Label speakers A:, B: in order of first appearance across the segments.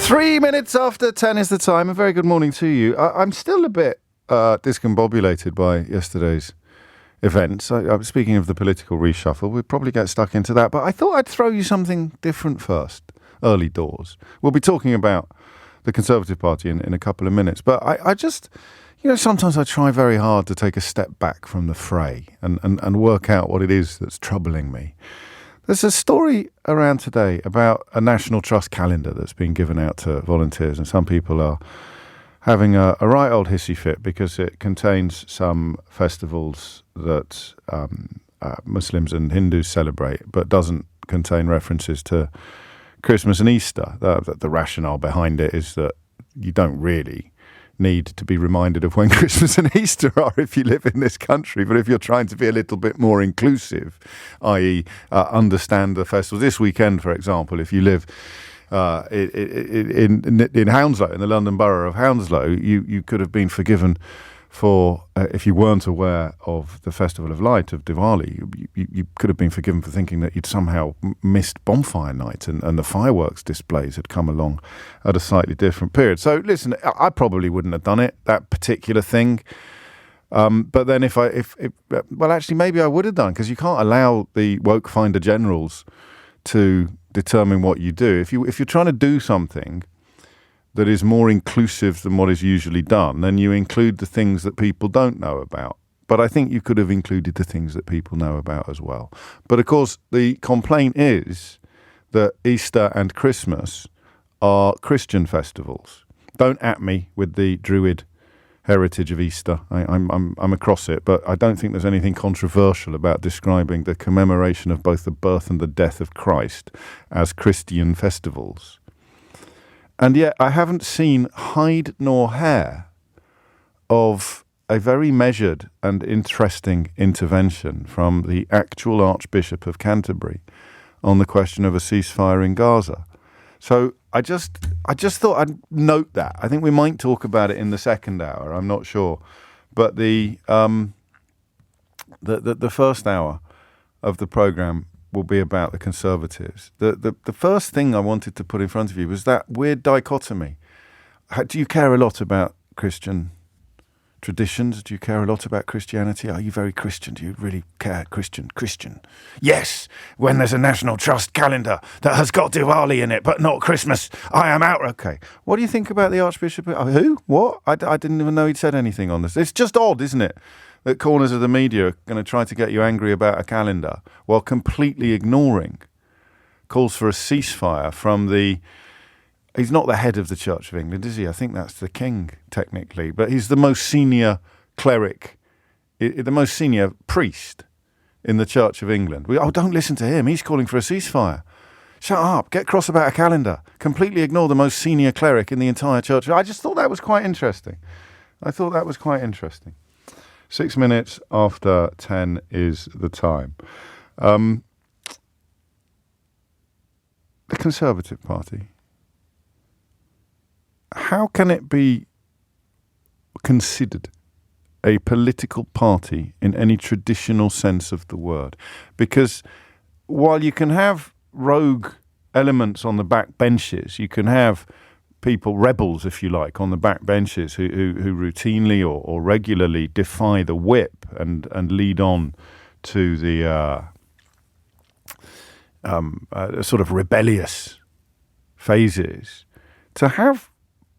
A: 3 minutes after 10 is the time. A very good morning to you. I'm still a bit discombobulated by yesterday's events. I'm speaking of the political reshuffle. We'll probably get stuck into that, but I thought I'd throw you something different first, early doors. We'll be talking about the Conservative Party in a couple of minutes, but I just, sometimes I try very hard to take a step back from the fray and work out what it is that's troubling me. There's a story around today about a National Trust calendar that's been given out to volunteers, and some people are having a right old hissy fit because it contains some festivals that Muslims and Hindus celebrate, but doesn't contain references to Christmas and Easter. The rationale behind it is that you don't really need to be reminded of when Christmas and Easter are if you live in this country. But if you're trying to be a little bit more inclusive, i.e. Understand the festivals. This weekend, for example, if you live in Hounslow, in the London Borough of Hounslow, you could have been forgiven for, if you weren't aware of the Festival of Light of Diwali, you could have been forgiven for thinking that you'd somehow missed bonfire night and the fireworks displays had come along at a slightly different period. So listen, I probably wouldn't have done it, that particular thing. But then actually maybe I would have done, because you can't allow the woke finder generals to determine what you do. If you're trying to do something that is more inclusive than what is usually done, then you include the things that people don't know about. But I think you could have included the things that people know about as well. But of course, the complaint is that Easter and Christmas are Christian festivals. Don't at me with the Druid heritage of Easter. I'm across it, but I don't think there's anything controversial about describing the commemoration of both the birth and the death of Christ as Christian festivals. And yet I haven't seen hide nor hair of a very measured and interesting intervention from the actual Archbishop of Canterbury on the question of a ceasefire in Gaza. So I just thought I'd note that. I think we might talk about it in the second hour. I'm not sure, but the first hour of the programme will be about the Conservatives. The first thing I wanted to put in front of you was that weird dichotomy. Do you care a lot about Christian traditions? Do you care a lot about Christianity? Are you very Christian? Do you really care? Christian? Yes, when there's a National Trust calendar that has got Diwali in it, but not Christmas, I am out. Okay. What do you think about the Archbishop? Who? What? I didn't even know he'd said anything on this. It's just odd, isn't it? That corners of the media are going to try to get you angry about a calendar while completely ignoring calls for a ceasefire from the... He's not the head of the Church of England, is he? I think that's the king, technically. But he's the most senior cleric, the most senior priest in the Church of England. Don't listen to him. He's calling for a ceasefire. Shut up. Get cross about a calendar. Completely ignore the most senior cleric in the entire church. I just thought that was quite interesting. 6 minutes after 10 is the time. The Conservative Party. How can it be considered a political party in any traditional sense of the word? Because while you can have rogue elements on the back benches, you can have people, rebels, if you like, on the back benches who routinely or regularly defy the whip and lead on to the sort of rebellious phases. To have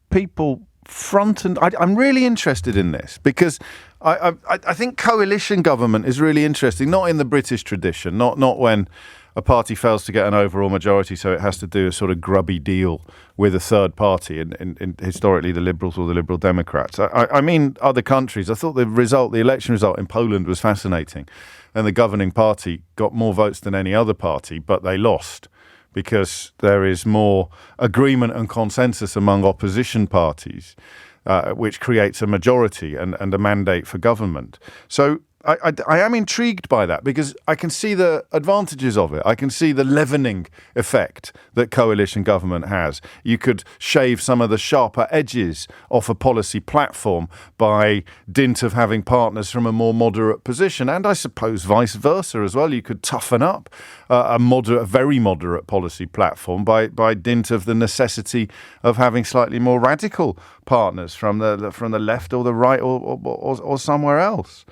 A: people front and... I'm really interested in this because I think coalition government is really interesting, not in the British tradition, not when a party fails to get an overall majority, so it has to do a sort of grubby deal with a third party, in historically the Liberals or the Liberal Democrats. I mean other countries. I thought the election result in Poland was fascinating, and the governing party got more votes than any other party, but they lost because there is more agreement and consensus among opposition parties, which creates a majority and a mandate for government. So I am intrigued by that because I can see the advantages of it. I can see the leavening effect that coalition government has. You could shave some of the sharper edges off a policy platform by dint of having partners from a more moderate position, and I suppose vice versa as well. You could toughen up a very moderate policy platform by dint of the necessity of having slightly more radical partners from the left or the right or somewhere else.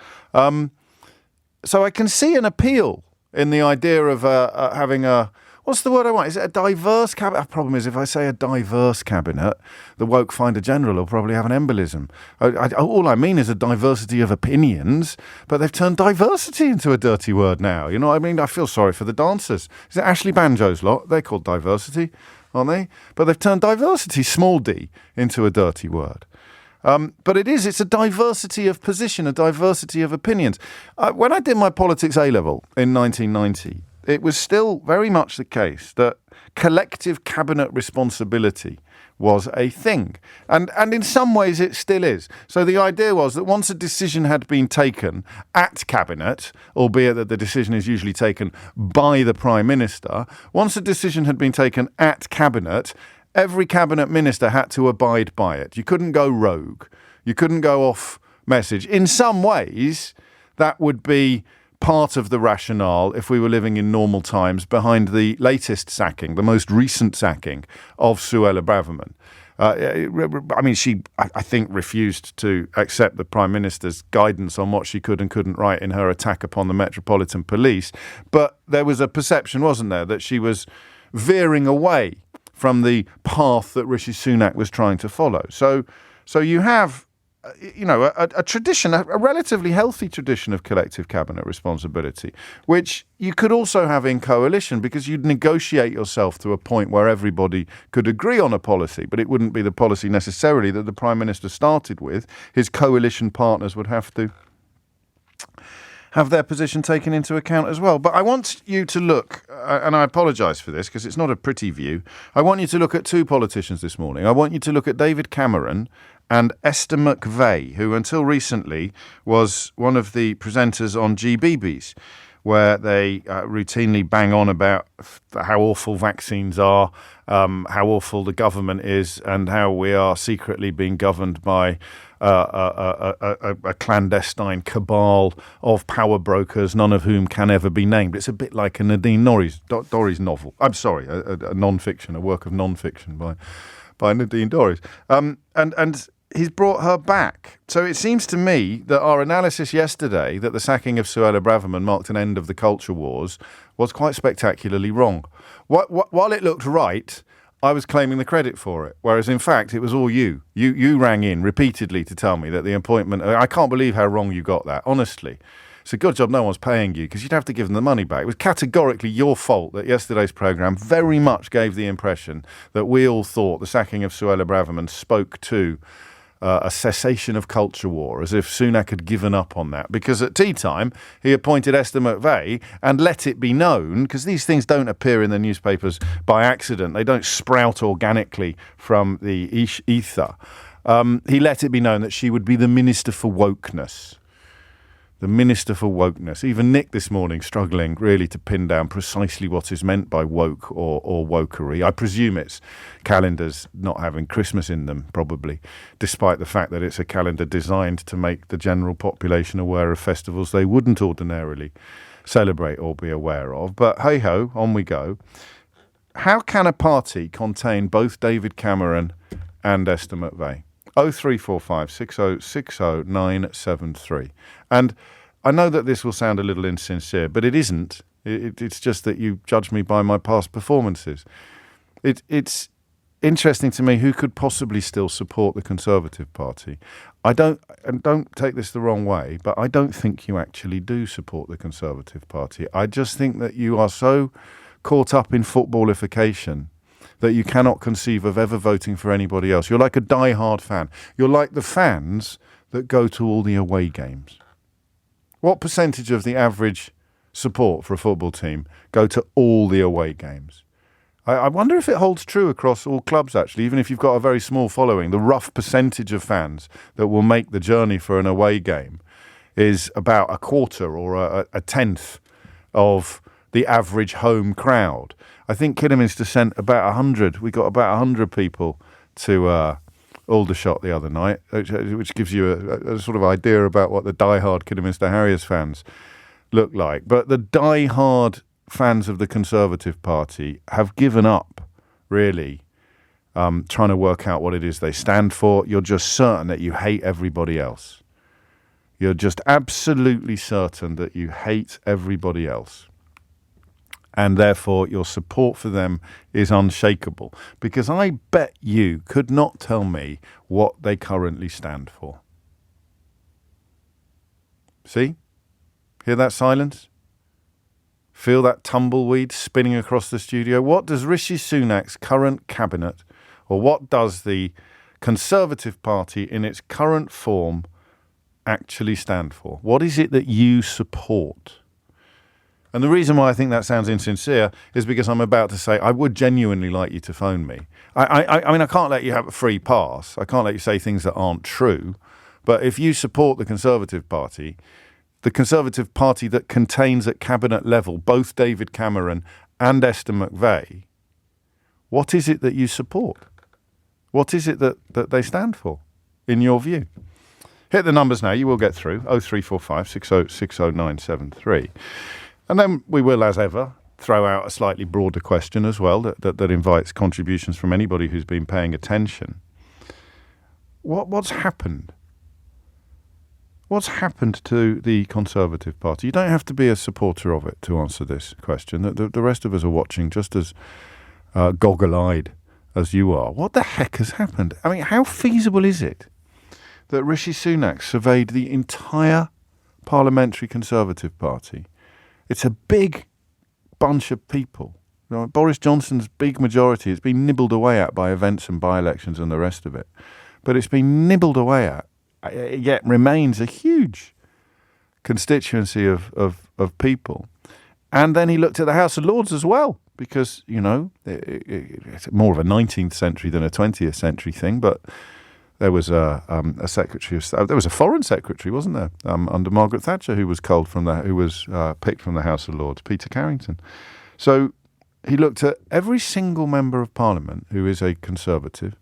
A: So I can see an appeal in the idea of having what's the word I want? Is it a diverse cabinet? The problem is if I say a diverse cabinet, the woke finder general will probably have an embolism. All I mean is a diversity of opinions, but they've turned diversity into a dirty word now. You know what I mean? I feel sorry for the dancers. Is it Ashley Banjo's lot? They're called diversity, aren't they? But they've turned diversity, small d, into a dirty word. But it's a diversity of position, a diversity of opinions. When I did my politics A-level in 1990, it was still very much the case that collective cabinet responsibility was a thing. And in some ways it still is. So the idea was that once a decision had been taken at cabinet, albeit that the decision is usually taken by the Prime Minister, once a decision had been taken at cabinet, every cabinet minister had to abide by it. You couldn't go rogue. You couldn't go off message. In some ways, that would be part of the rationale, if we were living in normal times, behind the latest sacking, the most recent sacking of Suella Braverman. She, I think, refused to accept the Prime Minister's guidance on what she could and couldn't write in her attack upon the Metropolitan Police. But there was a perception, wasn't there, that she was veering away from the path that Rishi Sunak was trying to follow. So you have, a tradition, a relatively healthy tradition of collective cabinet responsibility, which you could also have in coalition because you'd negotiate yourself to a point where everybody could agree on a policy, but it wouldn't be the policy necessarily that the Prime Minister started with. His coalition partners would have to have their position taken into account as well. But I want you to look, and I apologise for this because it's not a pretty view, I want you to look at two politicians this morning. I want you to look at David Cameron and Esther McVey, who until recently was one of the presenters on GBBs, where they routinely bang on about how awful vaccines are, how awful the government is, and how we are secretly being governed by a clandestine cabal of power brokers, none of whom can ever be named. It's a bit like a Nadine Dorries novel. I'm sorry, a non-fiction, a work of non-fiction by Nadine Dorries. And he's brought her back. So it seems to me that our analysis yesterday, that the sacking of Suella Braverman marked an end of the culture wars, was quite spectacularly wrong. While it looked right, I was claiming the credit for it, whereas in fact it was all you. You rang in repeatedly to tell me that the appointment... I can't believe how wrong you got that, honestly. It's a good job no one's paying you because you'd have to give them the money back. It was categorically your fault that yesterday's programme very much gave the impression that we all thought the sacking of Suella Braverman spoke to a cessation of culture war, as if Sunak had given up on that. Because at tea time, he appointed Esther McVey and let it be known, because these things don't appear in the newspapers by accident. They don't sprout organically from the ether. He let it be known that she would be the Minister for Wokeness. The Minister for Wokeness. Even Nick this morning struggling really to pin down precisely what is meant by woke or wokery. I presume it's calendars not having Christmas in them, probably, despite the fact that it's a calendar designed to make the general population aware of festivals they wouldn't ordinarily celebrate or be aware of. But hey-ho, on we go. How can a party contain both David Cameron and Esther McVey? 0345 6060 973. And I know that this will sound a little insincere, but it isn't. It's just that you judge me by my past performances. It's interesting to me who could possibly still support the Conservative Party. And don't take this the wrong way, but I don't think you actually do support the Conservative Party. I just think that you are so caught up in footballification that you cannot conceive of ever voting for anybody else. You're like a die-hard fan. You're like the fans that go to all the away games. What percentage of the average support for a football team go to all the away games? I wonder if it holds true across all clubs, actually, even if you've got a very small following. The rough percentage of fans that will make the journey for an away game is about a quarter or a tenth of the average home crowd. I think Kidderminster sent about 100. We got about 100 people to Aldershot the other night, which gives you a sort of idea about what the die-hard Kidderminster Harriers fans look like. But the die-hard fans of the Conservative Party have given up, really, trying to work out what it is they stand for. You're just certain that you hate everybody else. You're just absolutely certain that you hate everybody else. And therefore your support for them is unshakable. Because I bet you could not tell me what they currently stand for. See? Hear that silence? Feel that tumbleweed spinning across the studio? What does Rishi Sunak's current cabinet, or what does the Conservative Party in its current form actually stand for? What is it that you support? And the reason why I think that sounds insincere is because I'm about to say I would genuinely like you to phone me. I mean, I can't let you have a free pass. I can't let you say things that aren't true. But if you support the Conservative Party that contains at cabinet level both David Cameron and Esther McVey, what is it that you support? What is it that they stand for, in your view? Hit the numbers now. You will get through. 0345 6060973. And then we will, as ever, throw out a slightly broader question as well that invites contributions from anybody who's been paying attention. What's happened? What's happened to the Conservative Party? You don't have to be a supporter of it to answer this question. The rest of us are watching just as goggle-eyed as you are. What the heck has happened? I mean, how feasible is it that Rishi Sunak surveyed the entire parliamentary Conservative Party? It's a big bunch of people. You know, Boris Johnson's big majority has been nibbled away at by events and by-elections and the rest of it. But it's been nibbled away at, yet remains a huge constituency of people. And then he looked at the House of Lords as well, because, you know, it's more of a 19th century than a 20th century thing, but there was a secretary there was a foreign secretary, wasn't there, under Margaret Thatcher, who was picked from the House of Lords, Peter Carrington. So he looked at every single member of Parliament who is a Conservative,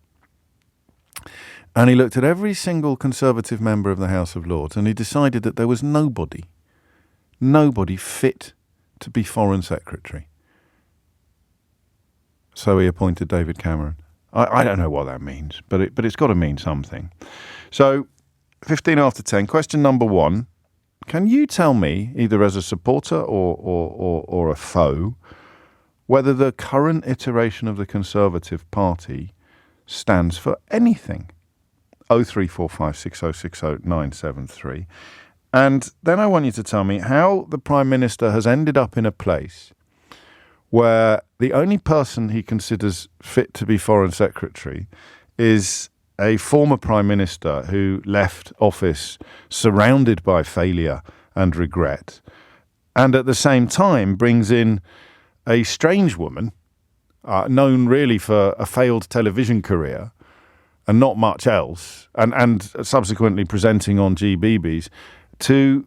A: and he looked at every single Conservative member of the House of Lords, and he decided that there was nobody fit to be Foreign Secretary. So he appointed David Cameron. I don't know what that means, but it's got to mean something. So, 15 after 10, question number 1. Can you tell me, either as a supporter or a foe, whether the current iteration of the Conservative Party stands for anything? 0345 6060 973. And then I want you to tell me how the Prime Minister has ended up in a place where the only person he considers fit to be Foreign Secretary is a former Prime Minister who left office surrounded by failure and regret, and at the same time brings in a strange woman, known really for a failed television career and not much else, and subsequently presenting on GBBs, to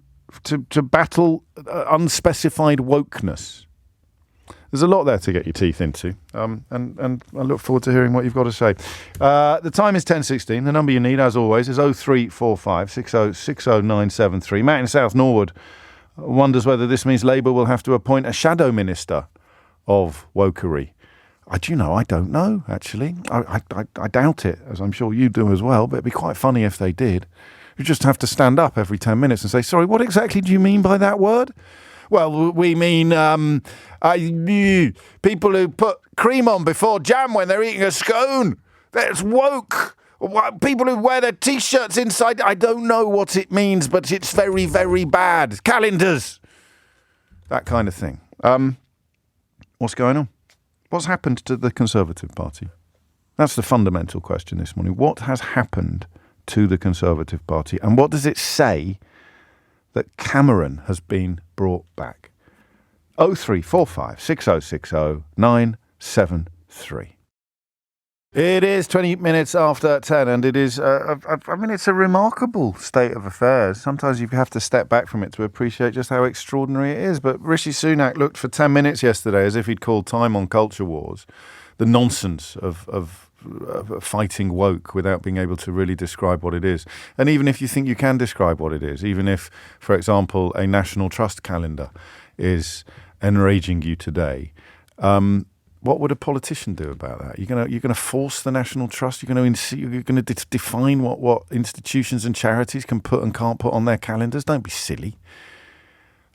A: battle unspecified wokeness. There's a lot there to get your teeth into, and I look forward to hearing what you've got to say. The time is 10:16. The number you need, as always, is 0345 6060973. Matt in South Norwood wonders whether this means Labour will have to appoint a shadow minister of wokery. I don't know, actually. I doubt it, as I'm sure you do as well, but it'd be quite funny if they did. You just have to stand up every 10 minutes and say, sorry, what exactly do you mean by that word? Well, we mean people who put cream on before jam when they're eating a scone. That's woke. People who wear their T-shirts inside. I don't know what it means, but it's very, very bad. Calendars. That kind of thing. What's going on? What's happened to the Conservative Party? That's the fundamental question this morning. What has happened to the Conservative Party? And what does it say that Cameron has been brought back? 0345 6060 973. It is 20 minutes after 10, and it is, it's a remarkable state of affairs. Sometimes you have to step back from it to appreciate just how extraordinary it is. But Rishi Sunak looked for 10 minutes yesterday as if he'd called time on culture wars, the nonsense of fighting woke without being able to really describe what it is. And even if you think you can describe what it is, even if, for example, a National Trust calendar is enraging you today, what would a politician do about that? You're going to force the National Trust. You're going to define what institutions and charities can put and can't put on their calendars. Don't be silly.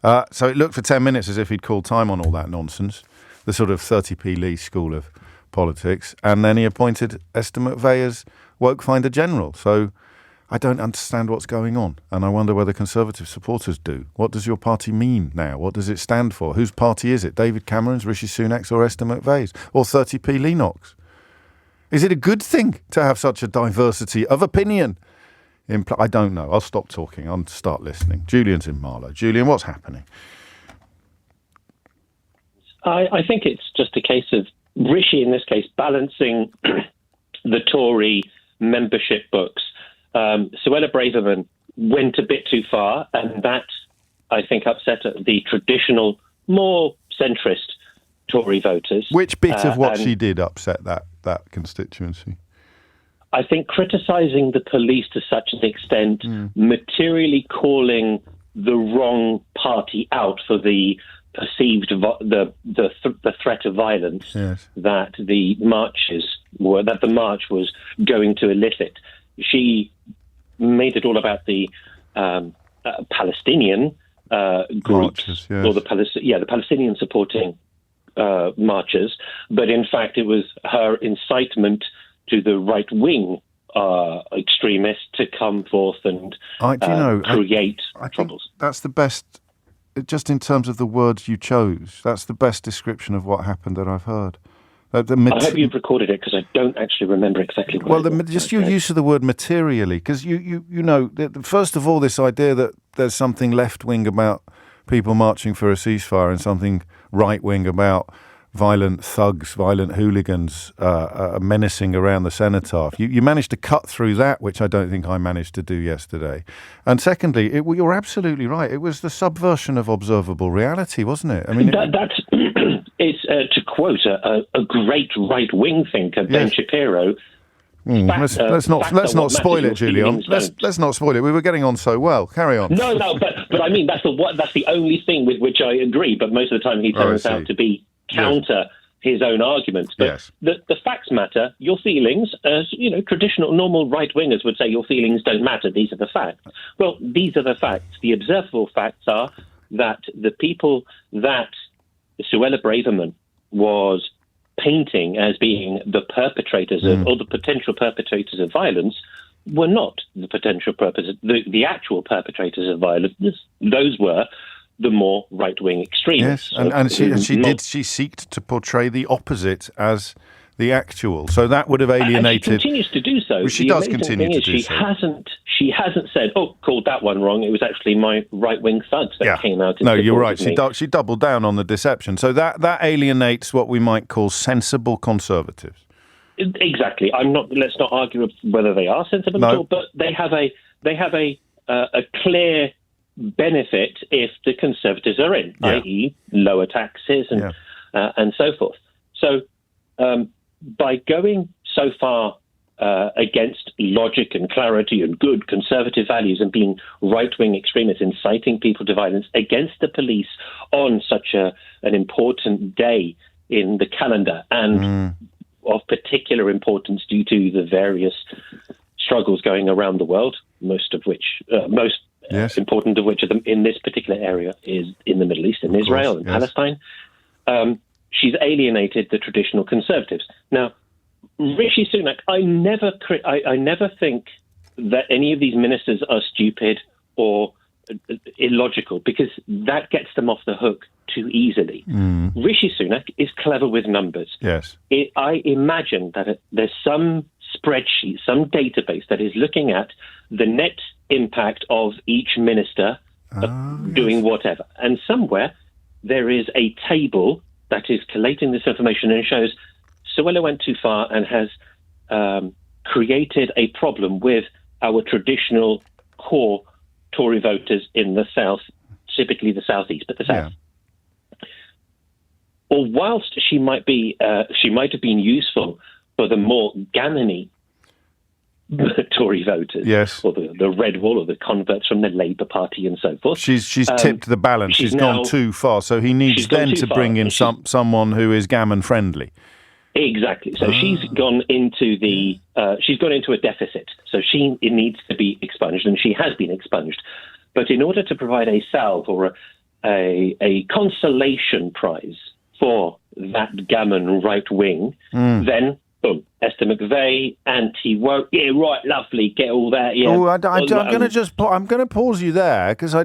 A: So it looked for 10 minutes as if he'd called time on all that nonsense, the sort of 30p Lee school of politics, and then he appointed Esther McVey as woke finder general. So I don't understand what's going on, and I wonder whether Conservative supporters do. What does your party mean now? What does it stand for? Whose party is it? David Cameron's, Rishi Sunak's, or Esther McVey's, or 30p Lennox? Is it a good thing to have such a diversity of opinion? I don't know. I'll stop talking. I'll start listening. Julian's in Marlow. Julian, what's happening?
B: I think it's just a case of Rishi, in this case, balancing the Tory membership books. Suella Braverman went a bit too far, and that, I think, upset the traditional, more centrist Tory voters.
A: Which bit of what she did upset that constituency?
B: I think criticising the police to such an extent, materially calling the wrong party out for the perceived the threat of violence that the march was going to elicit. She made it all about the Palestinian groups, or the Palestinian supporting marchers, but in fact it was her incitement to the right wing extremists to come forth and create troubles.
A: That's the best. Just in terms of the words you chose, that's the best description of what happened that I've heard. I
B: hope you've recorded it, because I don't actually remember exactly what it was.
A: Just your use of the word materially, because you know, first of all, this idea that there's something left-wing about people marching for a ceasefire and something right-wing about violent thugs, violent hooligans menacing around the cenotaph. You managed to cut through that, which I don't think I managed to do yesterday. And secondly, you're absolutely right. It was the subversion of observable reality, wasn't it? I mean,
B: that's it's to quote a great right-wing thinker, Ben Shapiro.
A: Let's not spoil it, Julian. Let's not spoil it. We were getting on so well. Carry on.
B: No, but I mean that's the only thing with which I agree. But most of the time he turns out to be counter his own arguments. But the facts matter. Your feelings, as you know, traditional, normal right-wingers would say, your feelings don't matter. These are the facts. Well, these are the facts. The observable facts are that the people that Suella Braverman was painting as being the perpetrators of, or the potential perpetrators of violence, were not the potential the actual perpetrators of violence. Those were the more right-wing extremists.
A: Yes, and she seeked to portray the opposite as the actual. So that would have alienated.
B: And she continues to do so.
A: Well, she does continue to do so.
B: She hasn't said, called that one wrong. It was actually my right-wing thugs that came out.
A: No, you're right. She doubled down on the deception. So that alienates what we might call sensible conservatives.
B: Exactly. Let's not argue whether they are sensible at all, but they have a clear benefit if the Conservatives are in, i.e. lower taxes and so forth. So by going so far against logic and clarity and good conservative values and being right-wing extremists, inciting people to violence against the police on such an important day in the calendar and of particular importance due to the various struggles going around the world, most important of which in this particular area is in the Middle East, in Israel and Palestine. She's alienated the traditional conservatives. Now, Rishi Sunak, I never think that any of these ministers are stupid or illogical, because that gets them off the hook too easily. Rishi Sunak is clever with numbers.
A: Yes,
B: I imagine that there's some spreadsheet, some database that is looking at the net impact of each minister doing whatever. And somewhere there is a table that is collating this information and shows Suella went too far and has created a problem with our traditional core Tory voters in the South, typically the Southeast, but the South. Yeah. Or whilst she might have been useful for the more gamony Tory voters,
A: yes,
B: or the red wall, or the converts from the Labour Party and so forth.
A: She's tipped the balance. She's gone too far. So he needs then to bring in someone who is gammon friendly.
B: Exactly. So she's gone into a deficit. So it needs to be expunged, and she has been expunged. But in order to provide a salve or a consolation prize for that gammon right wing, then boom, Esther McVey, anti-woke. Yeah, right, lovely. Get all that. Yeah.
A: Oh, I'm going to pause you there because I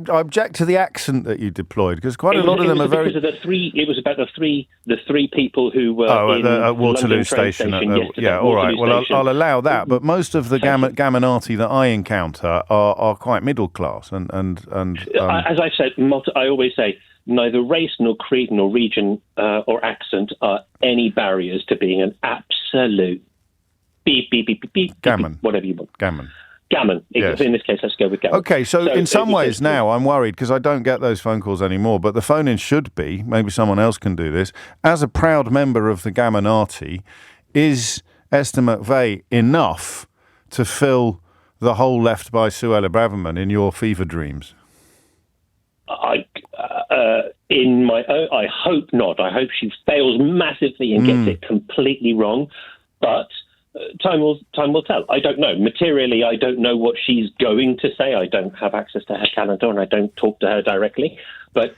A: object to the accent that you deployed because quite a lot of them are very.
B: It was about the three people who were
A: at Waterloo Station. All right. Well, I'll allow that, but most of the gammonati that I encounter are quite middle class and.
B: As I've said, I always say, neither race nor creed nor region or accent are any barriers to being an absolute beep,
A: gammon.
B: Whatever you want.
A: Gammon.
B: Yes. In this case, let's go with gammon.
A: Okay, so in some ways now I'm worried because I don't get those phone calls anymore, but the phone-in should be, maybe someone else can do this, as a proud member of the gammonati, is Esther McVey enough to fill the hole left by Suella Braverman in your fever dreams?
B: I hope not. I hope she fails massively and gets it completely wrong. But time will tell. I don't know. Materially, I don't know what she's going to say. I don't have access to her calendar, and I don't talk to her directly, but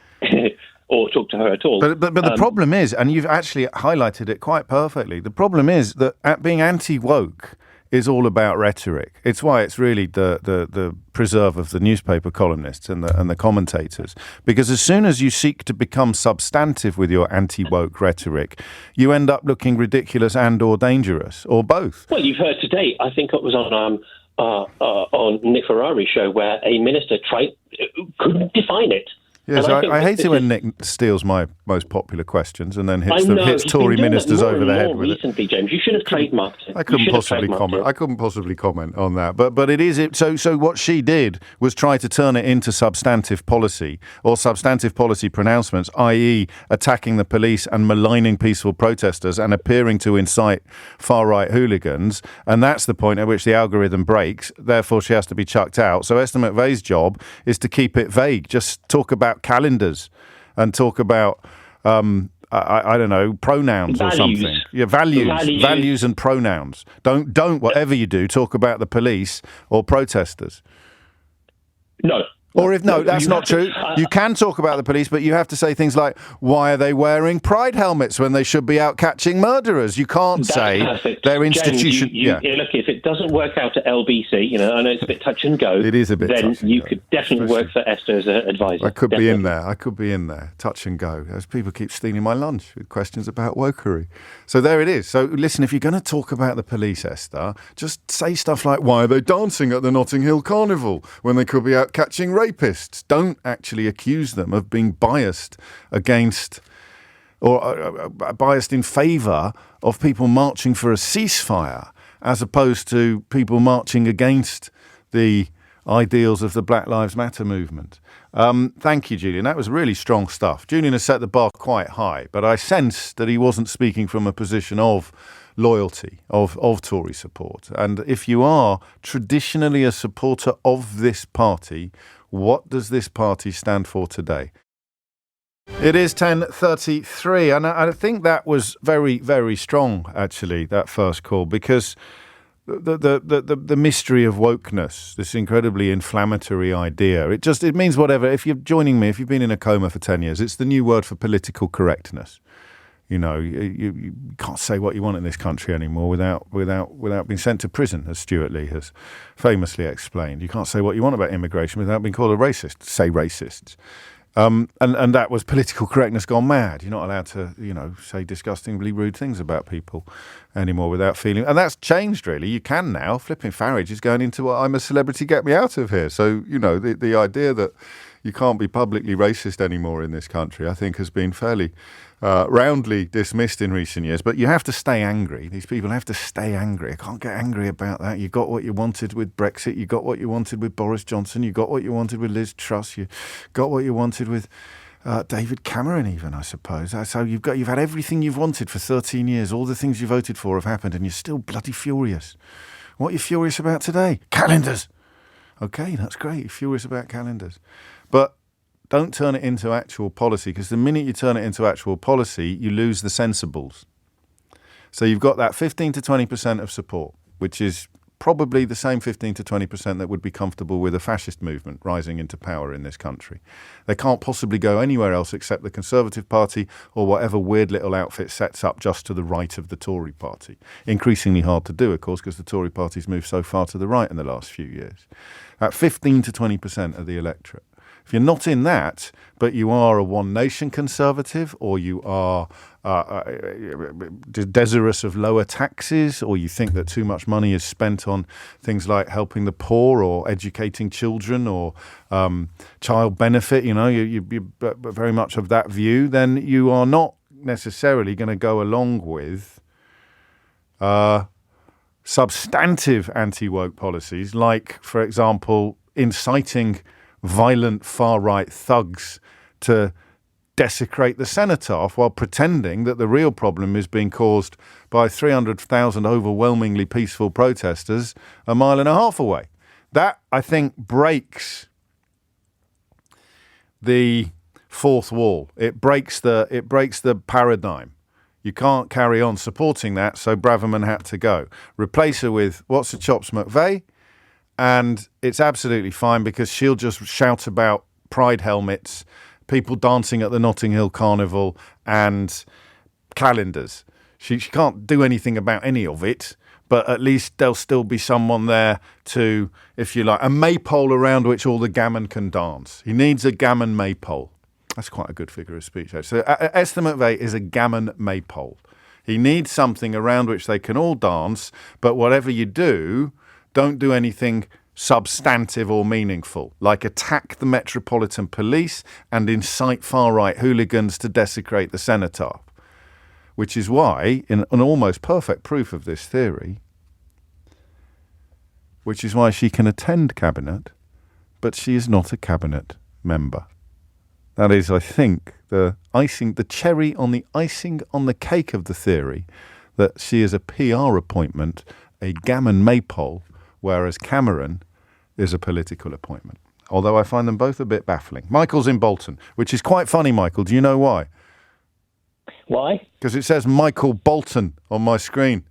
B: or talk to her at all.
A: But the problem is, and you've actually highlighted it quite perfectly. The problem is that being anti-woke is all about rhetoric. It's why it's really the preserve of the newspaper columnists and the commentators. Because as soon as you seek to become substantive with your anti-woke rhetoric, you end up looking ridiculous and or dangerous, or both.
B: Well, you've heard today, I think it was on Nick Ferrari's show, where a minister couldn't define it.
A: Yes, I hate it when Nick steals my most popular questions and then hits Tory ministers over the head with it.
B: Recently, James, you should have trademarked it.
A: I couldn't possibly comment on that. But it is it. So what she did was try to turn it into substantive policy or substantive policy pronouncements, i.e., attacking the police and maligning peaceful protesters and appearing to incite far-right hooligans. And that's the point at which the algorithm breaks. Therefore, she has to be chucked out. So Esther McVey's job is to keep it vague. Just talk about calendars and talk about I don't know, pronouns or something. Yeah, values and pronouns. Don't whatever you do talk about the police or protesters.
B: No.
A: Or that's not true. You can talk about the police, but you have to say things like, why are they wearing pride helmets when they should be out catching murderers? You can't say their institution...
B: Look, if it doesn't work out at LBC, I know it's a bit touch and go.
A: It is a bit touch and go.
B: Then you could definitely work for Esther as an advisor.
A: I could be in there. Touch and go. As people keep stealing my lunch with questions about wokery. So there it is. So listen, if you're going to talk about the police, Esther, just say stuff like, why are they dancing at the Notting Hill Carnival when they could be out catching rapists? Don't actually accuse them of being biased against or biased in favour of people marching for a ceasefire as opposed to people marching against the ideals of the Black Lives Matter movement. Thank you, Julian. That was really strong stuff. Julian has set the bar quite high, but I sensed that he wasn't speaking from a position of loyalty, of Tory support. And if you are traditionally a supporter of this party, what does this party stand for today? It is 10:33, and I think that was very, very strong, actually, that first call, because the mystery of wokeness, this incredibly inflammatory idea, it means whatever. If you're joining me, if you've been in a coma for 10 years, it's the new word for political correctness. You can't say what you want in this country anymore without being sent to prison, as Stuart Lee has famously explained. You can't say what you want about immigration without being called a racist. Say racists. And that was political correctness gone mad. You're not allowed to, say disgustingly rude things about people anymore without feeling. And that's changed, really. You can now. Flipping Farage is going into I'm a celebrity, get me out of here. So, the idea that you can't be publicly racist anymore in this country, I think has been fairly roundly dismissed in recent years. But you have to stay angry. These people have to stay angry. I can't get angry about that. You got what you wanted with Brexit. You got what you wanted with Boris Johnson. You got what you wanted with Liz Truss. You got what you wanted with David Cameron, even, I suppose. So you've had everything you've wanted for 13 years. All the things you voted for have happened, and you're still bloody furious. What are you furious about today? Calendars. Okay, that's great. You're furious about calendars. But don't turn it into actual policy, because the minute you turn it into actual policy, you lose the sensibles. So you've got that 15 to 20% of support, which is probably the same 15 to 20% that would be comfortable with a fascist movement rising into power in this country. They can't possibly go anywhere else except the Conservative Party or whatever weird little outfit sets up just to the right of the Tory Party. Increasingly hard to do, of course, because the Tory Party's moved so far to the right in the last few years. At 15 to 20% of the electorate. If you're not in that, but you are a One Nation Conservative, or you are desirous of lower taxes, or you think that too much money is spent on things like helping the poor or educating children or child benefit, you're very much of that view, then you are not necessarily going to go along with substantive anti-woke policies like, for example, inciting violent far-right thugs to desecrate the cenotaph while pretending that the real problem is being caused by 300,000 overwhelmingly peaceful protesters a mile and a half away. That, I think, breaks the fourth wall. It breaks the paradigm. You can't carry on supporting that, so Braverman had to go. Replace her with What's the Chops McVeigh, and it's absolutely fine because she'll just shout about pride helmets, people dancing at the Notting Hill Carnival, and calendars. She can't do anything about any of it, but at least there'll still be someone there to, if you like, a maypole around which all the gammon can dance. He needs a gammon maypole. That's quite a good figure of speech. So Esther McVeigh is a gammon maypole. He needs something around which they can all dance, but whatever you do, don't do anything substantive or meaningful, like attack the Metropolitan Police and incite far-right hooligans to desecrate the cenotaph, which is why, in an almost perfect proof of this theory, which is why she can attend cabinet, but she is not a cabinet member. That is, I think, the cherry on the icing on the cake of the theory that she is a PR appointment, a gammon maypole, whereas Cameron is a political appointment. Although I find them both a bit baffling. Michael's in Bolton, which is quite funny, Michael. Do you know why?
B: Why?
A: Because it says Michael Bolton on my screen.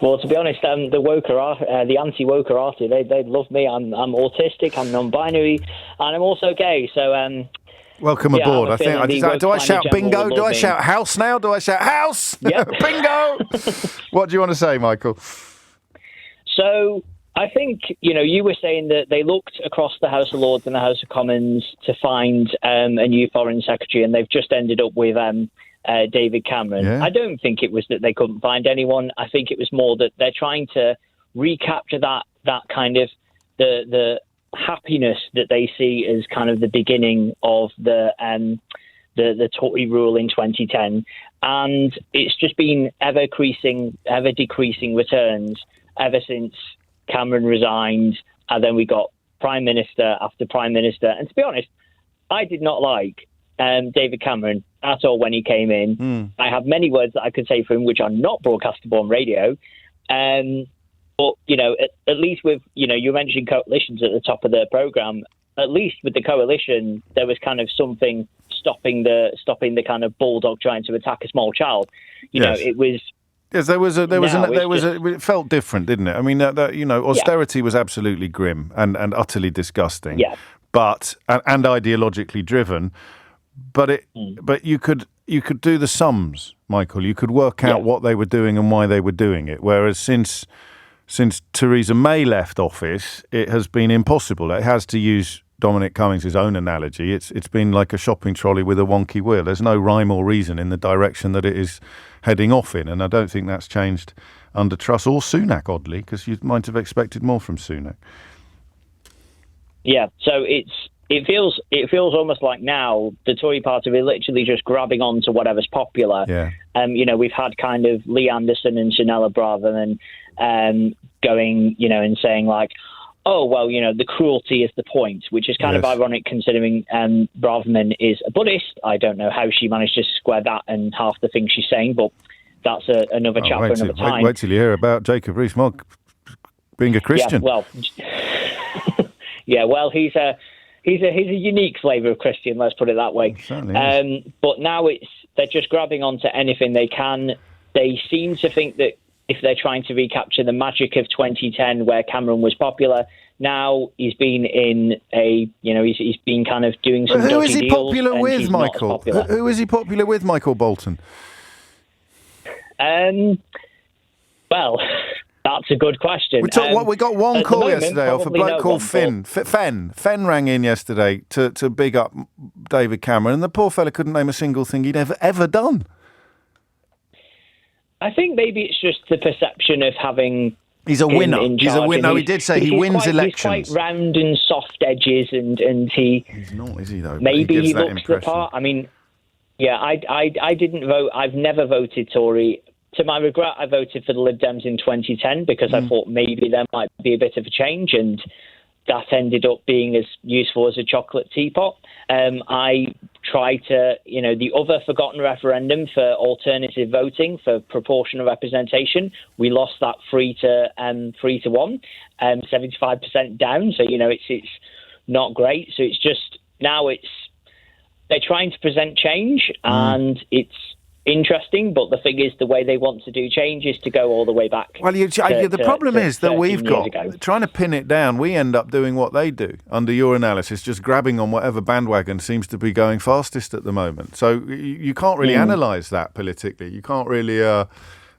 B: Well, to be honest, the anti-woker arty, they love me. I'm autistic, I'm non-binary, and I'm also gay. So,
A: welcome aboard. I think. Do I shout bingo? Do I shout house now? Do I shout house?
B: Yep.
A: Bingo. What do you want to say, Michael?
B: So I think, you were saying that they looked across the House of Lords and the House of Commons to find a new Foreign Secretary, and they've just ended up with David Cameron. Yeah. I don't think it was that they couldn't find anyone. I think it was more that they're trying to recapture that kind of the happiness that they see as kind of the beginning of the Tory rule in 2010. And it's just been ever decreasing returns ever since Cameron resigned, and then we got Prime Minister after Prime Minister. And to be honest, I did not like David Cameron at all when he came in. I have many words that I could say for him which are not broadcastable on radio. But, at least with, you mentioned coalitions at the top of the programme, at least with the coalition, there was kind of something stopping the kind of bulldog trying to attack a small child. It was...
A: Yes, it felt different, didn't it? I mean, austerity was absolutely grim and utterly disgusting, but and ideologically driven. But you could do the sums, Michael. You could work out what they were doing and why they were doing it. Whereas since Theresa May left office, it has been impossible. It has, to use Dominic Cummings' own analogy, it's been like a shopping trolley with a wonky wheel. There's no rhyme or reason in the direction that it is heading off in, and I don't think that's changed under Truss or Sunak, oddly, because you might have expected more from Sunak.
C: Yeah, so it feels almost like now the Tory party are literally just grabbing on to whatever's popular.
A: Yeah.
C: We've had kind of Lee Anderson and Suella Braverman going, and saying like, oh, well, the cruelty is the point, which is kind of ironic considering Braverman is a Buddhist. I don't know how she managed to square that and half the things she's saying, but that's another chat for another time.
A: Wait till you hear about Jacob Rees-Mogg being a Christian.
C: Yeah, well, he's a unique flavour of Christian, let's put it that way. But now they're just grabbing onto anything they can. They seem to think that if they're trying to recapture the magic of 2010 where Cameron was popular, now he's been in he's been kind of doing some dodgy deals.
A: Who is he popular with, Michael? Who is he popular with, Michael Bolton?
C: Well, that's a good question.
A: We got one call yesterday off a bloke called Finn. Fen rang in yesterday to big up David Cameron, and the poor fella couldn't name a single thing he'd ever done.
C: I think maybe it's just the perception of having.
A: He's a winner. He's a winner. No, he did say he wins elections.
C: He's quite round and soft edges, and he.
A: He's not, is he though?
C: Maybe he looks the part. I mean, yeah, I didn't vote. I've never voted Tory. To my regret, I voted for the Lib Dems in 2010 because I thought maybe there might be a bit of a change, and that ended up being as useful as a chocolate teapot. I tried to, the other forgotten referendum for alternative voting for proportional representation. We lost that 3-1, 75% down. So it's not great. So it's just now they're trying to present change, and it's interesting, but the thing is, the way they want to do change is to go all the way back. Well,
A: the problem is that we've got, trying to pin it down, we end up doing what they do, under your analysis, just grabbing on whatever bandwagon seems to be going fastest at the moment. So you can't really analyse that politically. You can't really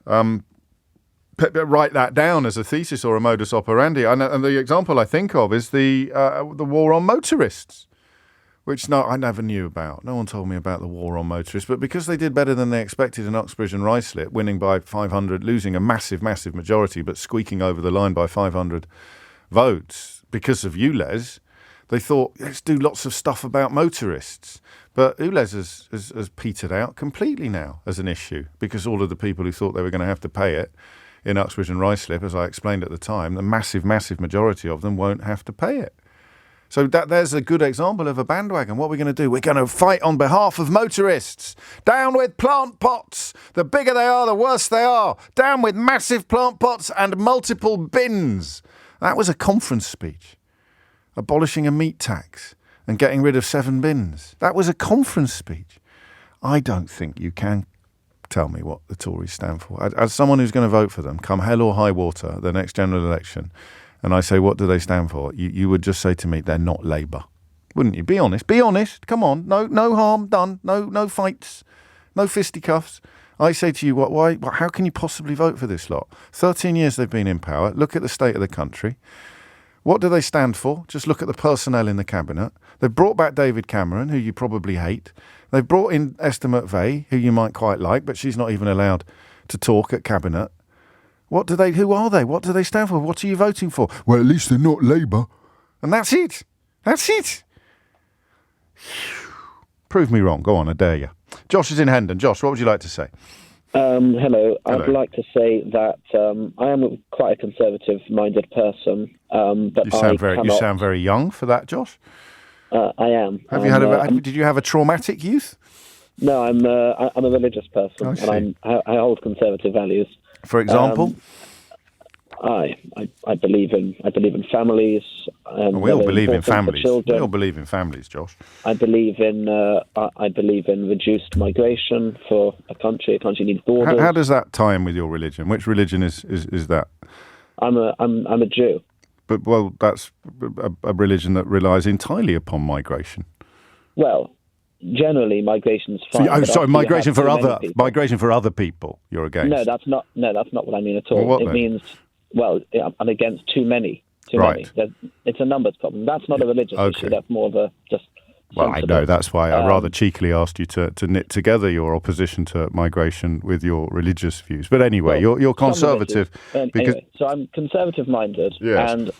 A: write that down as a thesis or a modus operandi. And the example I think of is the war on motorists, which I never knew about. No one told me about the war on motorists. But because they did better than they expected in Uxbridge and Ruislip, winning by 500, losing a massive, massive majority, but squeaking over the line by 500 votes because of ULEZ, they thought, let's do lots of stuff about motorists. But ULEZ has petered out completely now as an issue because all of the people who thought they were going to have to pay it in Uxbridge and Ruislip, as I explained at the time, the massive, massive majority of them won't have to pay it. So there's a good example of a bandwagon. What are we going to do? We're going to fight on behalf of motorists. Down with plant pots. The bigger they are, the worse they are. Down with massive plant pots and multiple bins. That was a conference speech. Abolishing a meat tax and getting rid of 7 bins. That was a conference speech. I don't think you can tell me what the Tories stand for. As someone who's going to vote for them, come hell or high water, the next general election, and I say, what do they stand for? You would just say to me, they're not Labour. Wouldn't you? Be honest. Be honest. Come on. No harm done. No fights. No fisticuffs. I say to you, why? How can you possibly vote for this lot? 13 years they've been in power. Look at the state of the country. What do they stand for? Just look at the personnel in the cabinet. They've brought back David Cameron, who you probably hate. They've brought in Esther McVeigh, who you might quite like, but she's not even allowed to talk at cabinet. Who are they? What do they stand for? What are you voting for? Well, at least they're not Labour. And that's it. That's it. Prove me wrong. Go on, I dare you. Josh is in Hendon. Josh, what would you like to say?
D: Hello. I'd like to say that I am quite a conservative-minded person. But
A: you sound very young for that, Josh.
D: I am.
A: Did you have a traumatic youth?
D: No, I'm a religious person, and I hold conservative values.
A: For example,
D: I believe in families.
A: We all believe in families. We all believe in families, Josh.
D: I believe in reduced migration for a country. A country needs borders.
A: How does that tie in with your religion? Which religion is that? I'm
D: a Jew.
A: But that's a religion that relies entirely upon migration.
D: Well, generally, migration's fine.
A: Migration for other people. You're against?
D: No, that's not what I mean at all.
A: It
D: means, I'm against too many. Many. It's a numbers problem. That's not a religious issue. That's more of a just.
A: Well, I know. That's why I rather cheekily asked you to knit together your opposition to migration with your religious views. But anyway, you're conservative.
D: Anyway, so I'm conservative-minded,
A: yes.
D: and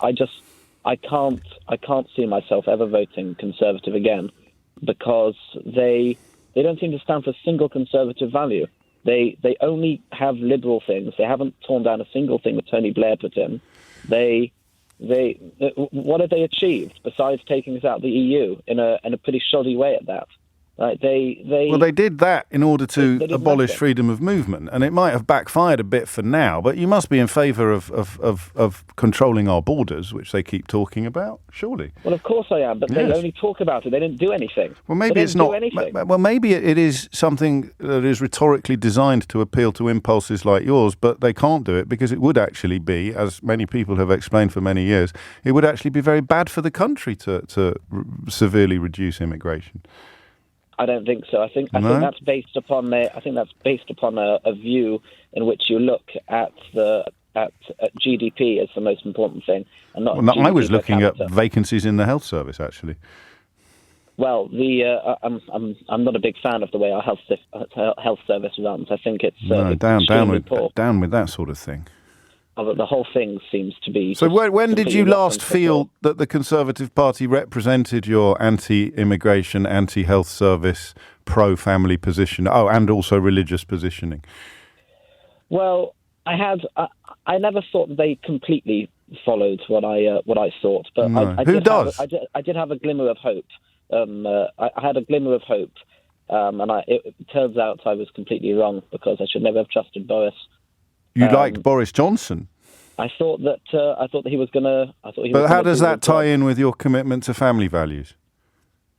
D: I can't see myself ever voting Conservative again, because they don't seem to stand for a single Conservative value. They only have liberal things. They haven't torn down a single thing that Tony Blair put in. What have they achieved besides taking us out of the EU in a pretty shoddy way at that?
A: They did that in order to abolish
D: nothing.
A: freedom of movement, and it might have backfired a bit for now, but you must be in favour of controlling our borders, which they keep talking about, surely.
D: Well, of course I am, but they only talk about it. They didn't do anything.
A: Well, maybe it's not. Well, maybe it is something that is rhetorically designed to appeal to impulses like yours, but they can't do it because it would actually be, as many people have explained for many years, it would actually be very bad for the country to severely reduce immigration.
D: I don't think so. I think that's based upon a view in which you look at GDP as the most important thing, and not.
A: Well, I was looking at vacancies in the health service, actually.
D: Well, I'm not a big fan of the way our health service runs. I think it's
A: down with that sort of thing.
D: The whole thing seems to be...
A: So when did you last feel that the Conservative Party represented your anti-immigration, anti-health service, pro-family position, and also religious positioning?
D: Well, I never thought they completely followed what I thought, but
A: no.
D: I did have a glimmer of hope. I had a glimmer of hope, and it turns out I was completely wrong, because I should never have trusted Boris.
A: You liked Boris Johnson?
D: I thought that he was going to.
A: But how does that tie in with your commitment to family values?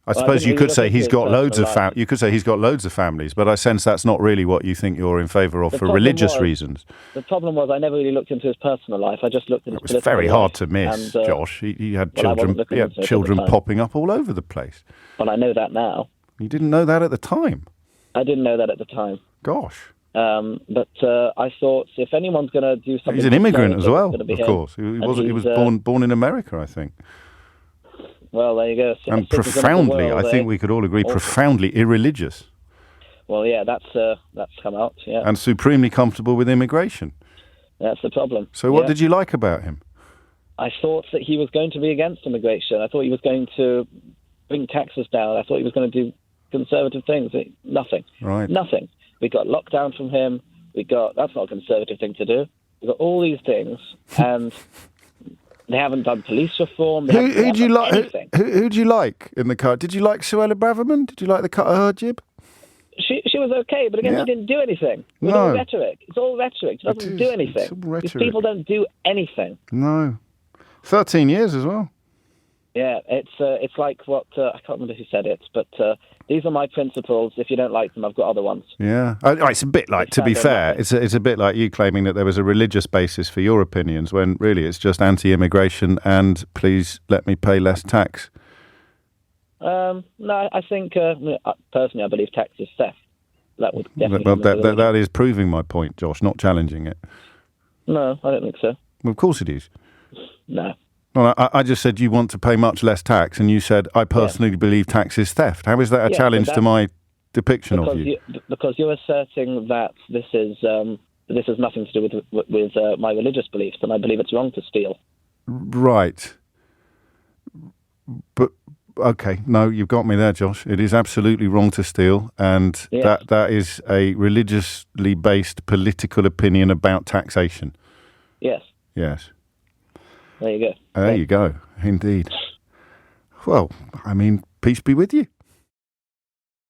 A: I suppose you could say he's got loads of you could say he's got loads of families, but I sense that's not really what you think you're in favour of for religious reasons.
D: The problem was I never really looked into his personal life. I just looked at his political life.
A: It was very hard to miss, Josh. He had children popping up all over the place.
D: Well, I know that now.
A: You didn't know that at the time?
D: I didn't know that at the time.
A: Gosh.
D: But I thought, if anyone's going to do something...
A: He's an immigrant as well, of course. He was born in America, I think.
D: Well, there you go. So
A: and profoundly, I think we could all agree, profoundly irreligious.
D: Well, yeah, that's come out, yeah.
A: And supremely comfortable with immigration.
D: That's the problem.
A: So what did you like about him?
D: I thought that he was going to be against immigration. I thought he was going to bring taxes down. I thought he was going to do conservative things. Nothing.
A: Right.
D: Nothing. We got locked down from him. That's not a conservative thing to do. We got all these things, and they haven't done police reform. Who do you like?
A: Who do you like in the car? Did you like Suella Braverman? Did you like the cut of her jib?
D: She was okay, but again, she didn't do anything. It was all rhetoric. It's all rhetoric. It doesn't do anything. These people don't do anything.
A: No. 13 years as well.
D: Yeah, it's like what I can't remember who said it, but these are my principles. If you don't like them, I've got other ones.
A: Yeah, it's a bit like, to be fair, it's a bit like you claiming that there was a religious basis for your opinions, when really it's just anti-immigration and please let me pay less tax.
D: No, I think personally, I believe tax is theft. That would definitely.
A: Well, that is proving my point, Josh, not challenging it.
D: No, I don't think so.
A: Well, of course it is.
D: No.
A: Well, I just said you want to pay much less tax, and you said, I personally believe tax is theft. How is that a challenge to my depiction of you?
D: Because you're asserting that this is nothing to do with my religious beliefs, and I believe it's wrong to steal.
A: Right. But, okay, no, you've got me there, Josh. It is absolutely wrong to steal, and that is a religiously based political opinion about taxation.
D: Yes.
A: Yes.
D: There you go.
A: There you go. Indeed. Well, I mean, peace be with you.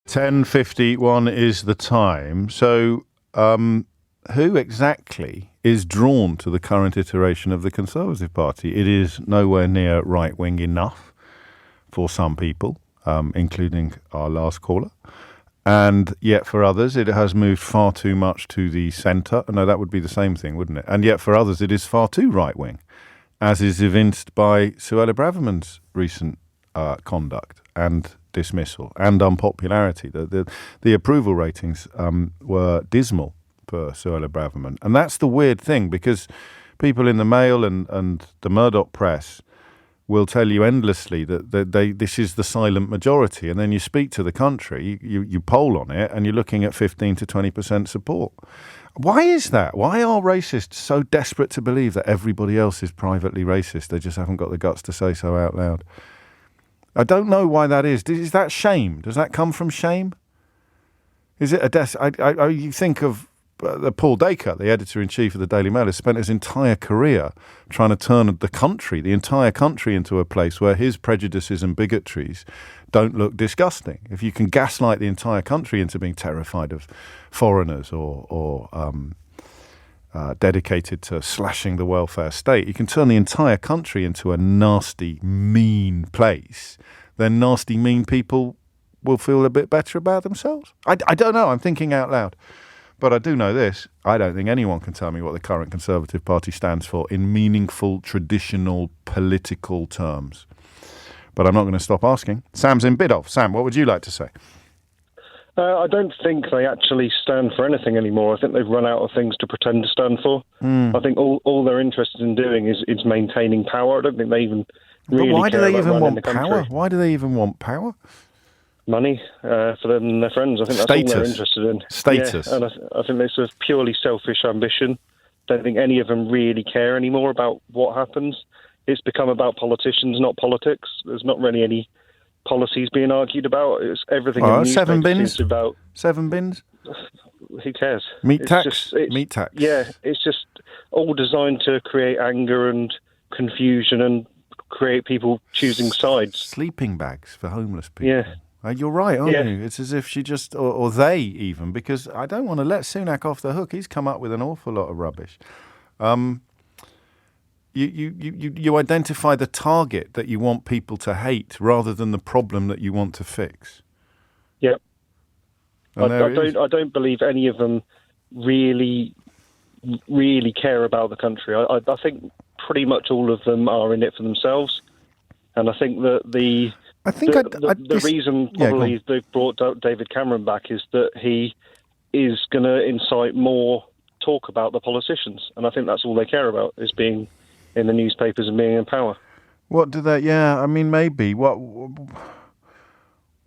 A: 10:51 is the time. So, who exactly is drawn to the current iteration of the Conservative Party? It is nowhere near right-wing enough for some people, including our last caller. And yet for others, it has moved far too much to the centre. No, that would be the same thing, wouldn't it? And yet for others, it is far too right-wing, as is evinced by Suella Braverman's recent conduct and dismissal and unpopularity. The approval ratings were dismal for Suella Braverman. And that's the weird thing, because people in the Mail and the Murdoch press will tell you endlessly that this is the silent majority. And then you speak to the country, you poll on it, and you're looking at 15 to 20% support. Why is that? Why are racists so desperate to believe that everybody else is privately racist? They just haven't got the guts to say so out loud. I don't know why that is. Is that shame? Does that come from shame? Is it a you think of Paul Dacre, the editor-in-chief of the Daily Mail, has spent his entire career trying to turn the entire country into a place where his prejudices and bigotries don't look disgusting. If you can gaslight the entire country into being terrified of foreigners or dedicated to slashing the welfare state, you can turn the entire country into a nasty, mean place. Then nasty, mean people will feel a bit better about themselves. I don't know. I'm thinking out loud. But I do know this. I don't think anyone can tell me what the current Conservative Party stands for in meaningful, traditional, political terms. But I'm not going to stop asking. Sam's in Biddulph. Sam, what would you like to say?
E: I don't think they actually stand for anything anymore. I think they've run out of things to pretend to stand for. I think all they're interested in doing is maintaining power. I don't think they even really
A: But why do they even want
E: the
A: power? Why do they even want power?
E: Money for them and their friends. I think that's all they're interested in.
A: Status.
E: Yeah, and I think it's a purely selfish ambition. Don't think any of them really care anymore about what happens. It's become about politicians, not politics. There's not really any policies being argued about. It's everything in the
A: 7 bins?
E: is about
A: 7 bins?
E: Who cares?
A: Meat tax? Meat tax.
E: Yeah, it's just all designed to create anger and confusion and create people choosing sides.
A: Sleeping bags for homeless people.
E: Yeah.
A: You're right, aren't you? It's as if she just, or they even, because I don't want to let Sunak off the hook. He's come up with an awful lot of rubbish. You identify the target that you want people to hate rather than the problem that you want to fix.
E: Yep. I don't believe any of them really care about the country. I think pretty much all of them are in it for themselves, and I think that the reason probably they've brought David Cameron back is that he is going to incite more talk about the politicians, and I think that's all they care about is being in the newspapers and being in power.
A: What do they? Yeah, I mean, maybe.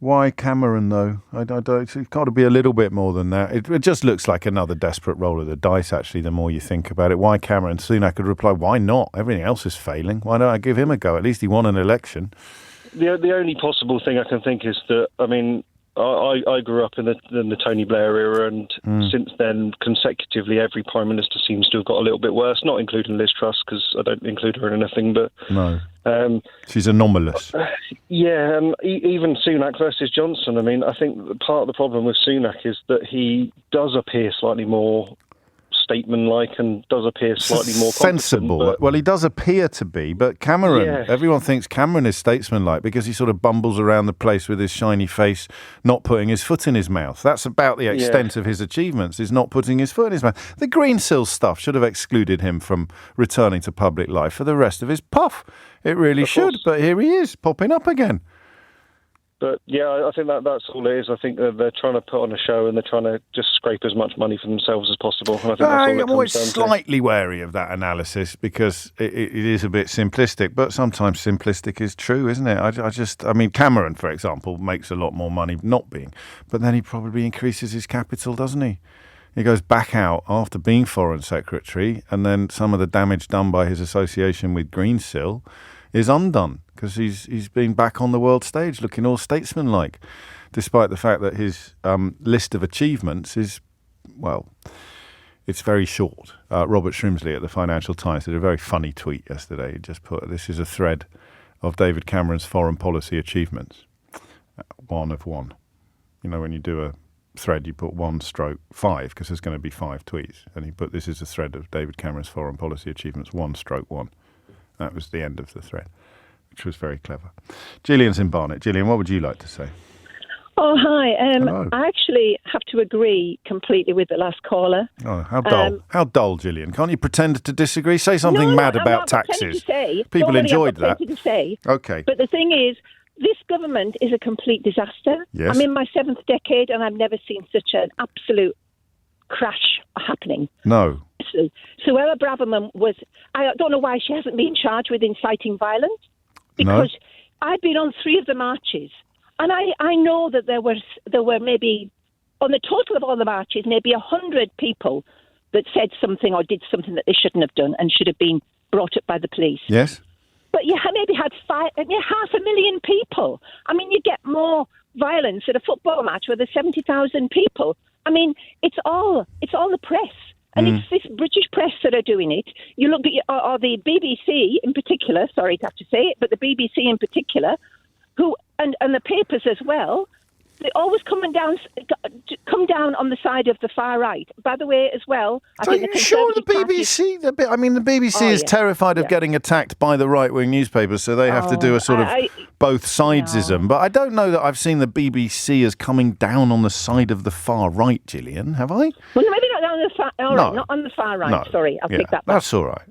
A: Why Cameron though? I don't. It's got to be a little bit more than that. It just looks like another desperate roll of the dice. Actually, the more you think about it, why Cameron? Sunak could reply, "Why not? Everything else is failing. Why don't I give him a go? At least he won an election."
E: The only possible thing I can think is that, I mean, I grew up in the Tony Blair era, and since then, consecutively, every Prime Minister seems to have got a little bit worse, not including Liz Truss, because I don't include her in anything, but...
A: No. She's anomalous.
E: Yeah, even Sunak versus Johnson. I mean, I think part of the problem with Sunak is that he does appear slightly more statesman-like and does appear slightly more
A: sensible. Well, he does appear to be, but Cameron, everyone thinks Cameron is statesman-like because he sort of bumbles around the place with his shiny face, not putting his foot in his mouth. That's about the extent of his achievements, is not putting his foot in his mouth. The Greensill stuff should have excluded him from returning to public life for the rest of his puff. It really should, but here he is, popping up again.
E: But, yeah, I think that's all it is. I think they're trying to put on a show and they're trying to just scrape as much money for themselves as possible. And I think that's all it comes
A: I'm always
E: down to.
A: Slightly wary of that analysis because it is a bit simplistic, but sometimes simplistic is true, isn't it? I mean, Cameron, for example, makes a lot more money not being, but then he probably increases his capital, doesn't he? He goes back out after being Foreign Secretary, and then some of the damage done by his association with Greensill is undone because he's been back on the world stage looking all statesman-like, despite the fact that his list of achievements is, well, it's very short. Robert Shrimsley at the Financial Times did a very funny tweet yesterday. He just put, this is a thread of David Cameron's foreign policy achievements. 1 of 1. You know, when you do a thread, you put 1/5 because there's going to be 5 tweets. And he put, this is a thread of David Cameron's foreign policy achievements, 1/1. That was the end of the thread, which was very clever. Gillian's in Barnet. Gillian, what would you like to say?
F: Oh, hi. I actually have to agree completely with the last caller.
A: Oh, how dull. How dull, Gillian. Can't you pretend to disagree? Say something mad about taxes. People enjoyed that. Okay.
F: But the thing is, this government is a complete disaster.
A: Yes.
F: I'm in my 7th decade and I've never seen such an absolute crash happening.
A: No.
F: Suella Braverman I don't know why she hasn't been charged with inciting violence, because I've been on 3 of the marches, and I know that there were maybe, on the total of all the marches, maybe 100 people that said something or did something that they shouldn't have done and should have been brought up by the police.
A: Yes.
F: But you maybe had 500,000 people. I mean, you get more violence at a football match where there's 70,000 people. I mean, it's all the press. And it's this British press that are doing it. You look at or the BBC in particular, sorry to have to say it, but the BBC in particular, who and the papers as well, they always come down on the side of the far right. By the way, as well, I think the
A: BBC. The BBC is terrified of getting attacked by the right-wing newspapers, so they have to do a sort of both sidesism. No. But I don't know that I've seen the BBC as coming down on the side of the far right, Gillian. Have I?
F: Well, maybe not on the far. Not on the far right. No. Sorry, I'll take that back.
A: That's all right.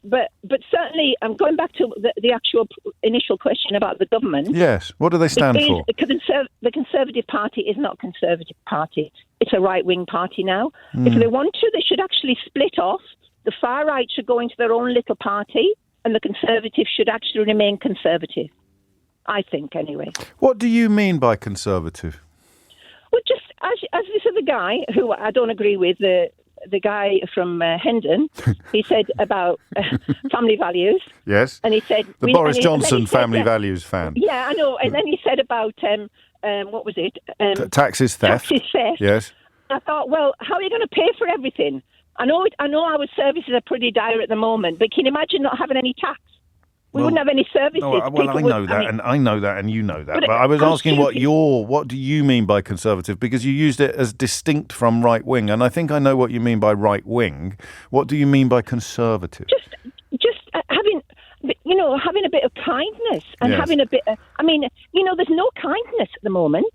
F: But certainly, I'm going back to the actual initial question about the government.
A: Yes. What do they stand for?
F: The Conservative Party is not a Conservative Party. It's a right-wing party now. If they want to, they should actually split off. The far right should go into their own little party, and the Conservatives should actually remain Conservative. I think, anyway.
A: What do you mean by Conservative?
F: Well, just as this other guy, who I don't agree with, the guy from Hendon, he said about family values.
A: Yes.
F: And he said...
A: The Boris Johnson family values fan.
F: Yeah, I know. And then he said about, what was it?
A: Taxes theft.
F: Taxes theft.
A: Yes.
F: I thought, well, how are you going to pay for everything? I know our services are pretty dire at the moment, but can you imagine not having any tax? We wouldn't have any services.
A: No, well, I know that, and you know that. But I was asking what do you mean by Conservative? Because you used it as distinct from right wing, and I think I know what you mean by right wing. What do you mean by Conservative?
F: Just having a bit of kindness and having a bit. There's no kindness at the moment.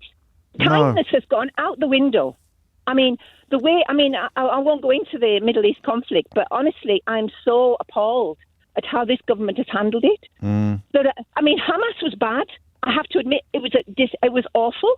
F: Kindness has gone out the window. I mean, I won't go into the Middle East conflict, but honestly, I'm so appalled at how this government has handled it. Hamas was bad. I have to admit, it was awful.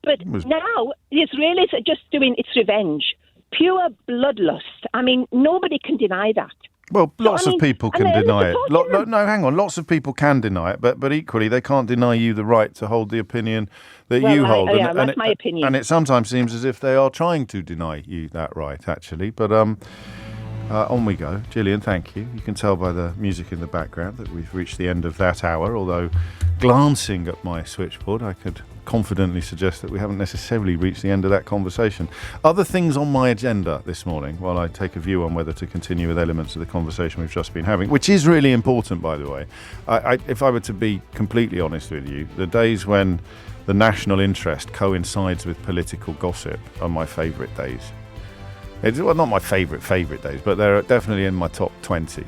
F: But now the Israelis are just doing its revenge. Pure bloodlust. I mean, nobody can deny that.
A: Well, lots of people can deny it. No, hang on. Lots of people can deny it, but equally they can't deny you the right to hold the opinion that you hold.
F: That's my opinion.
A: And it sometimes seems as if they are trying to deny you that right, actually. But on we go. Gillian, thank you. You can tell by the music in the background that we've reached the end of that hour, although glancing at my switchboard, I could confidently suggest that we haven't necessarily reached the end of that conversation. Other things on my agenda this morning, while I take a view on whether to continue with elements of the conversation we've just been having, which is really important, by the way. If I were to be completely honest with you, the days when the national interest coincides with political gossip are my favourite days. Not my favourite days, but they're definitely in my top 20.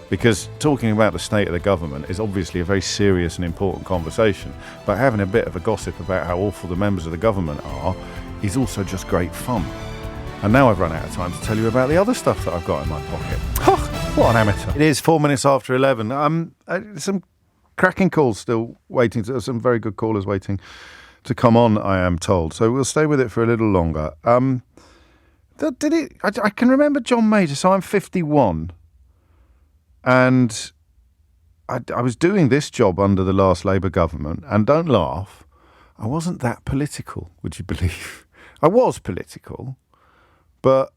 A: Because talking about the state of the government is obviously a very serious and important conversation. But having a bit of a gossip about how awful the members of the government are is also just great fun. And now I've run out of time to tell you about the other stuff that I've got in my pocket. What an amateur. It is 4 minutes after 11. Some cracking calls still waiting. Some very good callers waiting to come on, I am told. So we'll stay with it for a little longer. I can remember John Major. So I'm 51. And I was doing this job under the last Labour government, and don't laugh, I wasn't that political, would you believe? I was political, but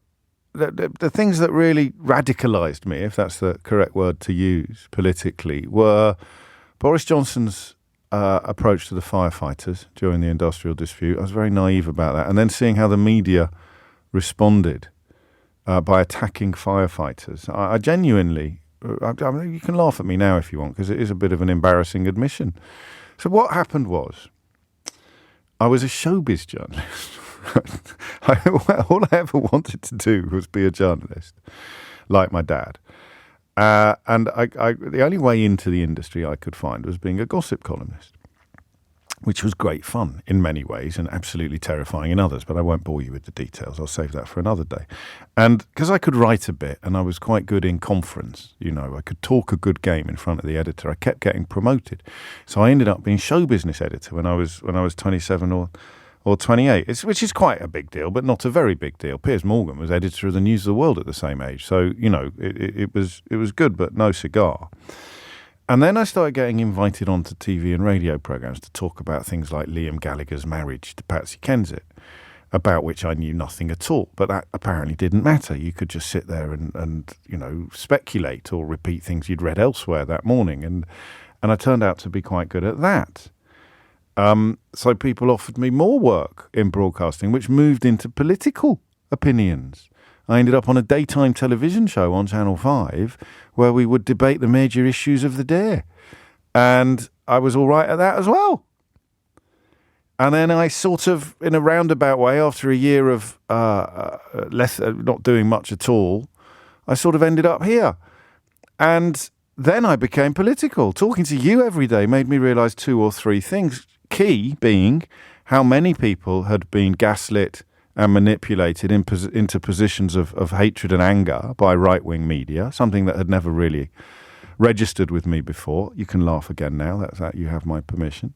A: the things that really radicalised me, if that's the correct word to use politically, were Boris Johnson's approach to the firefighters during the industrial dispute. I was very naive about that. And then seeing how the media responded by attacking firefighters. I genuinely... you can laugh at me now if you want, because it is a bit of an embarrassing admission. So what happened was, I was a showbiz journalist. All I ever wanted to do was be a journalist, like my dad. And the only way into the industry I could find was being a gossip columnist, which was great fun in many ways and absolutely terrifying in others, but I won't bore you with the details. I'll save that for another day. And because I could write a bit and I was quite good in conference, I could talk a good game in front of the editor, I kept getting promoted. So I ended up being show business editor when I was 27 or 28, which is quite a big deal, but not a very big deal. Piers Morgan was editor of the News of the World at the same age. So, it was good, but no cigar. And then I started getting invited onto TV and radio programmes to talk about things like Liam Gallagher's marriage to Patsy Kensit. about which I knew nothing at all. But that apparently didn't matter. You could just sit there and speculate or repeat things you'd read elsewhere that morning. And I turned out to be quite good at that. So people offered me more work in broadcasting, which moved into political opinions. I ended up on a daytime television show on Channel 5 where we would debate the major issues of the day. And I was all right at that as well. And then I sort of, in a roundabout way, after a year of not doing much at all, I sort of ended up here. And then I became political. Talking to you every day made me realise 2 or 3 things. Key being how many people had been gaslit and manipulated into positions of hatred and anger by right-wing media, something that had never really registered with me before. You can laugh again now. That's that. You have my permission.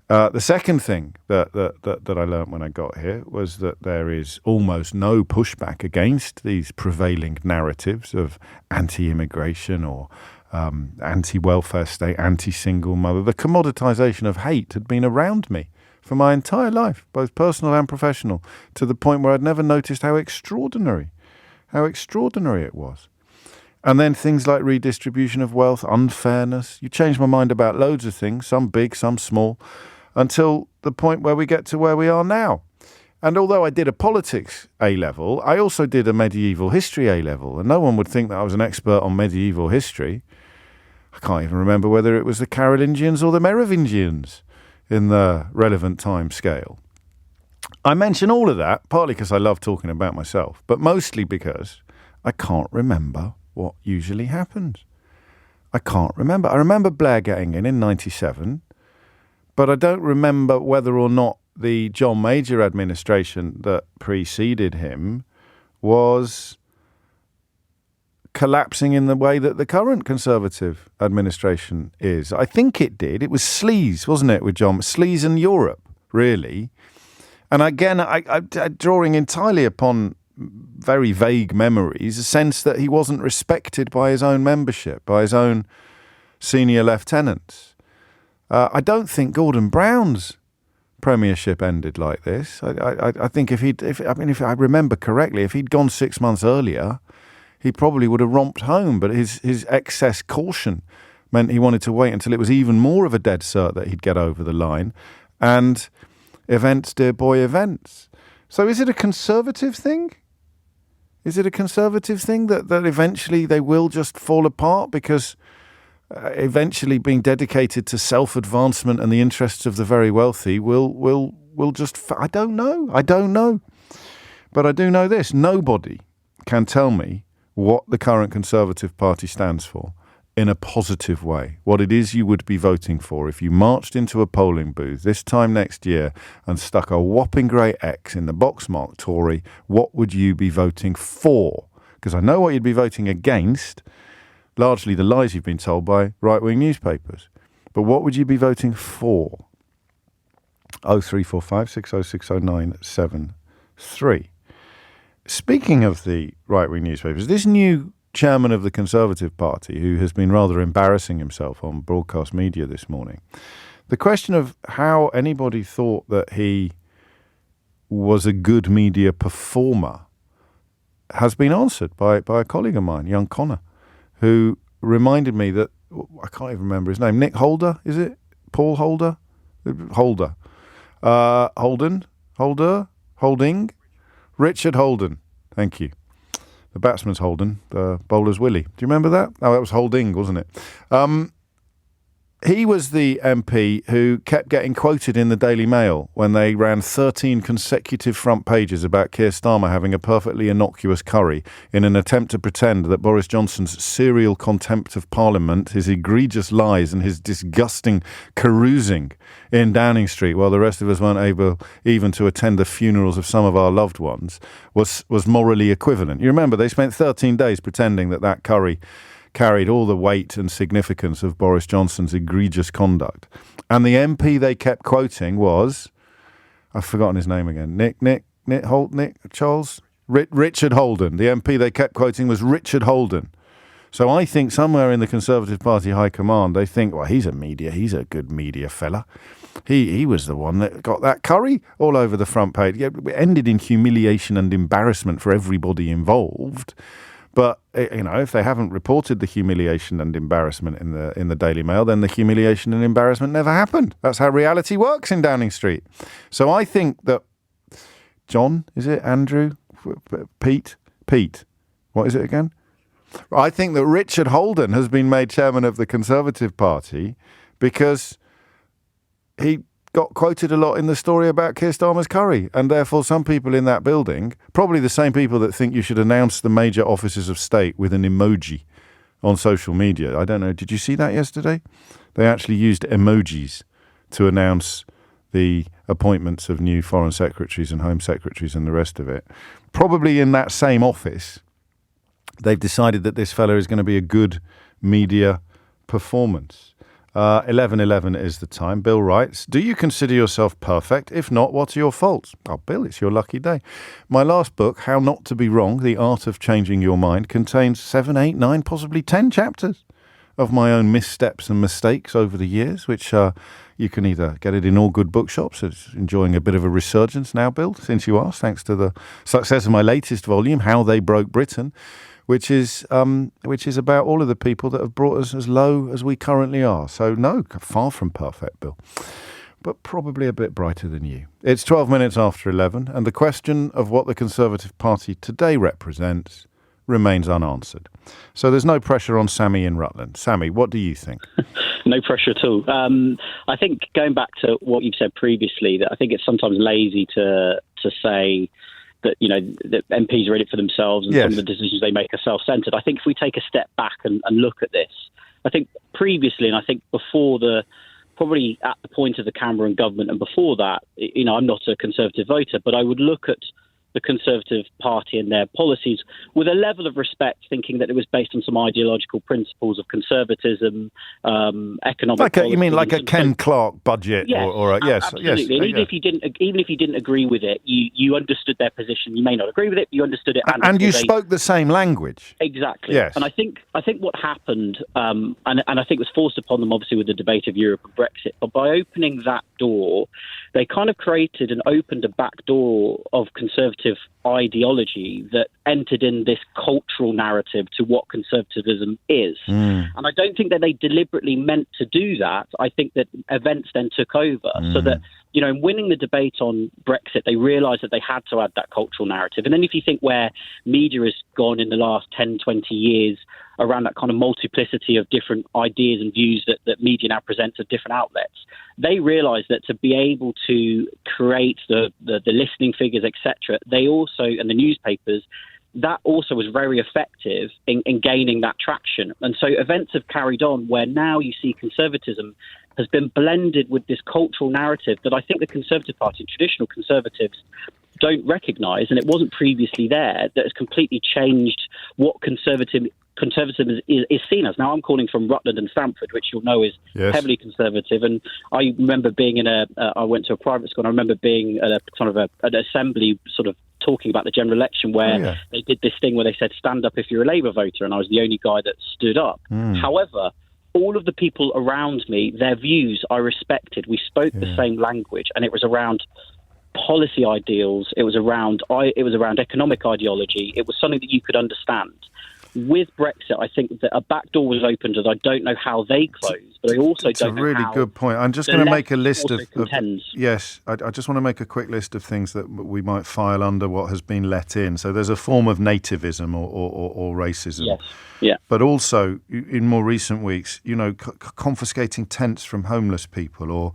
A: The second thing that I learned when I got here was that there is almost no pushback against these prevailing narratives of anti-immigration or anti-welfare state, anti-single mother. The commoditization of hate had been around me for my entire life, both personal and professional, to the point where I'd never noticed how extraordinary it was. And then things like redistribution of wealth, unfairness. You change my mind about loads of things, some big, some small, until the point where we get to where we are now. And although I did a politics A-level, I also did a medieval history A-level. And no one would think that I was an expert on medieval history. I can't even remember whether it was the Carolingians or the Merovingians in the relevant time scale. I mention all of that, partly because I love talking about myself, but mostly because I can't remember what usually happens. I can't remember. I remember Blair getting in 97, but I don't remember whether or not the John Major administration that preceded him was collapsing in the way that the current Conservative administration is. I think it did. It was sleaze, wasn't it, with John? Sleaze in Europe, really. And again, I'm drawing entirely upon very vague memories, a sense that he wasn't respected by his own membership, by his own senior lieutenants. I don't think Gordon Brown's premiership ended like this. I think if I remember correctly, if he'd gone 6 months earlier, he probably would have romped home, but his excess caution meant he wanted to wait until it was even more of a dead cert that he'd get over the line. And events, dear boy, events. So is it a Conservative thing? Is it a Conservative thing that eventually they will just fall apart because eventually being dedicated to self-advancement and the interests of the very wealthy will just... I don't know. But I do know this. Nobody can tell me what the current Conservative Party stands for in a positive way, what it is you would be voting for if you marched into a polling booth this time next year and stuck a whopping grey X in the box marked Tory. What would you be voting for? Because I know what you'd be voting against, largely the lies you've been told by right-wing newspapers. But what would you be voting for? 0345 6060973. Speaking of the right-wing newspapers, this new chairman of the Conservative Party, who has been rather embarrassing himself on broadcast media this morning, the question of how anybody thought that he was a good media performer has been answered by a colleague of mine, young Connor, who reminded me that, I can't even remember his name, Nick Holder, is it? Paul Holder? Holder. Holding? Richard Holden. Thank you. The batsman's Holden, the bowler's Willie. Do you remember that? Oh, that was Holding, wasn't it? He was the MP who kept getting quoted in the Daily Mail when they ran 13 consecutive front pages about Keir Starmer having a perfectly innocuous curry in an attempt to pretend that Boris Johnson's serial contempt of Parliament, his egregious lies and his disgusting carousing in Downing Street while the rest of us weren't able even to attend the funerals of some of our loved ones was morally equivalent. You remember they spent 13 days pretending that curry carried all the weight and significance of Boris Johnson's egregious conduct. And the MP they kept quoting was, I've forgotten his name again, Richard Holden. The MP they kept quoting was Richard Holden. So I think somewhere in the Conservative Party high command, they think, well, he's a good media fella. He was the one that got that curry all over the front page. It ended in humiliation and embarrassment for everybody involved. But, if they haven't reported the humiliation and embarrassment in the Daily Mail, then the humiliation and embarrassment never happened. That's how reality works in Downing Street. So I think that John, is it? Andrew? Pete? What is it again? I think that Richard Holden has been made chairman of the Conservative Party because he got quoted a lot in the story about Keir Starmer's curry, and therefore some people in that building, probably the same people that think you should announce the major offices of state with an emoji on social media. I don't know, did you see that yesterday? They actually used emojis to announce the appointments of new foreign secretaries and home secretaries and the rest of it. Probably in that same office, they've decided that this fella is going to be a good media performance. 11:11 is the time. Bill writes, do you consider yourself perfect? If not, what are your faults? Oh, Bill, it's your lucky day. My last book, How Not to Be Wrong, The Art of Changing Your Mind, contains 7, 8, 9, possibly 10 chapters of my own missteps and mistakes over the years, which you can either get it in all good bookshops. It's enjoying a bit of a resurgence now, Bill, since you asked, thanks to the success of my latest volume, How They Broke Britain, which is about all of the people that have brought us as low as we currently are. So no, far from perfect, Bill, but probably a bit brighter than you. It's 12 minutes after 11, and the question of what the Conservative Party today represents remains unanswered. So there's no pressure on Sammy in Rutland. Sammy, what do you think?
G: No pressure at all. I think going back to what you've said previously, that I think it's sometimes lazy to say that, that MPs are in it for themselves and some of the decisions they make are self-centred. I think if we take a step back and look at this, I think previously, and I think before probably at the point of the Cameron government and before that, I'm not a Conservative voter, but I would look at the Conservative Party and their policies with a level of respect, thinking that it was based on some ideological principles of conservatism, economic.
A: You mean like a Ken Clarke budget,
G: yes, absolutely.
A: Yes,
G: and even if you didn't agree with it, you understood their position. You may not agree with it, but you understood it,
A: and you spoke the same language.
G: Exactly.
A: Yes.
G: And I think what happened, and I think was forced upon them, obviously, with the debate of Europe and Brexit. But by opening that door, they kind of created and opened a back door of conservative ideology that entered in this cultural narrative to what conservatism is. And I don't think that they deliberately meant to do that. I think that events then took over so that, in winning the debate on Brexit, they realised that they had to add that cultural narrative. And then if you think where media has gone in the last 10, 20 years around that kind of multiplicity of different ideas and views that media now presents at different outlets, they realised that to be able to create the listening figures, etc., they also, and the newspapers, that also was very effective in gaining that traction. And so events have carried on where now you see conservatism has been blended with this cultural narrative that I think the Conservative Party, traditional Conservatives, don't recognise, and it wasn't previously there, that has completely changed what conservatism is seen as. Now, I'm calling from Rutland and Stamford, which you'll know is heavily conservative. And I remember being I went to a private school, and I remember being at an assembly sort of talking about the general election where they did this thing where they said, stand up if you're a Labour voter, and I was the only guy that stood up. However, all of the people around me, their views I respected. We spoke the same language, and it was around policy ideals. It was around economic ideology. It was something that you could understand. With Brexit, I think that a back door was opened, and I don't know how they closed, but I also don't know how. It's a really
A: good point. I'm just going to make a list of
G: yes.
A: I just want to make a quick list of things that we might file under what has been let in. So there's a form of nativism or racism.
G: Yes. Yeah.
A: But also, in more recent weeks, confiscating tents from homeless people or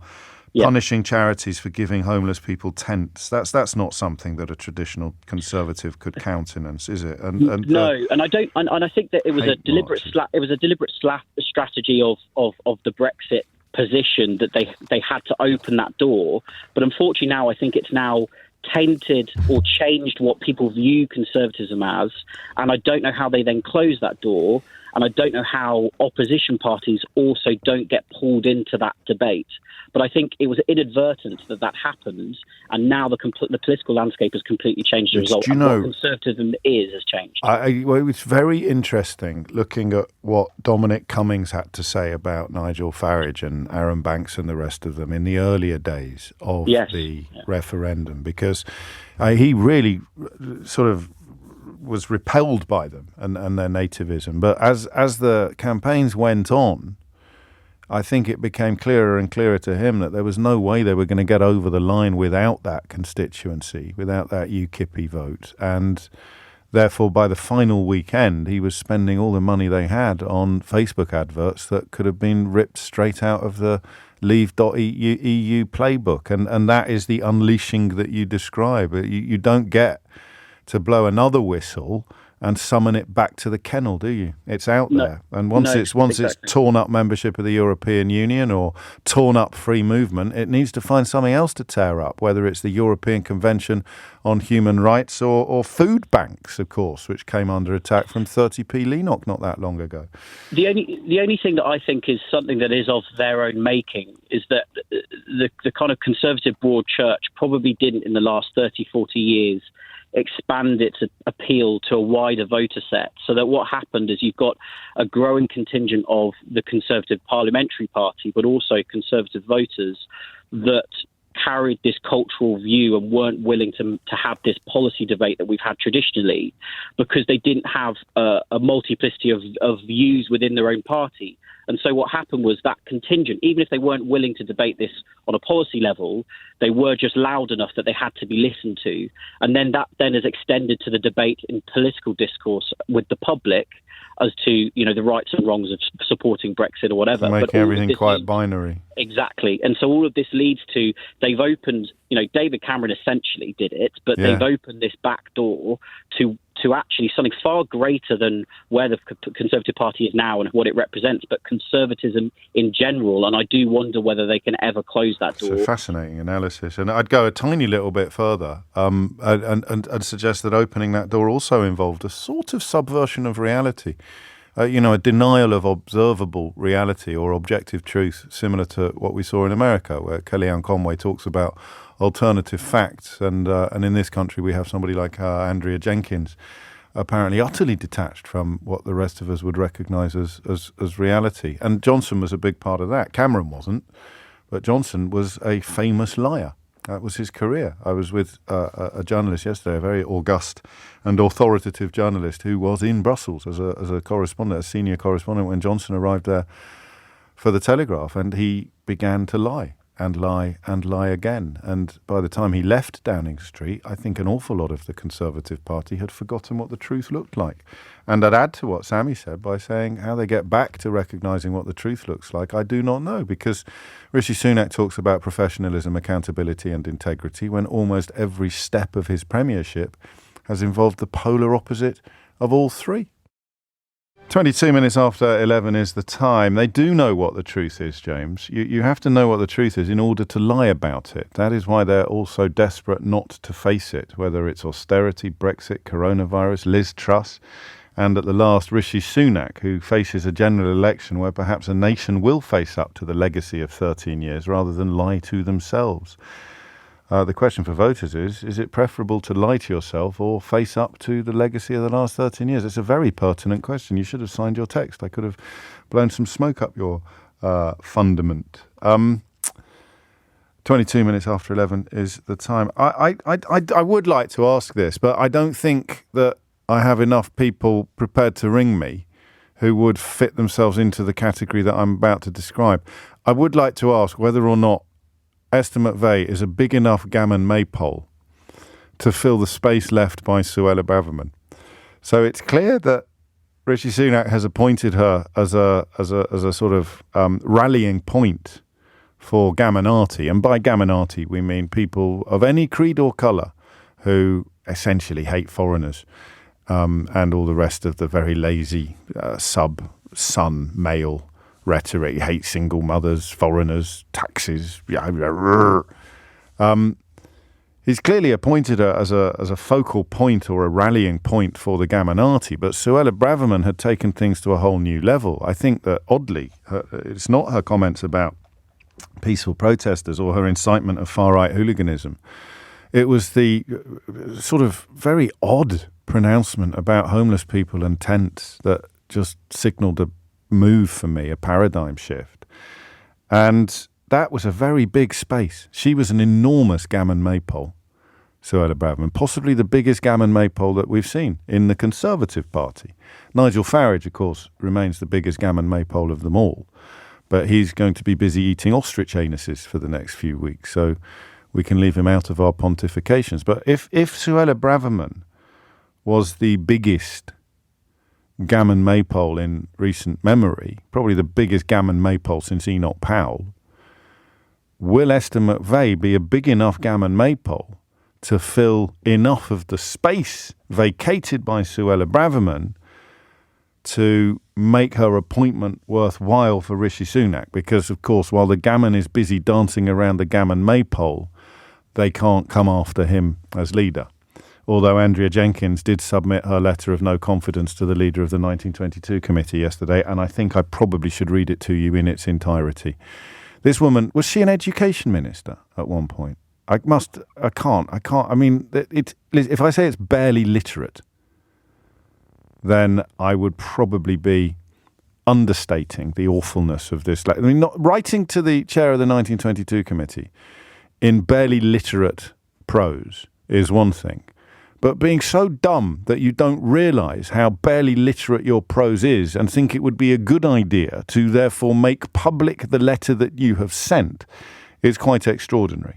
A: punishing charities for giving homeless people tents. That's not something that a traditional Conservative could countenance, is it? And
G: I don't. And I think that it was a deliberate strategy of the Brexit position that they had to open that door. But unfortunately, now I think it's now tainted or changed what people view conservatism as, and I don't know how they then close that door. And I don't know how opposition parties also don't get pulled into that debate. But I think it was inadvertent that happened, and now the political landscape has completely changed as a result. And what conservatism has changed.
A: Well, it was very interesting looking at what Dominic Cummings had to say about Nigel Farage and Aaron Banks and the rest of them in the earlier days of the referendum, because he really sort of was repelled by them and their nativism. But as the campaigns went on, I think it became clearer and clearer to him that there was no way they were going to get over the line without that constituency, without that UKIP vote. And therefore, by the final weekend, he was spending all the money they had on Facebook adverts that could have been ripped straight out of the Leave.eu playbook. And that is the unleashing that you describe. You don't get to blow another whistle and summon it back to the kennel, do you? It's out there. And once it's torn up membership of the European Union or torn up free movement, it needs to find something else to tear up, whether it's the European Convention on Human Rights or food banks, of course, which came under attack from 30p Lennox not that long ago.
G: The only thing that I think is something that is of their own making is that the kind of conservative broad church probably didn't in the last 30, 40 years expand its appeal to a wider voter set, so that what happened is you've got a growing contingent of the Conservative Parliamentary Party, but also Conservative voters that carried this cultural view and weren't willing to have this policy debate that we've had traditionally, because they didn't have a multiplicity of views within their own party. And so what happened was that contingent, even if they weren't willing to debate this on a policy level, they were just loud enough that they had to be listened to. And then that then is extended to the debate in political discourse with the public as to, the rights and wrongs of supporting Brexit or whatever.
A: Making everything quite binary.
G: Exactly. And so all of this leads to, they've opened, David Cameron essentially did it, but they've opened this back door to actually something far greater than where the Conservative Party is now and what it represents, but conservatism in general. And I do wonder whether they can ever close that door.
A: It's a fascinating analysis. And I'd go a tiny little bit further and suggest that opening that door also involved a sort of subversion of reality. A denial of observable reality or objective truth, similar to what we saw in America, where Kellyanne Conway talks about alternative facts. And in this country, we have somebody like Andrea Jenkins, apparently utterly detached from what the rest of us would recognise as reality. And Johnson was a big part of that. Cameron wasn't, but Johnson was a famous liar. That was his career. I was with a journalist yesterday, a very august and authoritative journalist who was in Brussels as a correspondent, a senior correspondent, when Johnson arrived there for the Telegraph, and he began to lie and lie and lie again. And by the time he left Downing Street, I think an awful lot of the Conservative Party had forgotten what the truth looked like. And I'd add to what Sammy said by saying how they get back to recognising what the truth looks like, I do not know, because Rishi Sunak talks about professionalism, accountability and integrity when almost every step of his premiership has involved the polar opposite of all three. 22 minutes after 11 is the time. They do know what the truth is, James. You have to know what the truth is in order to lie about it. That is why they're all so desperate not to face it, whether it's austerity, Brexit, coronavirus, Liz Truss, and at the last, Rishi Sunak, who faces a general election where perhaps a nation will face up to the legacy of 13 years rather than lie to themselves. The question for voters is it preferable to lie to yourself or face up to the legacy of the last 13 years? It's a very pertinent question. You should have signed your text. I could have blown some smoke up your fundament. 22 minutes after 11 is the time. I would like to ask this, but I don't think that I have enough people prepared to ring me who would fit themselves into the category that I'm about to describe. I would like to ask whether or not Esther McVey is a big enough gamon maypole to fill the space left by Suella Braverman. So it's clear that Rishi Sunak has appointed her as a sort of rallying point for gamonati, and by gamonati we mean people of any creed or colour who essentially hate foreigners and all the rest of the very lazy sub-son male rhetoric, hate single mothers, foreigners, taxes. He He's clearly appointed her as a focal point or a rallying point for the Gamonati, but Suella Braverman had taken things to a whole new level. I think that, oddly, it's not her comments about peaceful protesters or her incitement of far-right hooliganism. It was the sort of very odd pronouncement about homeless people and tents that just signalled a move for me, a paradigm shift. And that was a very big space. She was an enormous gammon maypole, Suella Braverman, possibly the biggest gammon maypole that we've seen in the Conservative Party. Nigel Farage, of course, remains the biggest gammon maypole of them all, but he's going to be busy eating ostrich anuses for the next few weeks, so we can leave him out of our pontifications. But if Suella Braverman was the biggest gammon maypole in recent memory, probably the biggest gammon maypole since Enoch Powell, will Esther McVey be a big enough gammon maypole to fill enough of the space vacated by Suella Braverman to make her appointment worthwhile for Rishi Sunak? Because, of course, while the gammon is busy dancing around the gammon maypole, they can't come after him as leader. Although Andrea Jenkins did submit her letter of no confidence to the leader of the 1922 committee yesterday, and I think I probably should read it to you in its entirety. This woman, was she an education minister at one point? I can't. I mean, if I say it's barely literate, then I would probably be understating the awfulness of this. I mean, not writing to the chair of the 1922 committee in barely literate prose is one thing, but being so dumb that you don't realise how barely literate your prose is and think it would be a good idea to therefore make public the letter that you have sent is quite extraordinary.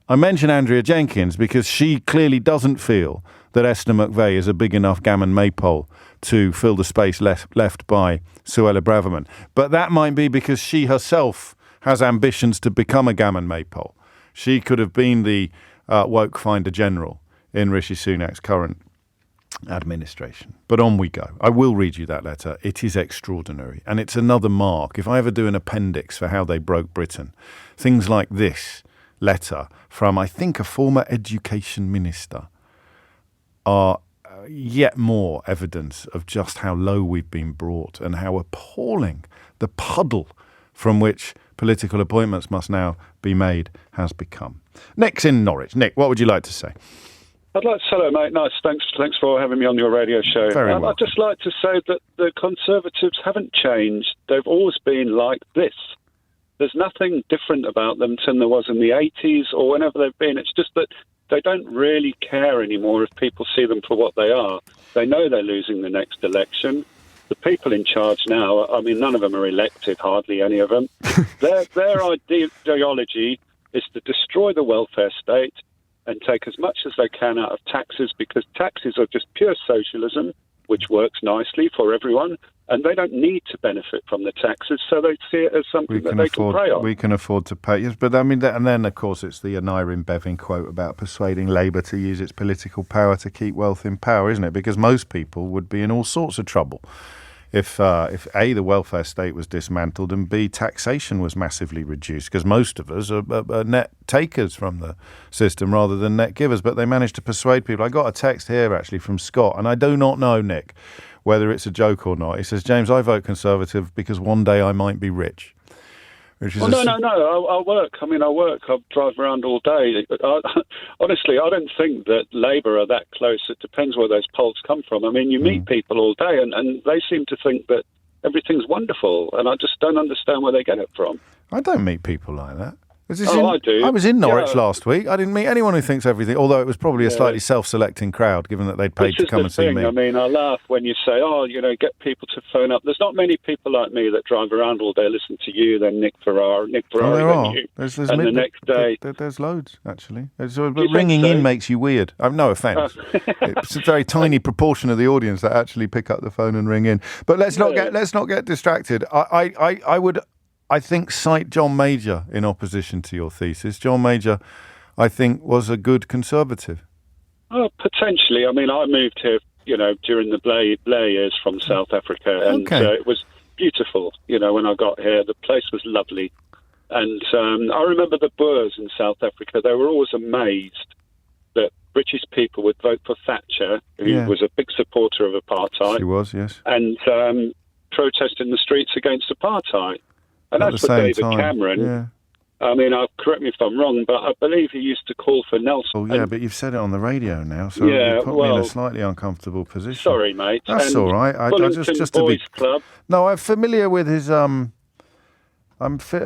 A: I mention Andrea Jenkins because she clearly doesn't feel that Esther McVey is a big enough gammon maypole to fill the space left by Suella Braverman. But that might be because she herself has ambitions to become a gammon maypole. She could have been the woke finder general in Rishi Sunak's current administration. But on we go. I will read you that letter. It is extraordinary. And it's another mark. If I ever do an appendix for how they broke Britain, things like this letter from, I think, a former education minister are yet more evidence of just how low we've been brought and how appalling the puddle from which political appointments must now be made has become. Nick's in Norwich. Nick, what would you like to say?
H: I'd like to say hello, mate. Nice. Thanks for having me on your radio show.
A: Very welcome.
H: I'd just like to say that the Conservatives haven't changed. They've always been like this. There's nothing different about them than there was in the 80s or whenever they've been. It's just that they don't really care anymore if people see them for what they are. They know they're losing the next election. The people in charge now, I mean, none of them are elected, hardly any of them. Their ideology is to destroy the welfare state and take as much as they can out of taxes, because taxes are just pure socialism, which works nicely for everyone, and they don't need to benefit from the taxes, so they see it as something that they can prey on.
A: We can afford to pay, yes, but I mean, and then of course it's the Aneurin Bevan quote about persuading Labour to use its political power to keep wealth in power, isn't it? Because most people would be in all sorts of trouble if A, the welfare state was dismantled, and B, taxation was massively reduced, because most of us are net takers from the system rather than net givers. But they managed to persuade people. I got a text here actually from Scott, and I do not know, Nick, whether it's a joke or not. He says, James, I vote Conservative because one day I might be rich.
H: No. I work. I drive around all day. Honestly, I don't think that Labour are that close. It depends where those polls come from. I mean, you meet people all day, and they seem to think that everything's wonderful, and I just don't understand where they get it from.
A: I don't meet people like that.
H: I do.
A: I was in Norwich last week. I didn't meet anyone who thinks everything, although it was probably a slightly self-selecting crowd, given that they'd paid to come and see me.
H: I mean, I laugh when you say, get people to phone up. There's not many people like me that drive around all day, listen to you, then Nick Ferrari, then you. The next day...
A: There's loads, actually. But ringing in makes you weird. No offence. It's a very tiny proportion of the audience that actually pick up the phone and ring in. But let's not get distracted. I would... I think cite John Major in opposition to your thesis. John Major, I think, was a good Conservative.
H: Oh, potentially. I mean, I moved here, during the Blair years from South Africa, and it was beautiful. When I got here, the place was lovely. And I remember the Boers in South Africa. They were always amazed British people would vote for Thatcher, who was a big supporter of apartheid.
A: She was, yes.
H: And protest in the streets against apartheid. And as for David Cameron, I mean, correct me if I'm wrong, but I believe he used to call for Nelson.
A: Oh, yeah, but you've said it on the radio now, so you put me in a slightly uncomfortable position.
H: Sorry, mate.
A: That's all right. I just to be
H: Club.
A: No, I'm familiar with his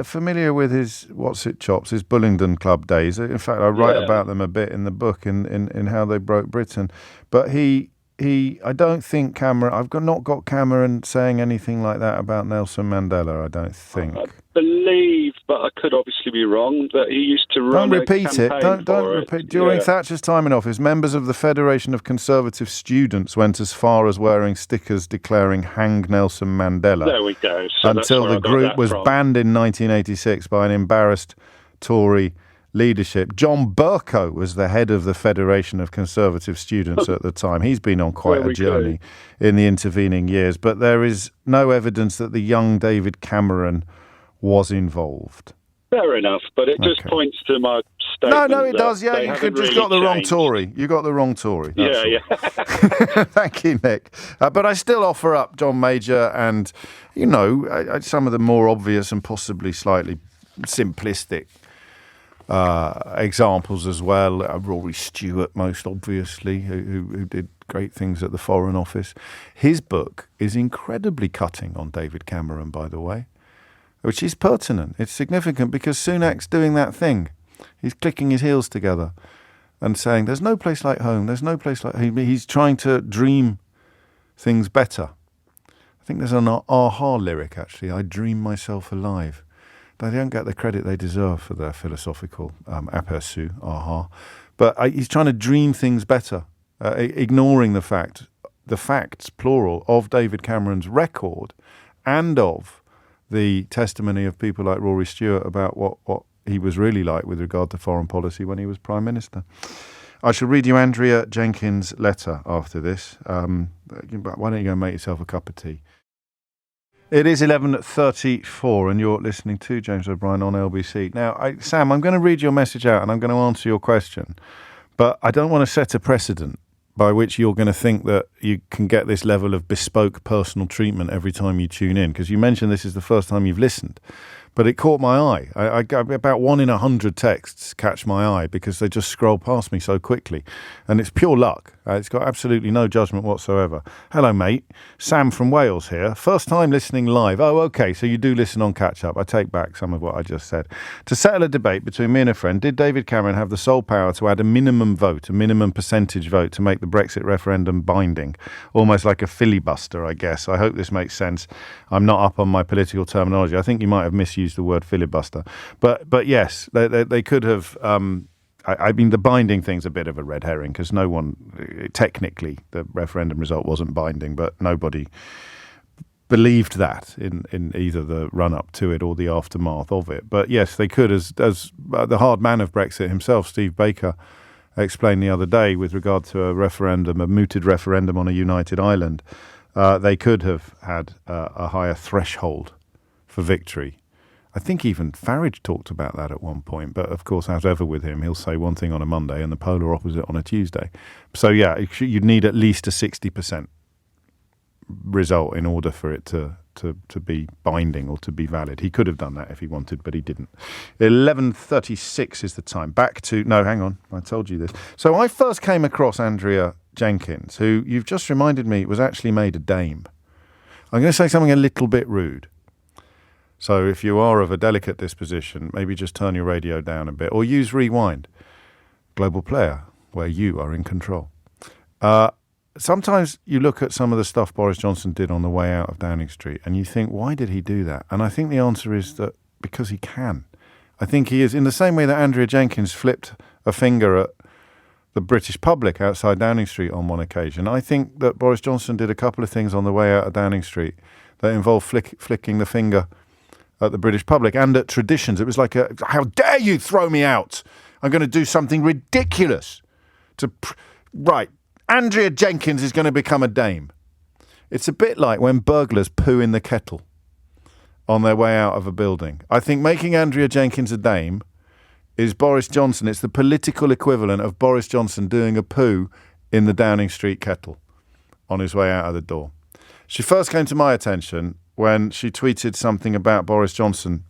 A: familiar with his his Bullingdon Club days. In fact, I write about them a bit in the book in how they broke Britain. But I don't think Cameron. I've not got Cameron saying anything like that about Nelson Mandela. I don't think.
H: I believe, but I could obviously be wrong, that he used to run.
A: Don't repeat it. Don't repeat. During Thatcher's time in office, members of the Federation of Conservative Students went as far as wearing stickers declaring "Hang Nelson Mandela."
H: There we go. So
A: until the group was banned in 1986 by an embarrassed Tory leadership. John Bercow was the head of the Federation of Conservative Students at the time. He's been on quite a journey in the intervening years, but there is no evidence that the young David Cameron was involved.
H: Fair enough, but it just points to my statement.
A: No, it does. Yeah, you could just got the wrong Tory. You got the wrong Tory.
H: Yeah.
A: Thank you, Nick. But I still offer up John Major and, some of the more obvious and possibly slightly simplistic examples as well. Rory Stewart, most obviously, who did great things at the Foreign Office. His book is incredibly cutting on David Cameron, by the way, which is pertinent. It's significant because Sunak's doing that thing. He's clicking his heels together and saying, there's no place like home, there's no place like home. He's trying to dream things better. I think there's an Aha lyric, actually, I dream myself alive. They don't get the credit they deserve for their philosophical aperçu, Aha. But he's trying to dream things better, ignoring the facts, plural, of David Cameron's record and of the testimony of people like Rory Stewart about what he was really like with regard to foreign policy when he was Prime Minister. I shall read you Andrea Jenkins' letter after this. Why don't you go and make yourself a cup of tea? It is 11:34 and you're listening to James O'Brien on LBC. Now, Sam, I'm going to read your message out and I'm going to answer your question, but I don't want to set a precedent by which you're going to think that you can get this level of bespoke personal treatment every time you tune in, because you mentioned this is the first time you've listened. But it caught my eye. I about 1 in 100 texts catch my eye because they just scroll past me so quickly. And it's pure luck. It's got absolutely no judgment whatsoever. Hello, mate. Sam from Wales here. First time listening live. Oh, okay, so you do listen on catch-up. I take back some of what I just said. To settle a debate between me and a friend, did David Cameron have the sole power to add a minimum vote, a minimum percentage vote, to make the Brexit referendum binding? Almost like a filibuster, I guess. I hope this makes sense. I'm not up on my political terminology. I think you might have misused the word filibuster, but yes, they could have. I mean, the binding thing's a bit of a red herring because no one, technically, the referendum result wasn't binding, but nobody believed that in either the run up to it or the aftermath of it. But yes, they could, as the hard man of Brexit himself, Steve Baker, explained the other day with regard to a mooted referendum on a united Ireland. They could have had a higher threshold for victory. I think even Farage talked about that at one point, but of course, as ever with him, he'll say one thing on a Monday and the polar opposite on a Tuesday. So yeah, you'd need at least a 60% result in order for it to be binding or to be valid. He could have done that if he wanted, but he didn't. 11:36 is the time. Hang on, I told you this. So I first came across Andrea Jenkins, who you've just reminded me was actually made a dame. I'm going to say something a little bit rude. So if you are of a delicate disposition, maybe just turn your radio down a bit or use Rewind, Global Player, where you are in control. Sometimes you look at some of the stuff Boris Johnson did on the way out of Downing Street and you think, why did he do that? And I think the answer is that because he can. I think he is, in the same way that Andrea Jenkins flipped a finger at the British public outside Downing Street on one occasion. I think that Boris Johnson did a couple of things on the way out of Downing Street that involved flicking the finger at the British public and at traditions. It was like, how dare you throw me out? I'm going to do something ridiculous. Right, Andrea Jenkins is going to become a dame. It's a bit like when burglars poo in the kettle on their way out of a building. I think making Andrea Jenkins a dame is Boris Johnson. It's the political equivalent of Boris Johnson doing a poo in the Downing Street kettle on his way out of the door. She first came to my attention when she tweeted something about Boris Johnson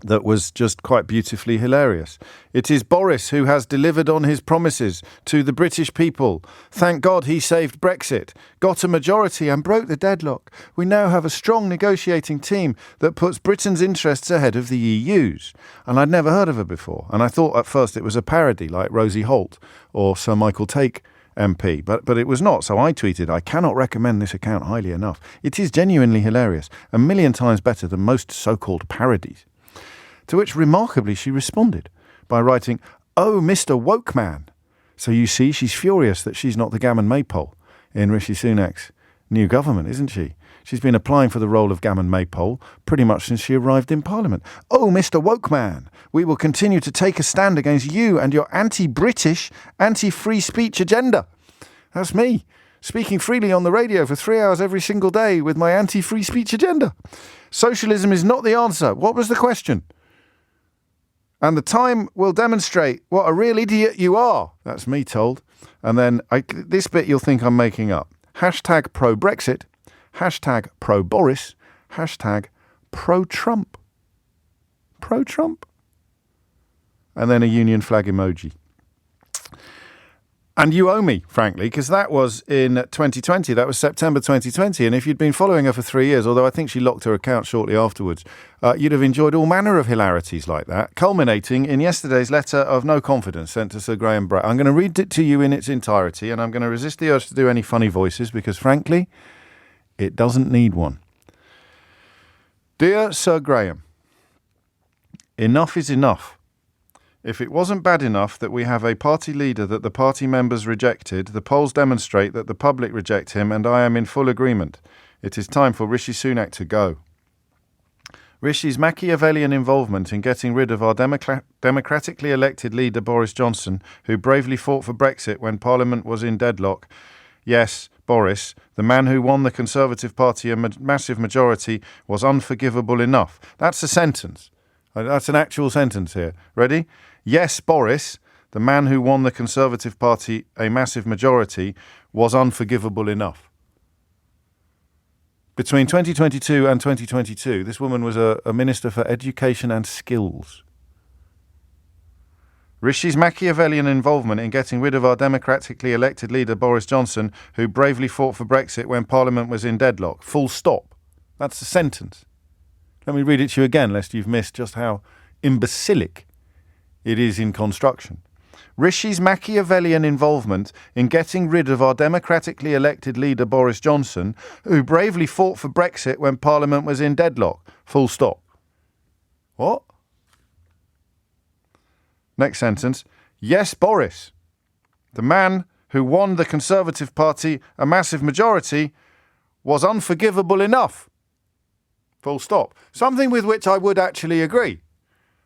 A: that was just quite beautifully hilarious. It is Boris who has delivered on his promises to the British people. Thank God he saved Brexit, got a majority and broke the deadlock. We now have a strong negotiating team that puts Britain's interests ahead of the EU's. And I'd never heard of her before. And I thought at first it was a parody like Rosie Holt or Sir Michael Take MP, but it was not. So I tweeted, I cannot recommend this account highly enough. It is genuinely hilarious, 1,000,000 times better than most so-called parodies. To which, remarkably, she responded by writing, "Oh, Mr. Woke Man." So you see, she's furious that she's not the gammon maypole in Rishi Sunak's new government, isn't she? She's been applying for the role of gammon maypole pretty much since she arrived in Parliament. "Oh, Mr. Woke Man, we will continue to take a stand against you and your anti-British, anti-free speech agenda." That's me, speaking freely on the radio for 3 hours every single day with my anti-free speech agenda. Socialism is not the answer. What was the question? And the time will demonstrate what a real idiot you are. That's me told. And then this bit you'll think I'm making up. Hashtag pro-Brexit, hashtag pro-Boris, hashtag pro-Trump. Pro-Trump. And then a Union flag emoji. And you owe me, frankly, because that was in 2020. That was September 2020. And if you'd been following her for 3 years, although I think she locked her account shortly afterwards, you'd have enjoyed all manner of hilarities like that, culminating in yesterday's letter of no confidence sent to Sir Graham Brett. I'm going to read it to you in its entirety, and I'm going to resist the urge to do any funny voices because, frankly, it doesn't need one. Dear Sir Graham, enough is enough. If it wasn't bad enough that we have a party leader that the party members rejected, the polls demonstrate that the public reject him, and I am in full agreement. It is time for Rishi Sunak to go. Rishi's Machiavellian involvement in getting rid of our democratically elected leader Boris Johnson, who bravely fought for Brexit when Parliament was in deadlock. Yes, Boris, the man who won the Conservative Party a massive majority, was unforgivable enough. That's a sentence. That's an actual sentence here. Ready? Yes, Boris, the man who won the Conservative Party a massive majority, was unforgivable enough. Between 2022 and 2022, this woman was a Minister for Education and Skills. Rishi's Machiavellian involvement in getting rid of our democratically elected leader Boris Johnson, who bravely fought for Brexit when Parliament was in deadlock. Full stop. That's a sentence. Let me read it to you again, lest you've missed just how imbecilic it is in construction. Rishi's Machiavellian involvement in getting rid of our democratically elected leader Boris Johnson, who bravely fought for Brexit when Parliament was in deadlock. Full stop. What? Next sentence. Yes, Boris, the man who won the Conservative Party a massive majority, was unforgivable enough. Full stop. Something with which I would actually agree.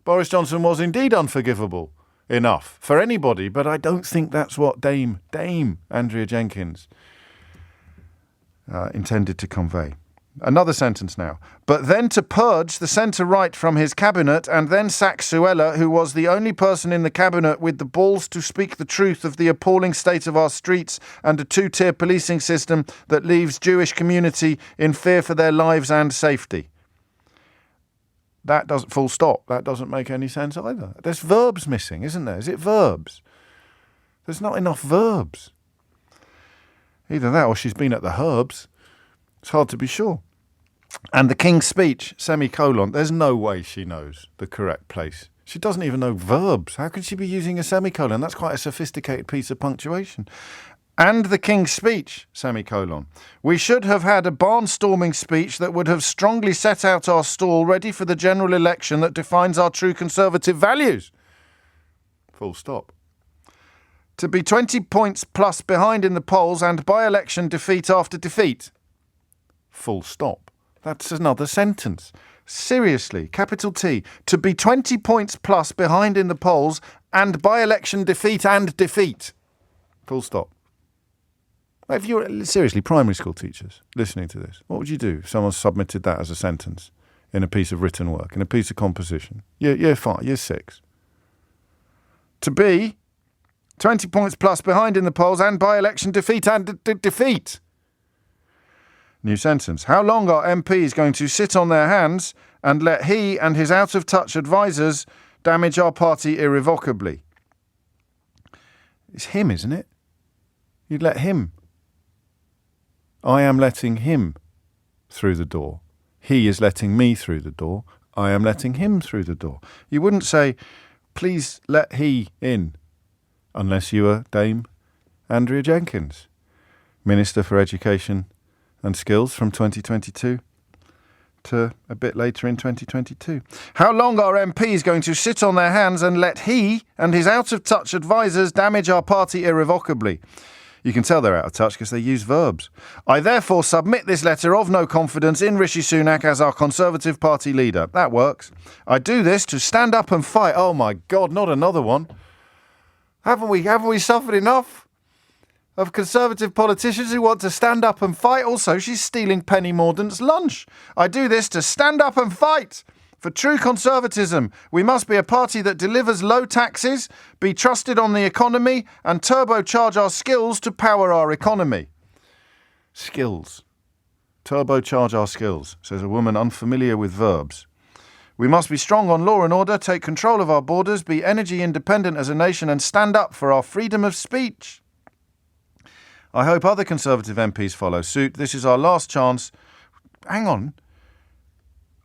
A: Boris Johnson was indeed unforgivable enough for anybody, but I don't think that's what Dame Andrea Jenkins intended to convey. Another sentence now. But then to purge the centre-right from his cabinet and then sack Suella, who was the only person in the cabinet with the balls to speak the truth of the appalling state of our streets and a two-tier policing system that leaves Jewish community in fear for their lives and safety. That doesn't, full stop, that doesn't make any sense either. There's verbs missing, isn't there? Is it verbs? There's not enough verbs. Either that or she's been at the herbs. It's hard to be sure. And the King's Speech, semicolon. There's no way she knows the correct place. She doesn't even know verbs. How could she be using a semicolon? That's quite a sophisticated piece of punctuation. And the King's Speech, semicolon. We should have had a barnstorming speech that would have strongly set out our stall ready for the general election that defines our true conservative values. Full stop. To be 20 points plus behind in the polls and by-election defeat after defeat. Full stop. That's another sentence. Seriously, capital T. To be 20 points plus behind in the polls and by-election defeat and defeat. Full stop. If you're seriously primary school teachers listening to this, what would you do if someone submitted that as a sentence in a piece of written work, in a piece of composition? Year 5, year 6. to be 20 points plus behind in the polls and by-election defeat and defeat. New sentence. How long are MPs going to sit on their hands and let he and his out-of-touch advisers damage our party irrevocably? It's him, isn't it? You'd let him. I am letting him through the door. He is letting me through the door. I am letting him through the door. You wouldn't say, please let he in, unless you were Dame Andrea Jenkins, Minister for Education and Skills from 2022 to a bit later in 2022. How long are MPs going to sit on their hands and let he and his out-of-touch advisers damage our party irrevocably? You can tell they're out of touch because they use verbs. I therefore submit this letter of no confidence in Rishi Sunak as our Conservative Party leader. That works. I do this to stand up and fight. Oh my God, not another one. Haven't we suffered enough of Conservative politicians who want to stand up and fight? Also, she's stealing Penny Mordaunt's lunch. I do this to stand up and fight. For true conservatism, we must be a party that delivers low taxes, be trusted on the economy, and turbocharge our skills to power our economy. Skills. Turbocharge our skills, says a woman unfamiliar with verbs. We must be strong on law and order, take control of our borders, be energy independent as a nation, and stand up for our freedom of speech. I hope other Conservative MPs follow suit. This is our last chance. Hang on.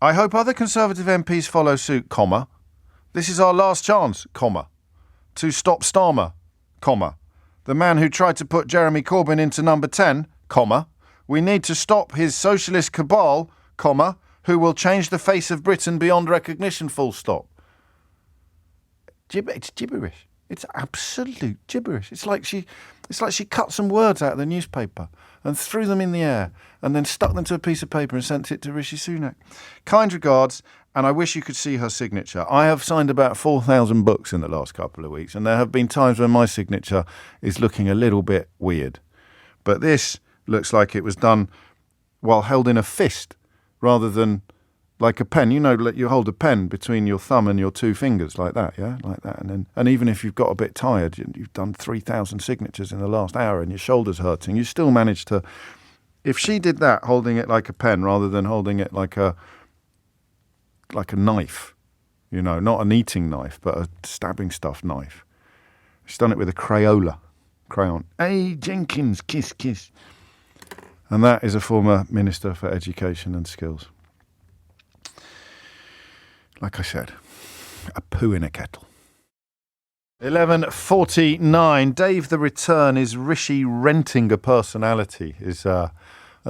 A: I hope other Conservative MPs follow suit, comma. This is our last chance, comma. To stop Starmer, comma. The man who tried to put Jeremy Corbyn into number 10, comma. We need to stop his socialist cabal, comma, who will change the face of Britain beyond recognition, full stop. It's gibberish. It's absolute gibberish. It's like she cut some words out of the newspaper and threw them in the air and then stuck them to a piece of paper and sent it to Rishi Sunak. Kind regards, and I wish you could see her signature. I have signed about 4,000 books in the last couple of weeks, and there have been times when my signature is looking a little bit weird. But this looks like it was done while held in a fist rather than like a pen. You know, you hold a pen between your thumb and your two fingers like that, yeah? Like that. And even if you've got a bit tired, you've done 3,000 signatures in the last hour and your shoulder's hurting, you still manage to... If she did that, holding it like a pen rather than holding it like a knife, you know, not an eating knife, but a stabbing stuff knife. She's done it with a crayon. Hey, Jenkins, kiss, kiss. And that is a former Minister for Education and Skills. Like I said, a poo in a kettle. 11:49. Dave the Return is Rishi renting a personality is a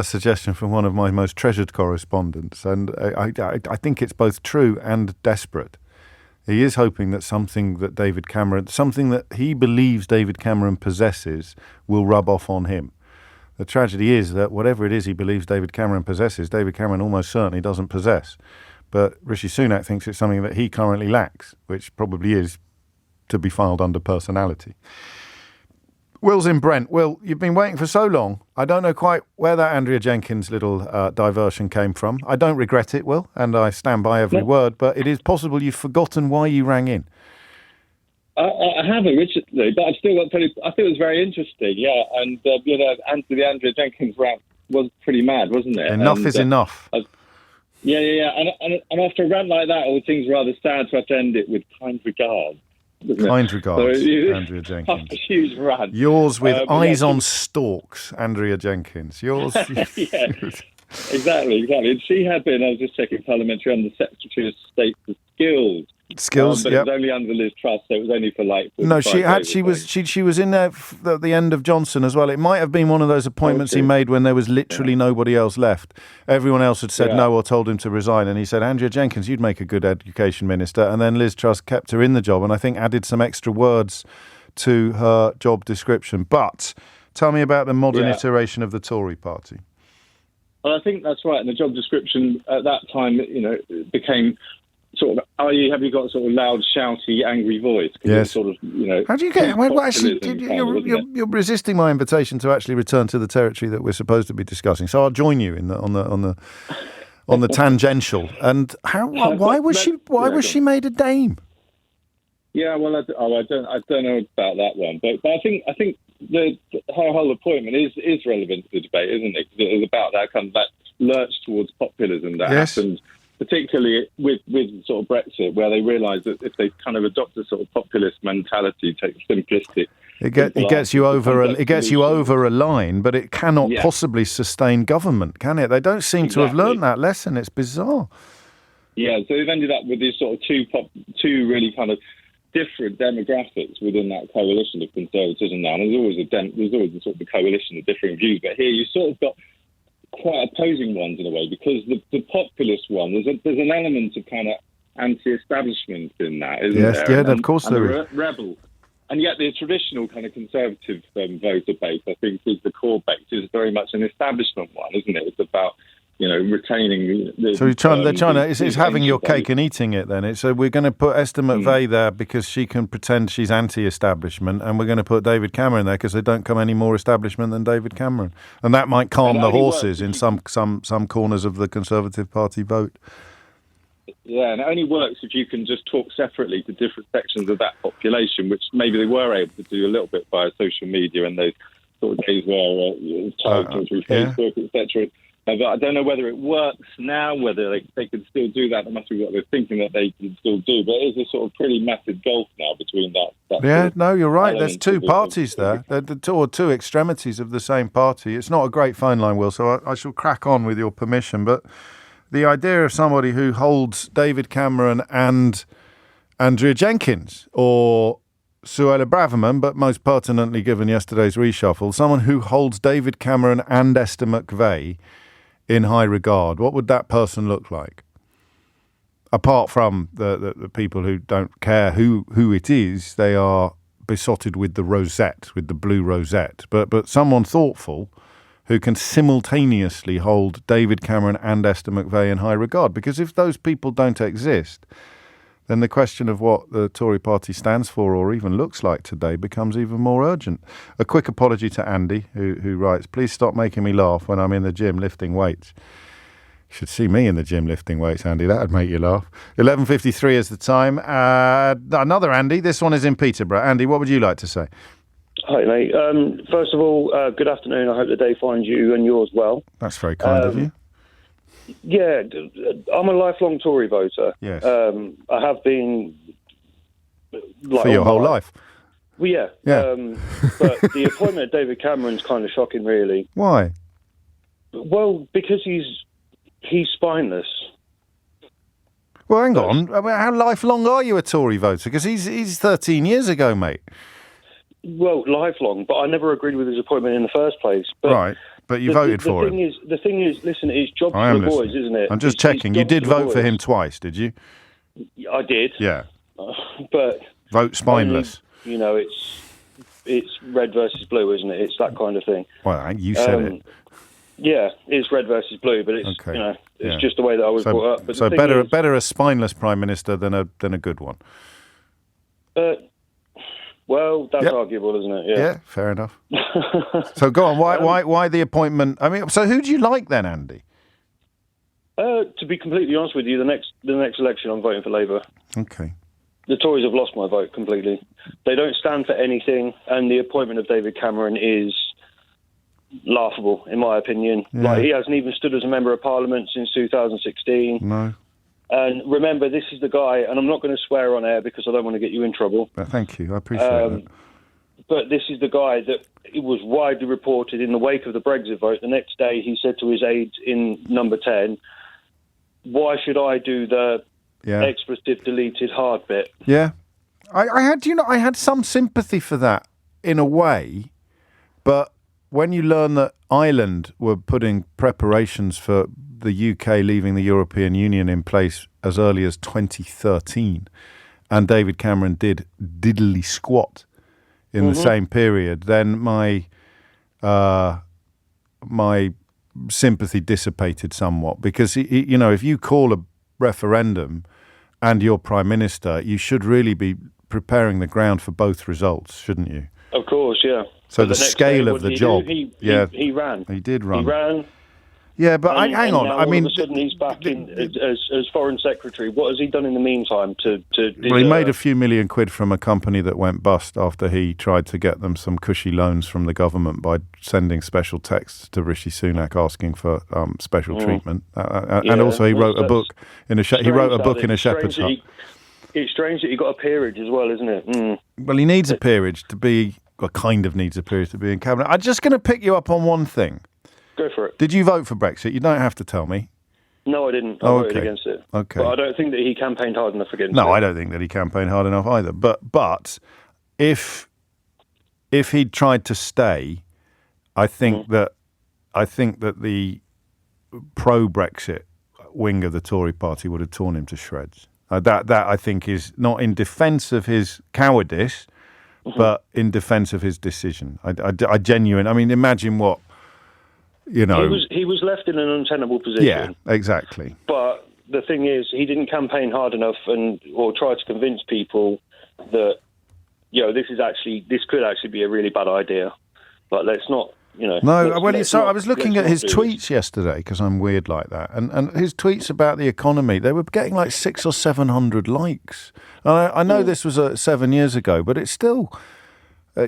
A: suggestion from one of my most treasured correspondents. And I think it's both true and desperate. He is hoping that something that he believes David Cameron possesses will rub off on him. The tragedy is that whatever it is he believes David Cameron possesses, David Cameron almost certainly doesn't possess. But Rishi Sunak thinks it's something that he currently lacks, which probably is to be filed under personality. Will's in Brent. Will, you've been waiting for so long. I don't know quite where that Andrea Jenkins little diversion came from. I don't regret it, Will, and I stand by every word, but it is possible you've forgotten why you rang in.
I: I haven't, Richard, but I've still got to tell you, I think it was very interesting, yeah, and, the Andrea Jenkins rant was pretty mad, wasn't it?
A: Enough is enough.
I: Yeah. And after a rant like that, it seems rather sad to have to end it with kind regards.
A: Kind regards, Andrea Jenkins.
I: A huge rant.
A: Yours with eyes on stalks, Andrea Jenkins. Yours.
I: Yeah, exactly. And she had been, I was just checking, parliamentary under Secretary of State for Skills.
A: Skills,
I: but
A: yep.
I: It was only under Liz Truss, so it was only for like...
A: No, she was in there at the end of Johnson as well. It might have been one of those appointments he made when there was literally nobody else left. Everyone else had said no or told him to resign, and he said, Andrea Jenkins, you'd make a good education minister. And then Liz Truss kept her in the job and I think added some extra words to her job description. But tell me about the modern iteration of the Tory party.
I: Well, I think that's right. And the job description at that time, became... sort of, have you got sort of loud, shouty, angry voice?
A: Yes.
I: Sort of,
A: How do you get? You're resisting my invitation to actually return to the territory that we're supposed to be discussing. So I'll join you on the tangential. And why was she made a dame?
I: Yeah, well, I don't know about that one, but I think her whole appointment is relevant to the debate, isn't it? Because it is about that kind of that lurch towards populism that happened, particularly with sort of Brexit, where they realised that if they kind of adopt a sort of populist mentality, take simplistic.
A: It gets you over a line, but it cannot possibly sustain government, can it? They don't seem to have learned that lesson. It's bizarre.
I: Yeah, so they've ended up with these sort of two really kind of different demographics within that coalition of conservatism now. And there's always a sort of a coalition of differing views, but here you sort of got quite opposing ones in a way, because the populist one, there's an element of kind of anti-establishment in that, isn't there?
A: Yeah, of course there is.
I: Rebel. And yet the traditional kind of conservative voter base, I think, is the core base, is very much an establishment one, isn't it? It's about, retaining the... So
A: it's having your cake and eating it then. So we're going to put Esther McVey there because she can pretend she's anti-establishment, and we're going to put David Cameron there because they don't come any more establishment than David Cameron. And that might calm the horses in some corners of the Conservative Party vote.
I: Yeah, and it only works if you can just talk separately to different sections of that population, which maybe they were able to do a little bit via social media in those sort of days where typing through Facebook, etc. But I don't know whether it works now, whether they can still do that. That must be what they're thinking that they can still do. But it is a sort of pretty massive gulf now between that
A: yeah, no, you're right. There's two parties there. They're two extremities of the same party. It's not a great phone line, Will, so I shall crack on with your permission. But the idea of somebody who holds David Cameron and Andrea Jenkins, or Suella Braverman, but most pertinently given yesterday's reshuffle, someone who holds David Cameron and Esther McVey in high regard, what would that person look like? Apart from the people who don't care who it is, they are besotted with the rosette, with the blue rosette. But someone thoughtful who can simultaneously hold David Cameron and Esther McVey in high regard. Because if those people don't exist, then the question of what the Tory party stands for or even looks like today becomes even more urgent. A quick apology to Andy, who writes, please stop making me laugh when I'm in the gym lifting weights. You should see me in the gym lifting weights, Andy. That would make you laugh. 11:53 is the time. Another Andy. This one is in Peterborough. Andy, what would you like to say?
J: Hi, mate. First of all, good afternoon. I hope the day finds you and yours well.
A: That's very kind of you.
J: Yeah, I'm a lifelong Tory voter.
A: Yes.
J: I have been...
A: for your whole life?
J: Well, yeah. But the appointment of David Cameron's kind of shocking, really.
A: Why?
J: Well, because he's spineless.
A: Well, hang on. I mean, how lifelong are you a Tory voter? Because he's 13 years ago, mate.
J: Well, lifelong, but I never agreed with his appointment in the first place. But
A: right. But you voted for him.
J: The thing is, listen, it's job for the boys, isn't it?
A: I'm just checking. You did vote for him twice, did you?
J: I did.
A: Yeah.
J: But
A: vote spineless.
J: It's red versus blue, isn't it? It's that kind of thing.
A: Well, you said it.
J: Yeah, it's red versus blue, but it's it's just the way that I was brought up. But
A: so better a spineless prime minister than a good one.
J: Well, that's arguable, isn't it?
A: Yeah, fair enough. So go on. Why the appointment? I mean, so who do you like then, Andy?
J: To be completely honest with you, the next election, I'm voting for Labour.
A: Okay.
J: The Tories have lost my vote completely. They don't stand for anything, and the appointment of David Cameron is laughable, in my opinion.
A: Yeah.
J: Like, he hasn't even stood as a member of Parliament since 2016.
A: No.
J: And remember, this is the guy, and I'm not going to swear on air because I don't want to get you in trouble.
A: Thank you, I appreciate that.
J: But this is the guy that it was widely reported in the wake of the Brexit vote. The next day, he said to his aides in number 10, "Why should I do the expletive deleted hard bit?"
A: Yeah, I had some sympathy for that in a way, but when you learn that Ireland were putting preparations for the UK leaving the European Union in place as early as 2013, and David Cameron did diddly squat in the same period, then my sympathy dissipated somewhat, because if you call a referendum and you're Prime Minister, you should really be preparing the ground for both results, shouldn't you?
J: Of course, yeah.
A: So the scale of the job.
J: He ran.
A: He did run.
J: He ran.
A: Yeah, but hang on.
J: Now
A: I mean,
J: all of a sudden he's back in as foreign secretary. What has he done in the meantime to?
A: Well, he made a few million quid from a company that went bust after he tried to get them some cushy loans from the government by sending special texts to Rishi Sunak asking for special treatment. And also, he wrote a book in a shepherd's hut.
J: It's strange that he got a peerage as well, isn't it? Mm.
A: Well, he needs a peerage to be, well, kind of needs a peerage to be in cabinet. I'm just going to pick you up on one thing.
J: Go for it.
A: Did you vote for Brexit? You don't have to tell me.
J: No, I didn't. I voted against it.
A: Okay.
J: But I don't think that he campaigned hard enough against it.
A: No, I don't think that he campaigned hard enough either. But if he'd tried to stay, I think that the pro-Brexit wing of the Tory party would have torn him to shreds. That I think is not in defence of his cowardice, but in defence of his decision. I genuinely. I mean, imagine what. You know,
J: he was left in an untenable position.
A: Yeah, exactly.
J: But the thing is, he didn't campaign hard enough or try to convince people that this could actually be a really bad idea. But let's not, No,
A: I was looking at his tweets yesterday because I'm weird like that, and his tweets about the economy, they were getting like 600 or 700 likes. I know this was 7 years ago, but it's still. A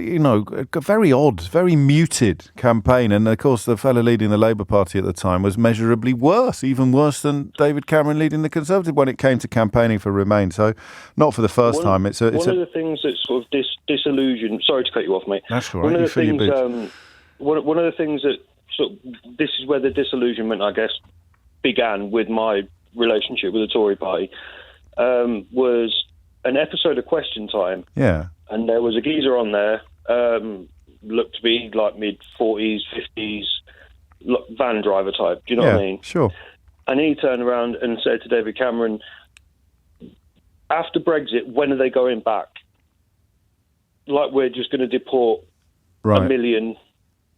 A: very odd, very muted campaign. And, of course, the fellow leading the Labour Party at the time was measurably worse, even worse than David Cameron leading the Conservative when it came to campaigning for Remain. So, not for the first time.
J: One of the things that sort of disillusioned... Sorry to cut you off, mate.
A: That's all right. One of
J: the things that... this is where the disillusionment, I guess, began with my relationship with the Tory party, was an episode of Question Time.
A: Yeah.
J: And there was a geezer on there, looked to be like mid-40s, 50s, van driver type. Do you know what I mean?
A: Sure.
J: And he turned around and said to David Cameron, after Brexit, when are they going back? Like we're just going to deport a million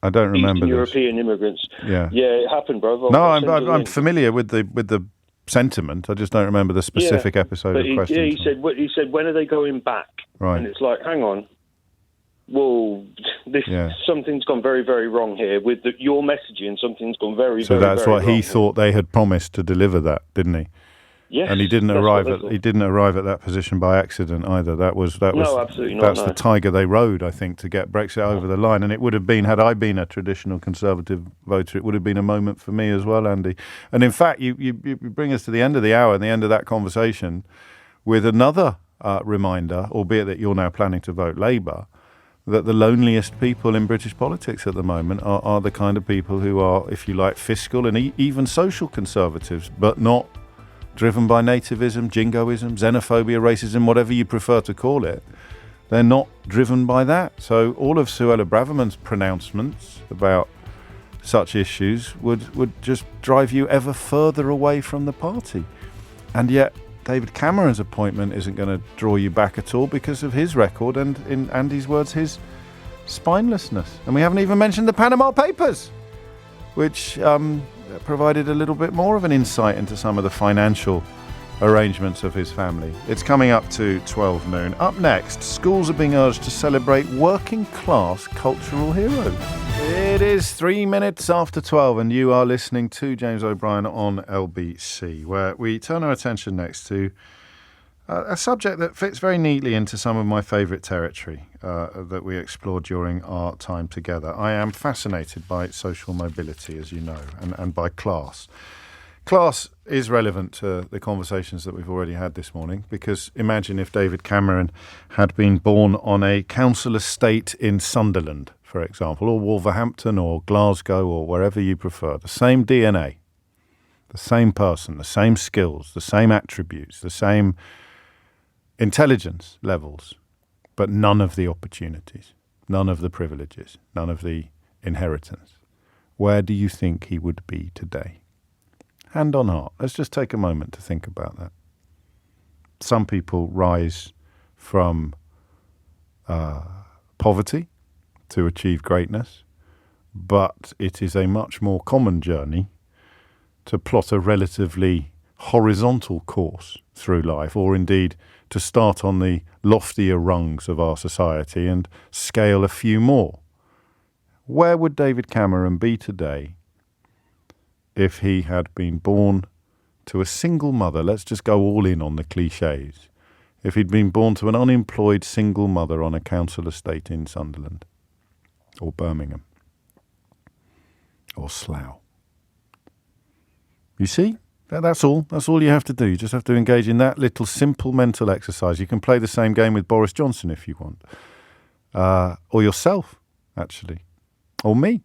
A: I don't remember
J: Eastern European immigrants.
A: Yeah.
J: Yeah, it happened, bro.
A: No, I'm familiar with the sentiment. I just don't remember the specific episode of Question Time.
J: He said, when are they going back?
A: Right.
J: And it's like, hang on. Well, something's gone very, very wrong here with your messaging. Something's gone very,
A: very,
J: very wrong.
A: So that's what he thought they had promised to deliver that, didn't he?
J: Yes.
A: And he didn't arrive at that position by accident either. That was
J: absolutely not.
A: That's the tiger they rode, I think, to get Brexit over the line. And it would have been, had I been a traditional Conservative voter, it would have been a moment for me as well, Andy. And in fact, you bring us to the end of the hour and the end of that conversation with another reminder, albeit that you're now planning to vote Labour, that the loneliest people in British politics at the moment are the kind of people who are, if you like, fiscal and even social conservatives, but not driven by nativism, jingoism, xenophobia, racism, whatever you prefer to call it. They're not driven by that. So all of Suella Braverman's pronouncements about such issues would just drive you ever further away from the party. And yet David Cameron's appointment isn't going to draw you back at all because of his record and, in Andy's words, his spinelessness. And we haven't even mentioned the Panama Papers, which provided a little bit more of an insight into some of the financial arrangements of his family. It's coming up to 12 noon. Up next, schools are being urged to celebrate working class cultural heroes. It is 3 minutes after 12 and you are listening to James O'Brien on LBC, where we turn our attention next to a subject that fits very neatly into some of my favourite territory that we explored during our time together. I am fascinated by social mobility, as you know, and by class. Class is relevant to the conversations that we've already had this morning, because imagine if David Cameron had been born on a council estate in Sunderland, for example, or Wolverhampton or Glasgow or wherever you prefer. The same DNA, the same person, the same skills, the same attributes, the same intelligence levels, but none of the opportunities, none of the privileges, none of the inheritance. Where do you think he would be today? Hand on heart. Let's just take a moment to think about that. Some people rise from poverty to achieve greatness, but it is a much more common journey to plot a relatively horizontal course through life, or indeed to start on the loftier rungs of our society and scale a few more. Where would David Cameron be today if he had been born to a single mother. Let's just go all in on the cliches. If he'd been born to an unemployed single mother on a council estate in Sunderland or Birmingham or Slough. You see? That's all. That's all you have to do. You just have to engage in that little simple mental exercise. You can play the same game with Boris Johnson if you want. Or yourself, actually. Or me.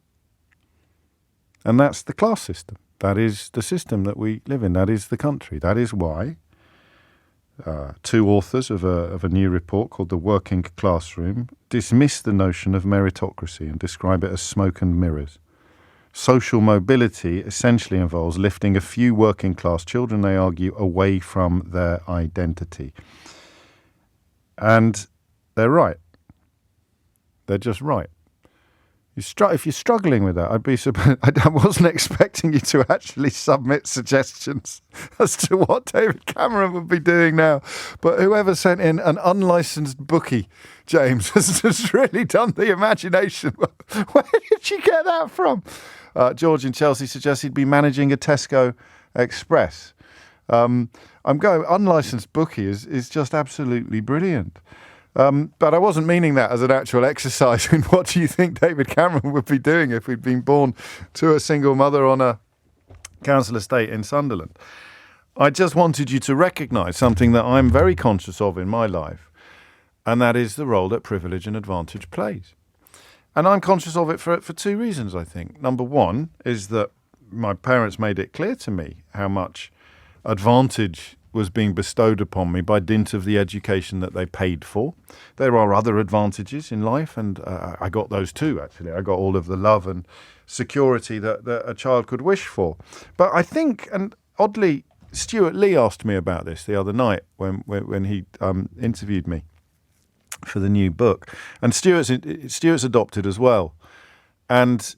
A: And that's the class system. That is the system that we live in. That is the country. That is why two authors of a new report called The Working Classroom dismiss the notion of meritocracy and describe it as smoke and mirrors. Social mobility essentially involves lifting a few working class children, they argue, away from their identity. And they're right. They're just right. If you're struggling with that, I'd be surprised. I wasn't expecting you to actually submit suggestions as to what David Cameron would be doing now. But whoever sent in an unlicensed bookie, James, has really done the imagination. Where did you get that from? George in Chelsea suggests he'd be managing a Tesco Express. I'm going, unlicensed bookie is just absolutely brilliant. But I wasn't meaning that as an actual exercise in what do you think David Cameron would be doing if he'd been born to a single mother on a council estate in Sunderland. I just wanted you to recognise something that I'm very conscious of in my life, and that is the role that privilege and advantage plays. And I'm conscious of it for two reasons, I think. Number one is that my parents made it clear to me how much advantage was being bestowed upon me by dint of the education that they paid for. There are other advantages in life, and I got those too, actually. I got all of the love and security that a child could wish for. But I think, and oddly, Stuart Lee asked me about this the other night when he interviewed me for the new book. And Stuart's adopted as well. And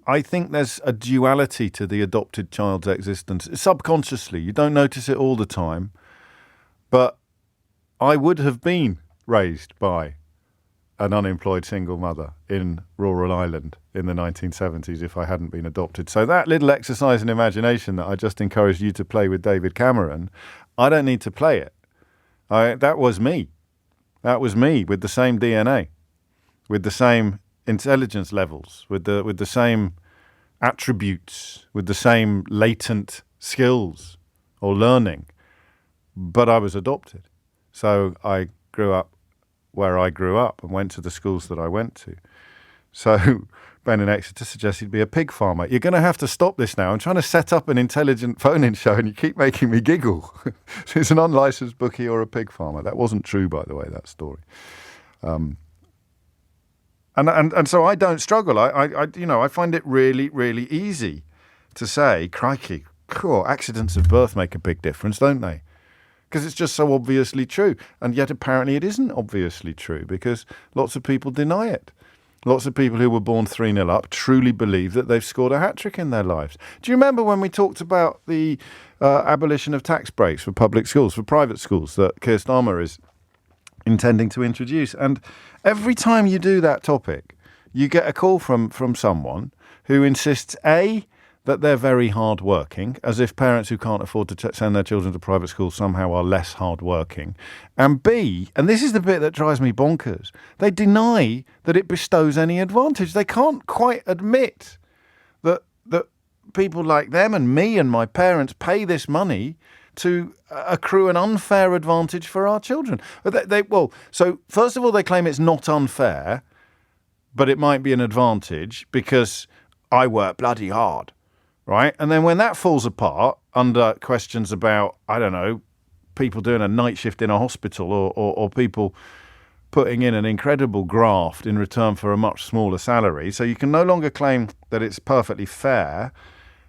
A: I think there's a duality to the adopted child's existence. Subconsciously, you don't notice it all the time. But I would have been raised by an unemployed single mother in rural Ireland in the 1970s if I hadn't been adopted. So that little exercise in imagination that I just encouraged you to play with David Cameron, I don't need to play it. That was me. That was me with the same DNA, with the same intelligence levels, with the same attributes, with the same latent skills or learning. But I was adopted. So I grew up where I grew up and went to the schools that I went to. So Ben in Exeter suggests he'd be a pig farmer. You're going to have to stop this now. I'm trying to set up an intelligent phone-in show and you keep making me giggle. So it's an unlicensed bookie or a pig farmer. That wasn't true, by the way, that story. And so I don't struggle. I find it really, really easy to say, crikey, cool, accidents of birth make a big difference, don't they? Because it's just so obviously true. And yet apparently it isn't obviously true because lots of people deny it. Lots of people who were born 3-0 up truly believe that they've scored a hat-trick in their lives. Do you remember when we talked about the abolition of tax breaks for public schools, for private schools, that Keir Starmer is intending to introduce? And every time you do that topic, you get a call from someone who insists, A, that they're very hard-working, as if parents who can't afford to send their children to private schools somehow are less hard-working. And B, and this is the bit that drives me bonkers, they deny that it bestows any advantage. They can't quite admit that people like them and me and my parents pay this money to accrue an unfair advantage for our children. So first of all, they claim it's not unfair, but it might be an advantage because I work bloody hard. Right? And then when that falls apart under questions about, I don't know, people doing a night shift in a hospital or people putting in an incredible graft in return for a much smaller salary, so you can no longer claim that it's perfectly fair,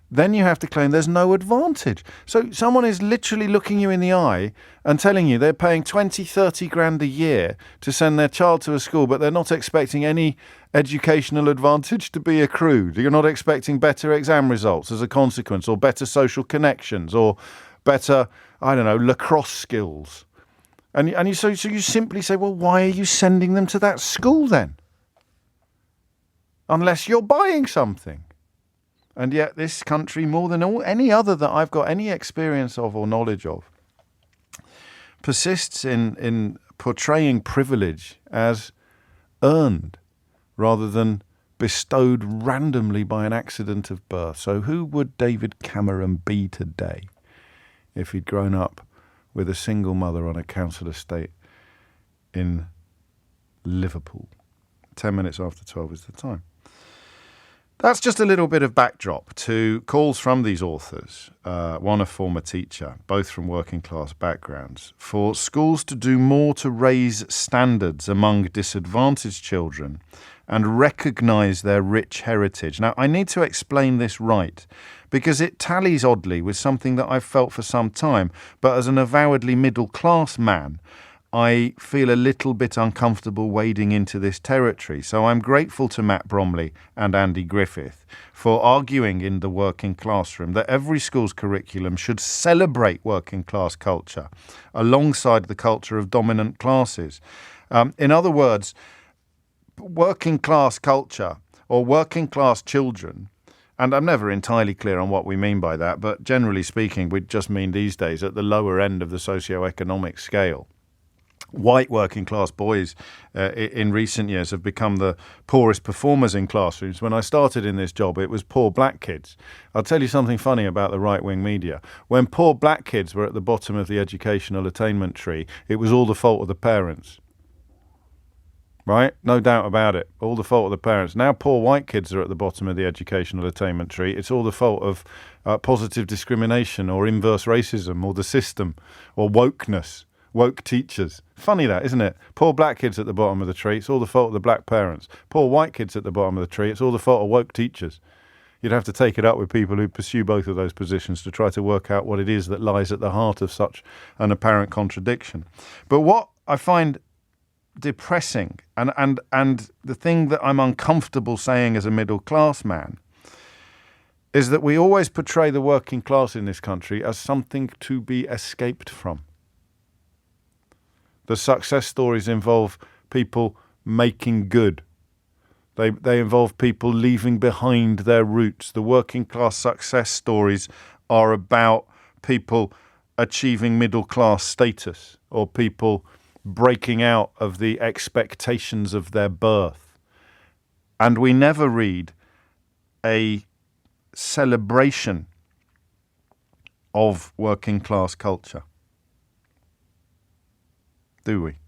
A: then you have to claim there's no advantage. So someone is literally looking you in the eye and telling you they're paying 20, 30 grand a year to send their child to a school, but they're not expecting any educational advantage to be accrued. You're not expecting better exam results as a consequence, or better social connections, or better, I don't know, lacrosse skills. So you simply say, well, why are you sending them to that school then? Unless you're buying something. And yet this country, more than any other that I've got any experience of or knowledge of, persists in portraying privilege as earned rather than bestowed randomly by an accident of birth. So who would David Cameron be today if he'd grown up with a single mother on a council estate in Liverpool? 10 minutes after 12 is the time. That's just a little bit of backdrop to calls from these authors, one a former teacher, both from working class backgrounds, for schools to do more to raise standards among disadvantaged children and recognise their rich heritage. Now, I need to explain this right, because it tallies oddly with something that I've felt for some time, but as an avowedly middle-class man, I feel a little bit uncomfortable wading into this territory. So I'm grateful to Matt Bromley and Andy Griffith for arguing in the working classroom that every school's curriculum should celebrate working class culture alongside the culture of dominant classes. In other words, working class culture or working class children, and I'm never entirely clear on what we mean by that, but generally speaking, we just mean these days at the lower end of the socio-economic scale. White working class boys in recent years have become the poorest performers in classrooms. When I started in this job, it was poor black kids. I'll tell you something funny about the right-wing media. When poor black kids were at the bottom of the educational attainment tree, it was all the fault of the parents. Right? No doubt about it. All the fault of the parents. Now poor white kids are at the bottom of the educational attainment tree. It's all the fault of positive discrimination or inverse racism or the system or wokeness. Woke teachers. Funny that, isn't it? Poor black kids at the bottom of the tree, it's all the fault of the black parents. Poor white kids at the bottom of the tree, it's all the fault of woke teachers. You'd have to take it up with people who pursue both of those positions to try to work out what it is that lies at the heart of such an apparent contradiction. But what I find depressing and the thing that I'm uncomfortable saying as a middle class man is that we always portray the working class in this country as something to be escaped from. The success stories involve people making good. They involve people leaving behind their roots. The working class success stories are about people achieving middle class status or people breaking out of the expectations of their birth. And we never read a celebration of working class culture. Do we?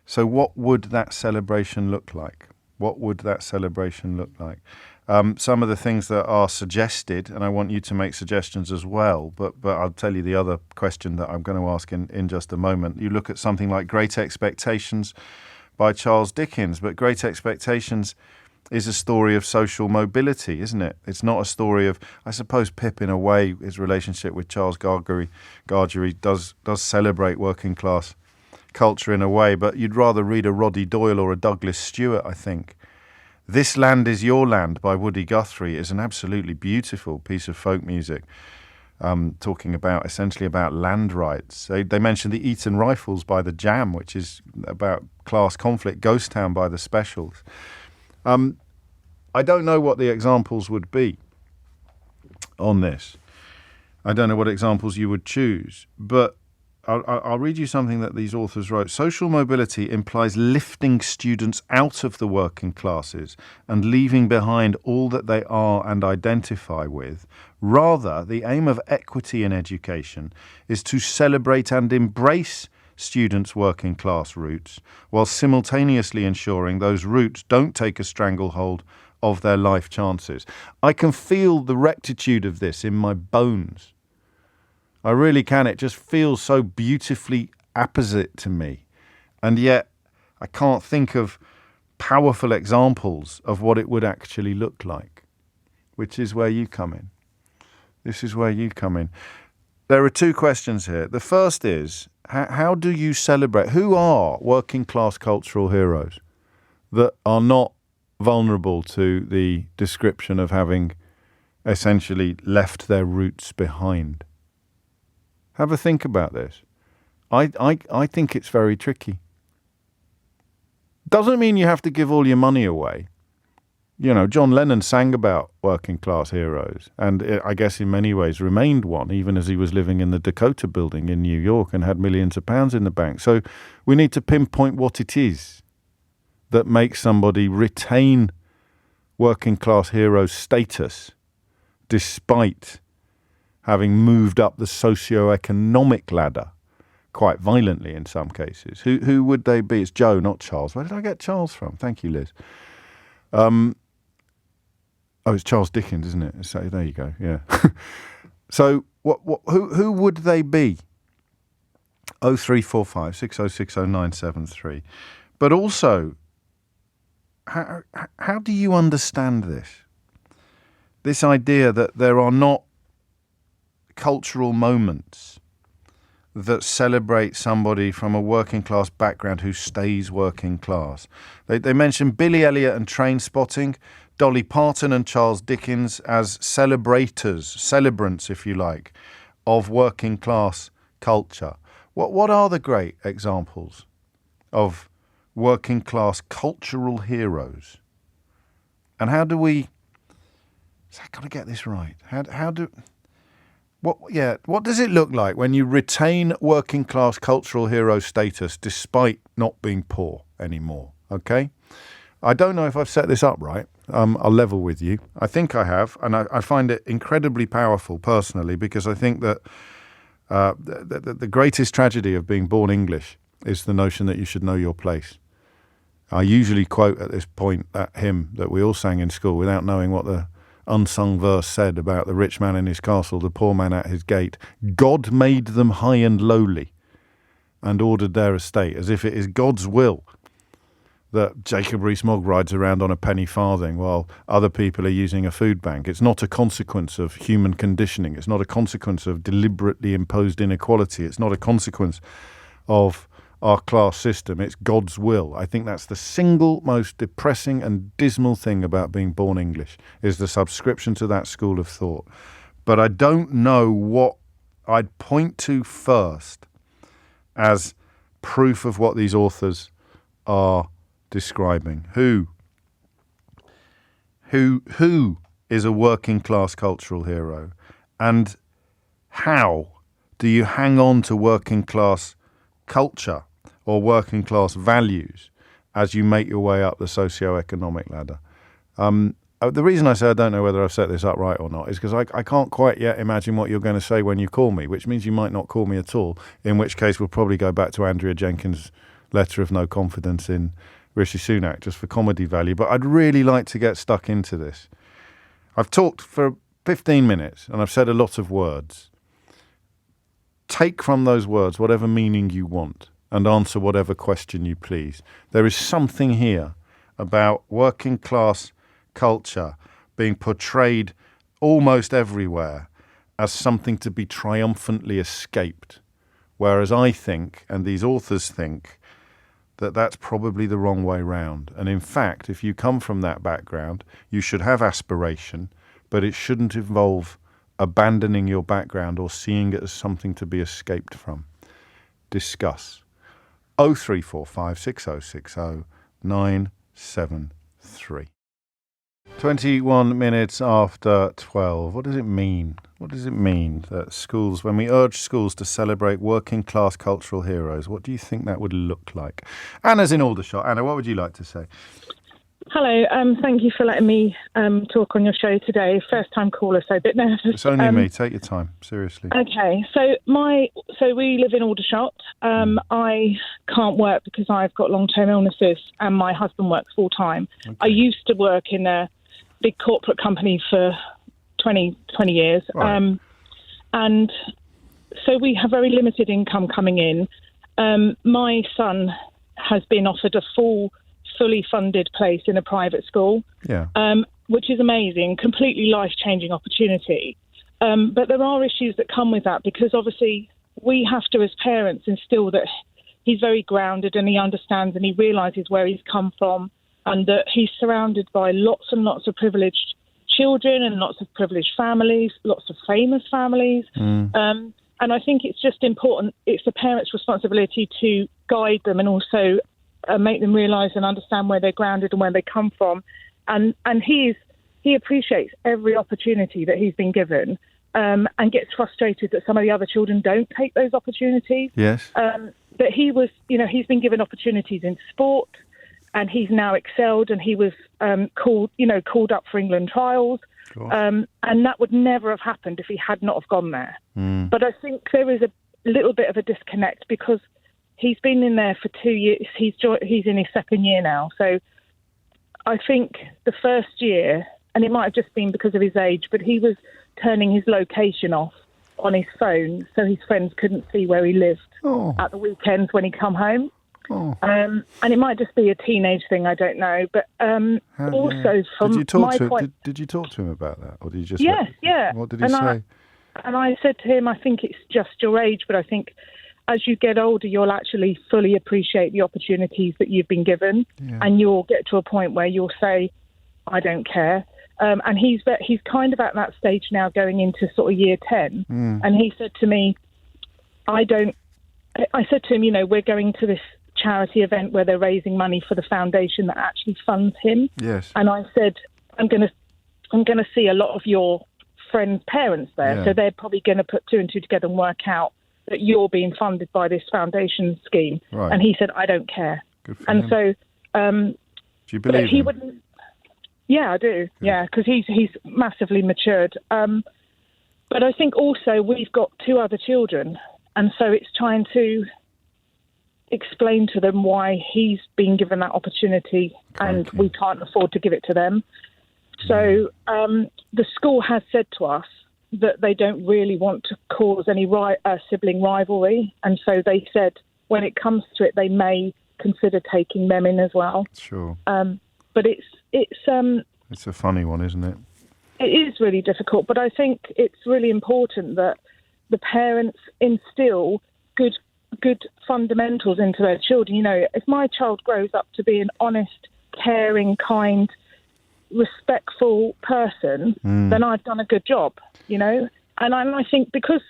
A: So what would that celebration look like? What would that celebration look like? Some of the things that are suggested, and I want you to make suggestions as well, but I'll tell you the other question that I'm going to ask in just a moment. You look at something like Great Expectations by Charles Dickens, but Great Expectations is a story of social mobility, isn't it? It's not a story of, I suppose Pip in a way, his relationship with Charles Gargery does celebrate working class culture in a way, but you'd rather read a Roddy Doyle or a Douglas Stewart, I think. This Land Is Your Land by Woody Guthrie is an absolutely beautiful piece of folk music, talking about essentially about land rights. They mention the Eton Rifles by the Jam, which is about class conflict. Ghost Town by the Specials. I don't know what the examples would be on this. I don't know what examples you would choose, but I'll read you something that these authors wrote. Social mobility implies lifting students out of the working classes and leaving behind all that they are and identify with. Rather, the aim of equity in education is to celebrate and embrace students' working class roots, while simultaneously ensuring those roots don't take a stranglehold of their life chances. I can feel the rectitude of this in my bones. I really can. It just feels so beautifully apposite to me. And yet I can't think of powerful examples of what it would actually look like, which is where you come in. This is where you come in. There are two questions here. The first is, how do you celebrate? Who are working class cultural heroes that are not vulnerable to the description of having essentially left their roots behind? Have a think about this. I think it's very tricky. Doesn't mean you have to give all your money away. John Lennon sang about working class heroes, and I guess in many ways remained one, even as he was living in the Dakota building in New York and had millions of pounds in the bank. So we need to pinpoint what it is that makes somebody retain working class hero status despite having moved up the socio-economic ladder quite violently in some cases. Who would they be? It's Joe, not Charles. Where did I get Charles from? Thank you, Liz. It's Charles Dickens, isn't it? So there you go. Yeah. So who would they be? 0345 6060 973. But also, how do you understand this? This idea that there are not cultural moments that celebrate somebody from a working class background who stays working class. They mention Billy Elliot and Train Spotting, Dolly Parton and Charles Dickens as celebrants, if you like, of working class culture. What are the great examples of working class cultural heroes? And how do we... I've got to get this right. What does it look like when you retain working class cultural hero status despite not being poor anymore? Okay? I don't know if I've set this up right. I'll level with you. I think I have, and I find it incredibly powerful personally because I think that the greatest tragedy of being born English is the notion that you should know your place. I usually quote at this point that hymn that we all sang in school without knowing what the unsung verse said about the rich man in his castle, the poor man at his gate. God made them high and lowly and ordered their estate, as if it is God's will that Jacob Rees-Mogg rides around on a penny farthing while other people are using a food bank. It's not a consequence of human conditioning. It's not a consequence of deliberately imposed inequality. It's not a consequence of our class system. It's God's will. I think that's the single most depressing and dismal thing about being born English, is the subscription to that school of thought. But I don't know what I'd point to first as proof of what these authors are describing. Who is a working class cultural hero, and how do you hang on to working class culture or working class values as you make your way up the socio-economic ladder? The reason I say I don't know whether I've set this up right or not is because I can't quite yet imagine what you're going to say when you call me, which means you might not call me at all, in which case we'll probably go back to Andrea Jenkins' letter of no confidence in Rishi Sunak just for comedy value. But I'd really like to get stuck into this. I've talked for 15 minutes and I've said a lot of words. Take from those words whatever meaning you want and answer whatever question you please. There is something here about working class culture being portrayed almost everywhere as something to be triumphantly escaped, whereas I think, and these authors think, that that's probably the wrong way round. And in fact, if you come from that background, you should have aspiration, but it shouldn't involve abandoning your background or seeing it as something to be escaped from. Discuss. 0345 6060 973. 21 minutes after 12. What does it mean? What does it mean that schools, when we urge schools to celebrate working class cultural heroes, what do you think that would look like? Anna's in Aldershot. Anna, what would you like to say?
K: Hello, thank you for letting me talk on your show today. First time caller, so a bit nervous.
A: It's only me. Take your time, seriously.
K: Okay, so we live in Aldershot. I can't work because I've got long-term illnesses and my husband works full-time. Okay. I used to work in a big corporate company for 20 years. Right. And so we have very limited income coming in. My son has been offered a fully funded place in a private school, which is amazing, completely life-changing opportunity. But there are issues that come with that because obviously we have to, as parents, instill that he's very grounded and he understands and he realises where he's come from and that he's surrounded by lots and lots of privileged children and lots of privileged families, lots of famous families. And I think it's just important. It's the parents' responsibility to guide them and also make them realise and understand where they're grounded and where they come from and he appreciates every opportunity that he's been given, and gets frustrated that some of the other children don't take those opportunities.
A: Yes.
K: But he was, he's been given opportunities in sport, and he's now excelled, and he was called up for England trials. And that would never have happened if he had not have gone there. But I think there is a little bit of a disconnect because he's been in there for 2 years. He's in his second year now. So I think the first year, and it might have just been because of his age, but he was turning his location off on his phone so his friends couldn't see where he lived at the weekends when he come home. And it might just be a teenage thing, I don't know. But also from my point...
A: Did you talk to him about that? Or did you just...
K: Yes, yeah.
A: What did he say?
K: And I said to him, I think it's just your age, but I think as you get older, you'll actually fully appreciate the opportunities that you've been given. Yeah. And you'll get to a point where you'll say, I don't care. And he's kind of at that stage now going into sort of year 10. And he said to me, I said to him, we're going to this charity event where they're raising money for the foundation that actually funds him. Yes. And I said, I'm going to see a lot of your friends' parents there. Yeah. So they're probably going to put 2 and 2 together and work out that you're being funded by this foundation scheme. Right. And he said, I don't care. Good for him. So, do
A: you believe
K: he
A: him?
K: Wouldn't. Yeah, I do. Good. Yeah, because he's massively matured. But I think also we've got 2 other children, and so it's trying to explain to them why he's been given that opportunity and we can't afford to give it to them. So the school has said to us that they don't really want to cause any sibling rivalry, and so they said when it comes to it, they may consider taking them in as well.
A: Sure.
K: But it's
A: a funny one, isn't it?
K: It is really difficult, but I think it's really important that the parents instill good fundamentals into their children. If my child grows up to be an honest, caring, kind, respectful person, then I've done a good job, And I think because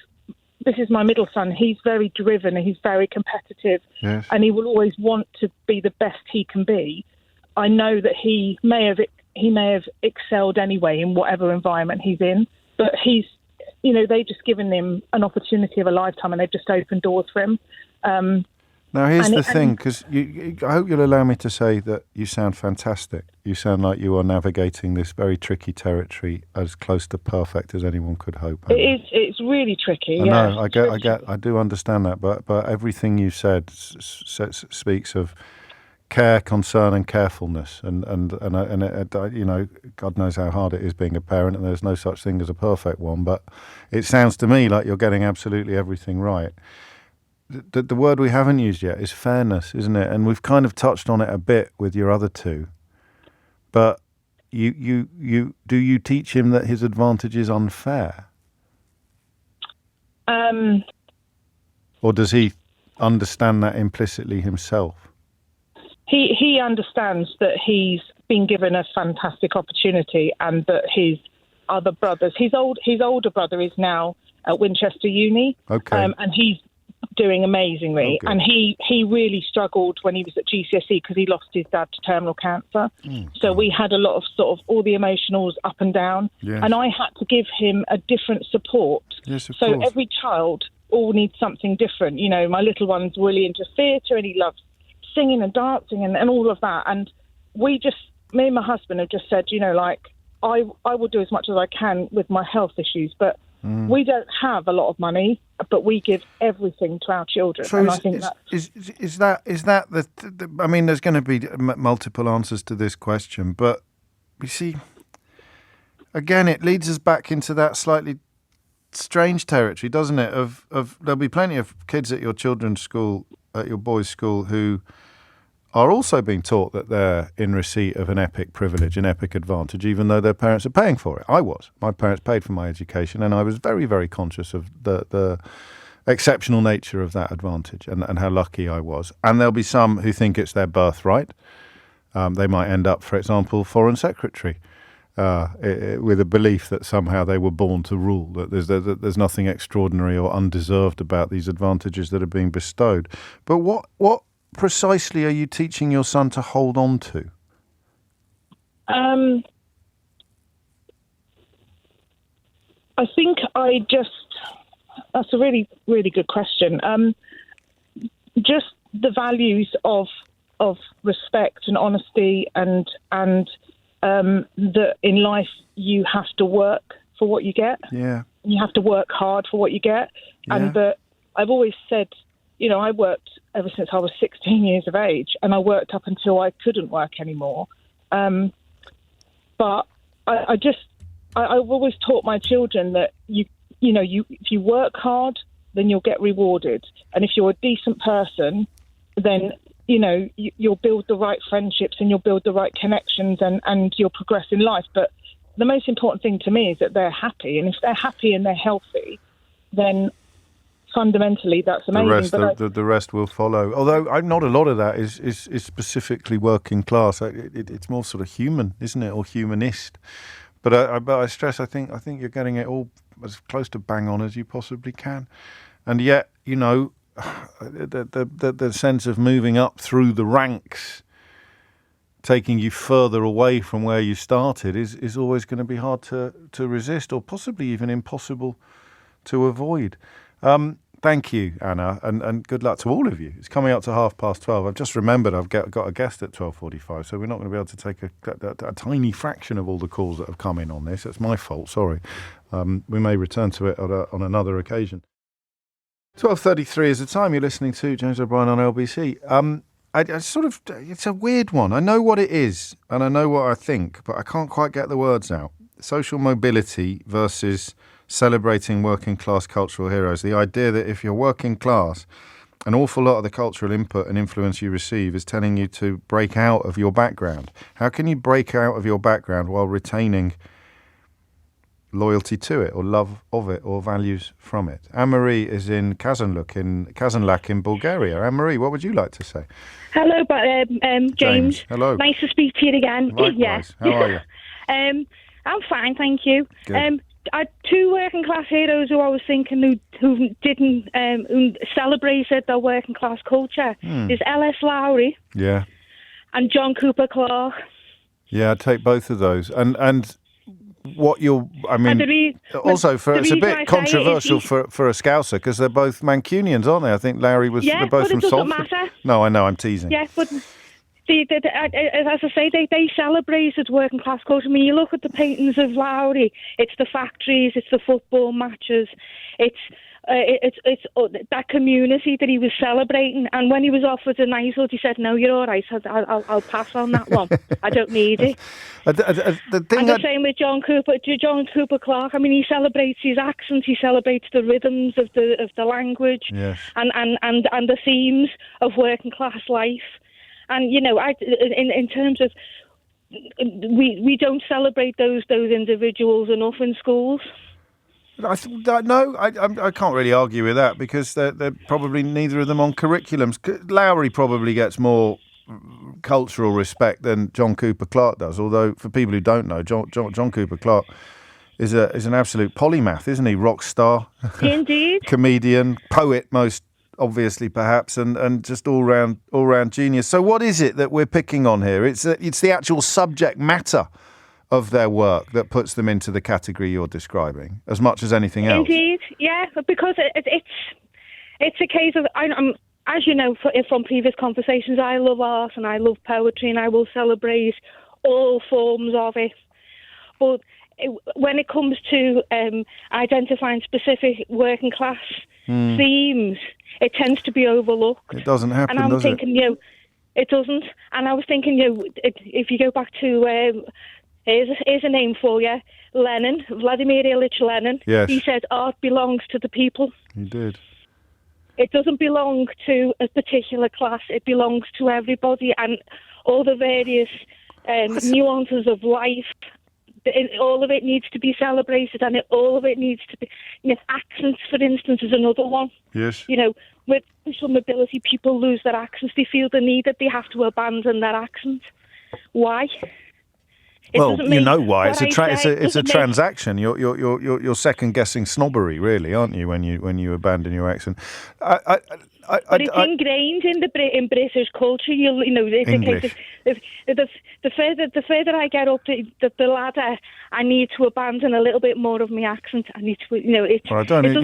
K: this is my middle son, he's very driven and he's very competitive, yes, and he will always want to be the best he can be. I know that he may have excelled anyway in whatever environment he's in, but they've just given him an opportunity of a lifetime and they've just opened doors for him.
A: Now, here's the thing, because I hope you'll allow me to say that you sound fantastic. You sound like you are navigating this very tricky territory as close to perfect as anyone could hope.
K: It's really tricky.
A: I do understand that, but everything you said speaks of care, concern, and carefulness, and God knows how hard it is being a parent, and there's no such thing as a perfect one. But it sounds to me like you're getting absolutely everything right. The word we haven't used yet is fairness, isn't it? And we've kind of touched on it a bit with your other 2. But you do you teach him that his advantage is unfair? Or does he understand that implicitly himself?
K: He understands that he's been given a fantastic opportunity and that his other brothers, his older brother is now at Winchester Uni, and he's doing amazingly. Okay. And he really struggled when he was at GCSE because he lost his dad to terminal cancer. So we had a lot of sort of all the emotionals up and down, and I had to give him a different support. Yes, of course. Every child all needs something different. My little one's really into theatre and he loves singing and dancing and all of that. And me and my husband have just said, I will do as much as I can with my health issues, but we don't have a lot of money, but we give everything to our children. So and I think
A: is that the I mean, there's going to be multiple answers to this question, but you see, again, it leads us back into that slightly strange territory, doesn't it? Of there'll be plenty of kids at your children's school, at your boys' school, who are also being taught that they're in receipt of an epic privilege, an epic advantage, even though their parents are paying for it. My parents paid for my education, and I was very, very conscious of the exceptional nature of that advantage and how lucky I was. And there'll be some who think it's their birthright. They might end up, for example, foreign secretary, with a belief that somehow they were born to rule, that there's nothing extraordinary or undeserved about these advantages that are being bestowed. But what precisely are you teaching your son to hold on to?
K: I think that's a really, really good question. Just the values of respect and honesty, and that in life you have to work for what you get.
A: Yeah.
K: You have to work hard for what you get.
A: Yeah.
K: And that I've always said, I worked ever since I was 16 years of age, and I worked up until I couldn't work anymore. But I've always taught my children that if you work hard, then you'll get rewarded. And if you're a decent person, then, you'll build the right friendships and you'll build the right connections and you'll progress in life. But the most important thing to me is that they're happy. And if they're happy and they're healthy, then fundamentally that's amazing.
A: The rest will follow. Although not a lot of that is specifically working class. It's more sort of human, isn't it, or humanist? But I stress, I think you're getting it all as close to bang on as you possibly can. And yet, the sense of moving up through the ranks, taking you further away from where you started, is always going to be hard to resist, or possibly even impossible to avoid. Thank you, Anna, and good luck to all of you. It's coming up to 12:30. I've just remembered I've got a guest at 12:45, so we're not going to be able to take a tiny fraction of all the calls that have come in on this. It's my fault, sorry. We may return to it on another occasion. 12:33 is the time. You're listening to James O'Brien on LBC. It's a weird one. I know what it is, and I know what I think, but I can't quite get the words out. Social mobility versus celebrating working class cultural heroes. The idea that if you're working class, an awful lot of the cultural input and influence you receive is telling you to break out of your background. How can you break out of your background while retaining loyalty to it, or love of it, or values from it? Anne-Marie is in Kazanlak in Bulgaria. Anne-Marie, what would you like to say?
L: Hello, James.
A: Hello.
L: Nice to speak to you again.
A: Likewise.
L: Yeah.
A: How are you?
L: I'm fine, thank you.
A: Good.
L: I had two working class heroes who I was thinking who didn't who celebrated their working class culture. Is L.S. Lowry,
A: yeah,
L: and John Cooper Clarke.
A: Yeah, I'd take both of those. And what it's a bit controversial for a Scouser, because they're both Mancunians, aren't they? I think Lowry was.
L: Yeah,
A: they're both
L: but
A: from
L: it doesn't
A: Salford.
L: matter.
A: No, I know, I'm teasing.
L: Yeah, but as I say, they celebrated working class culture. I mean, you look at the paintings of Lowry. It's the factories, it's the football matches, it's that community that he was celebrating. And when he was offered a knighthood, he said, "No, you're all right. I'll pass on that one. I don't need it." The same with John Cooper Clarke. I mean, he celebrates his accent, he celebrates the rhythms of the language,
A: yes,
L: and the themes of working class life. And in terms of, we don't celebrate those individuals enough in schools.
A: I can't really argue with that, because they're probably neither of them on curriculums. Lowry probably gets more cultural respect than John Cooper Clarke does. Although, for people who don't know, John Cooper Clarke is an absolute polymath, isn't he? Rock star,
L: indeed,
A: comedian, poet, most obviously, perhaps, and just all round genius. So what is it that we're picking on here? It's the actual subject matter of their work that puts them into the category you're describing, as much as anything else.
L: Indeed, yeah, because it's a case of, I'm as you know from previous conversations, I love art and I love poetry, and I will celebrate all forms of it. But when it comes to identifying specific working class themes, it tends to be overlooked.
A: It doesn't happen,
L: and I'm
A: does
L: thinking, it doesn't. And I was thinking, if you go back to, here's a name for you, Lenin, Vladimir Ilyich Lenin.
A: Yes.
L: He said art belongs to the people.
A: He did.
L: It doesn't belong to a particular class. It belongs to everybody, and all the various nuances of life. All of it needs to be celebrated, and all of it needs to be. Accents, for instance, is another one.
A: Yes.
L: With social mobility, people lose their accents. They feel the need that they have to abandon their accent. Why?
A: You know why? It's a transaction. You're second guessing snobbery, really, aren't you? When you abandon your accent.
L: But it's ingrained in British culture. The further I get up the ladder, I need to abandon a little bit more of my accent. I need to,
A: you're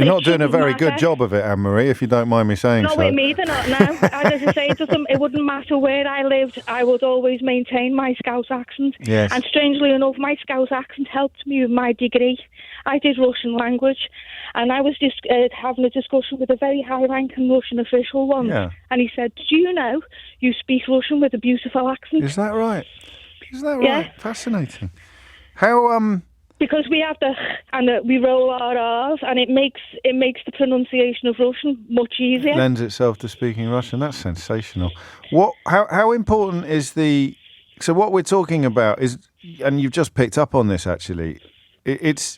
A: not doing a very good job of it, Anne-Marie, if you don't mind me saying so.
L: Not with me, they're not now. As I say, it wouldn't matter where I lived. I would always maintain my Scouse accent.
A: Yes.
L: And strangely enough, my Scouse accent helped me with my degree. I did Russian language, and I was just having a discussion with a very high-ranking Russian official once, and he said, "Do you know you speak Russian with a beautiful accent?"
A: Is that right? Yeah. Fascinating. How
L: Because we have we roll our R's, and it makes the pronunciation of Russian much easier.
A: Lends itself to speaking Russian. That's sensational. How important is so what we're talking about is, and you've just picked up on this actually, it's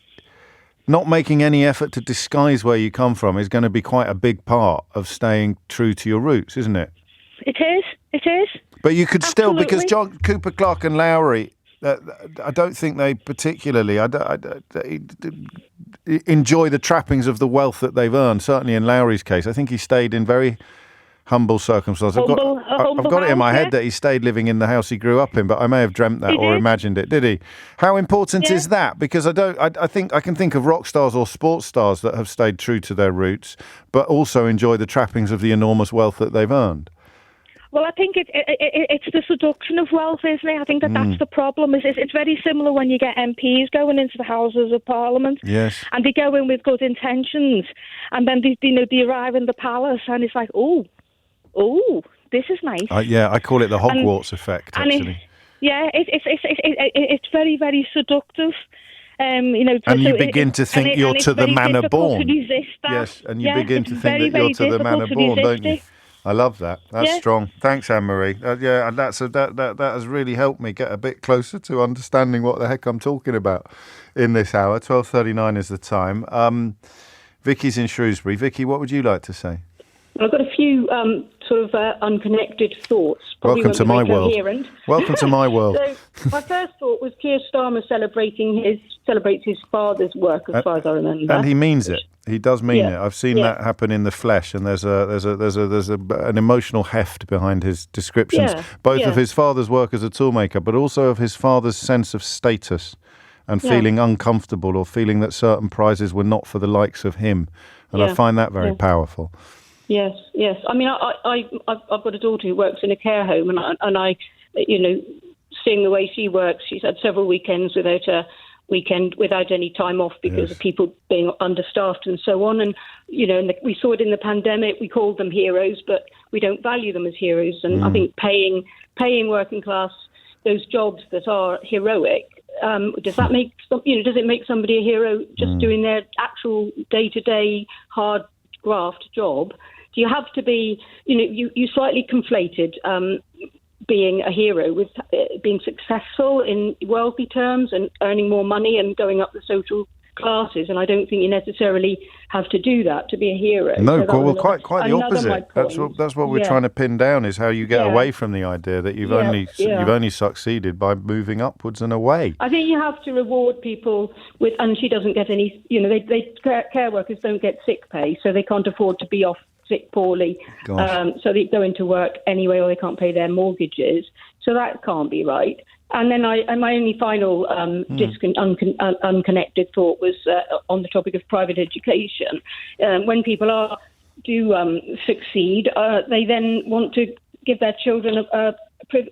A: not making any effort to disguise where you come from is going to be quite a big part of staying true to your roots, isn't it?
L: It is.
A: But you could still, because John Cooper, Clarke and Lowry, I don't think they particularly enjoy the trappings of the wealth that they've earned, certainly in Lowry's case. I think he stayed in very humble circumstances. I've got it in my head that he stayed living in the house he grew up in, but I may have dreamt that or imagined it. Did he? How important is that? Because I think I can think of rock stars or sports stars that have stayed true to their roots, but also enjoy the trappings of the enormous wealth that they've earned.
L: Well, I think it's the seduction of wealth, isn't it? I think that's the problem. It's very similar when you get MPs going into the Houses of Parliament.
A: Yes.
L: And they go in with good intentions, and then they arrive in the palace, and it's like, oh, this is nice.
A: I call it the Hogwarts effect, actually.
L: It's very, very seductive. And
A: you begin to think you're to the manor born.
L: To resist that.
A: Yes, and you begin to think that you're to the manor born, don't you? I love that. That's strong. Thanks, Anne-Marie. And that has really helped me get a bit closer to understanding what the heck I'm talking about in this hour. 12:39 is the time. Vicky's in Shrewsbury. Vicky, what would you like to say?
M: I've got a few unconnected thoughts.
A: Welcome to my world. Welcome to my world.
M: So my first thought was Keir Starmer celebrates his father's work, as far as I remember,
A: and he means it. He does mean it. I've seen that happen in the flesh, and there's an emotional heft behind his descriptions, both of his father's work as a toolmaker, but also of his father's sense of status and feeling uncomfortable or feeling that certain prizes were not for the likes of him, and I find that very powerful.
M: Yes. I mean, I've got a daughter who works in a care home, and I, seeing the way she works, she's had several weekends without any time off because of people being understaffed and so on. And we saw it in the pandemic. We called them heroes, but we don't value them as heroes. And I think paying working class those jobs that are heroic. Does it make somebody a hero just doing their actual day-to-day hard graft job? Do you have to be, you slightly conflated being a hero with being successful in wealthy terms and earning more money and going up the social classes, and I don't think you necessarily have to do that to be a hero.
A: No, quite the opposite. That's what we're trying to pin down, is how you get away from the idea that you've only succeeded by moving upwards and away.
M: I think you have to reward people with, and she doesn't get any. Care workers don't get sick pay, so they can't afford to be off sick poorly. So they go into work anyway, or they can't pay their mortgages. So that can't be right. And then my only final unconnected thought was on the topic of private education. When people do succeed, they then want to give their children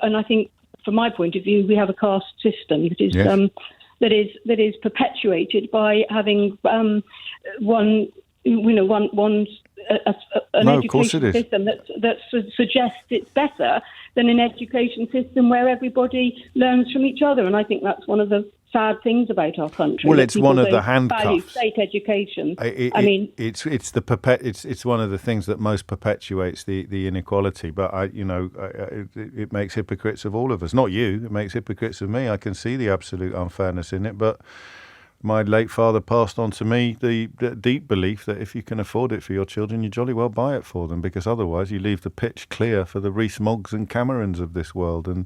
M: and I think, from my point of view, we have a caste system that is perpetuated by having one education system that suggests it's better than an education system where everybody learns from each other. And I think that's one of the sad things about our country.
A: Well, it's one of the handcuffs.
M: Value state education.
A: It's one of the things that most perpetuates the inequality. But it makes hypocrites of all of us. Not you. It makes hypocrites of me. I can see the absolute unfairness in it, but my late father passed on to me the deep belief that if you can afford it for your children, you jolly well buy it for them, because otherwise you leave the pitch clear for the Rees-Moggs and Camerons of this world, and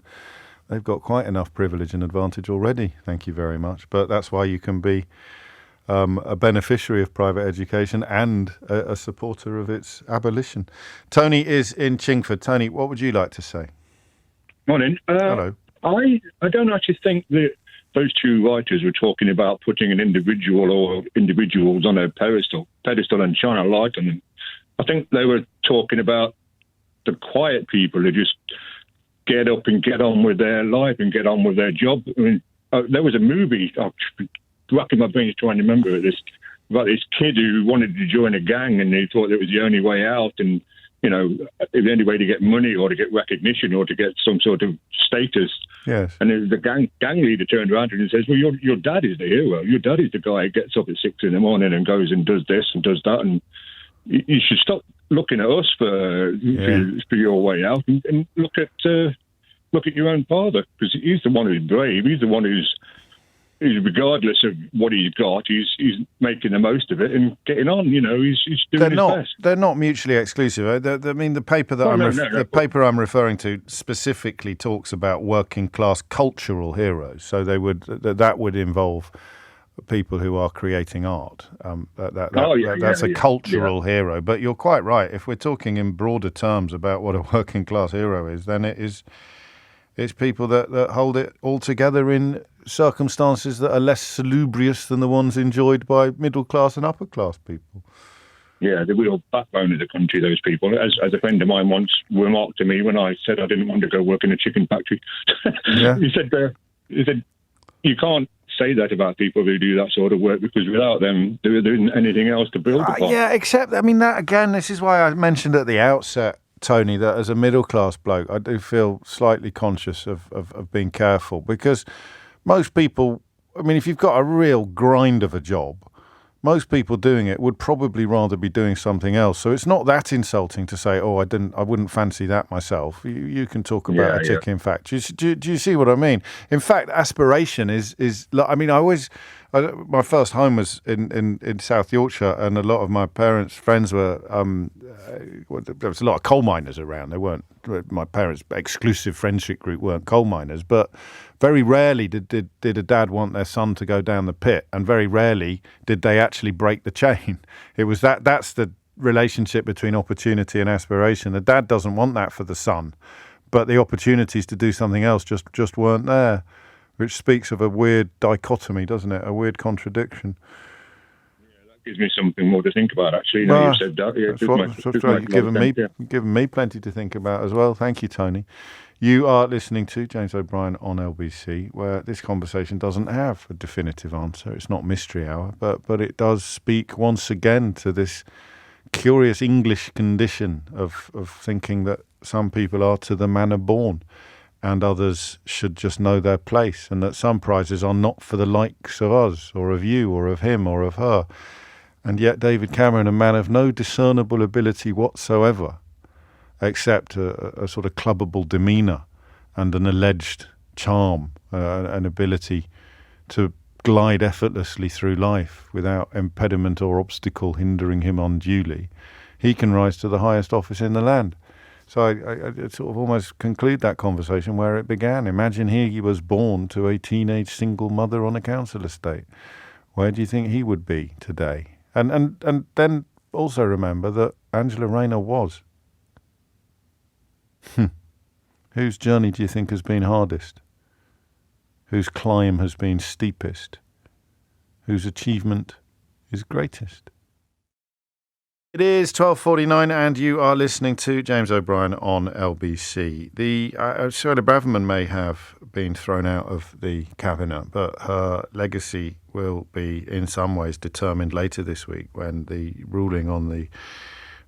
A: they've got quite enough privilege and advantage already. Thank you very much. But that's why you can be a beneficiary of private education and a supporter of its abolition. Tony is in Chingford. Tony, what would you like to say?
N: Morning.
A: Hello.
N: I don't actually think that those two writers were talking about putting an individual or individuals on a pedestal and shine a light on them. I think they were talking about the quiet people who just get up and get on with their life and get on with their job. I mean, there was a movie, I'm racking my brains trying to remember it, about this kid who wanted to join a gang and he thought it was the only way out, and you know, the only way to get money or to get recognition or to get some sort of status.
A: Yes.
N: And the gang leader turned around to him and says, well, your dad is the hero. Your dad is the guy who gets up at 6 a.m. and goes and does this and does that. And you should stop looking at us for your way out and look at your own father, because he's the one who's brave. He's the one who's regardless of what he's got, he's making the most of it and getting on. You know, he's doing his best.
A: They're not mutually exclusive. I mean, the paper that the paper I'm referring to specifically talks about working class cultural heroes. So that would involve people who are creating art. That's a cultural hero. But you're quite right. If we're talking in broader terms about what a working class hero is, then it's people that hold it all together in circumstances that are less salubrious than the ones enjoyed by middle class and upper class people.
N: Yeah, the real backbone of the country, those people. As a friend of mine once remarked to me when I said I didn't want to go work in a chicken factory, he said, you can't say that about people who do that sort of work, because without them, there isn't anything else to build upon.
A: Yeah, except, I mean, that again, this is why I mentioned at the outset, Tony, that as a middle-class bloke, I do feel slightly conscious of being careful, because most people, I mean, if you've got a real grind of a job, most people doing it would probably rather be doing something else. So it's not that insulting to say, "Oh, I wouldn't fancy that myself." You can talk about a chicken factory. Do you see what I mean? In fact, aspiration is. I mean, my first home was in South Yorkshire, and a lot of my parents' friends were. There was a lot of coal miners around. They weren't my parents' exclusive friendship group weren't coal miners, but very rarely did a dad want their son to go down the pit, and very rarely did they actually break the chain. It was that's the relationship between opportunity and aspiration. The dad doesn't want that for the son, but the opportunities to do something else just weren't there, which speaks of a weird dichotomy, doesn't it? A weird contradiction.
N: Yeah, that gives me something more to think about, actually. You said that.
A: You've given me plenty to think about as well. Thank you, Tony. You are listening to James O'Brien on LBC, where this conversation doesn't have a definitive answer. It's not Mystery Hour, but it does speak once again to this curious English condition of thinking that some people are to the manner born and others should just know their place, and that some prizes are not for the likes of us or of you or of him or of her. And yet David Cameron, a man of no discernible ability whatsoever, except a sort of clubbable demeanour and an alleged charm, an ability to glide effortlessly through life without impediment or obstacle hindering him unduly, he can rise to the highest office in the land. So I sort of almost conclude that conversation where it began. Imagine he was born to a teenage single mother on a council estate. Where do you think he would be today? And then also remember that Angela Rayner was. Whose journey do you think has been hardest? Whose climb has been steepest? Whose achievement is greatest? It is 12:49 and you are listening to James O'Brien on LBC. The Suella Braverman may have been thrown out of the cabinet, but her legacy will be in some ways determined later this week when the ruling on the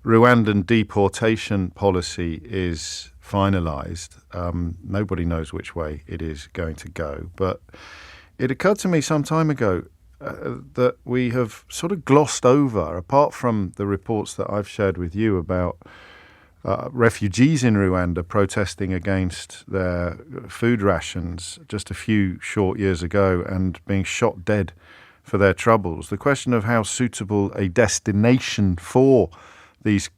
A: Rwandan deportation policy is finalised. Nobody knows which way it is going to go, but it occurred to me some time ago that we have sort of glossed over, apart from the reports that I've shared with you about refugees in Rwanda protesting against their food rations just a few short years ago and being shot dead for their troubles. The question of how suitable a destination for these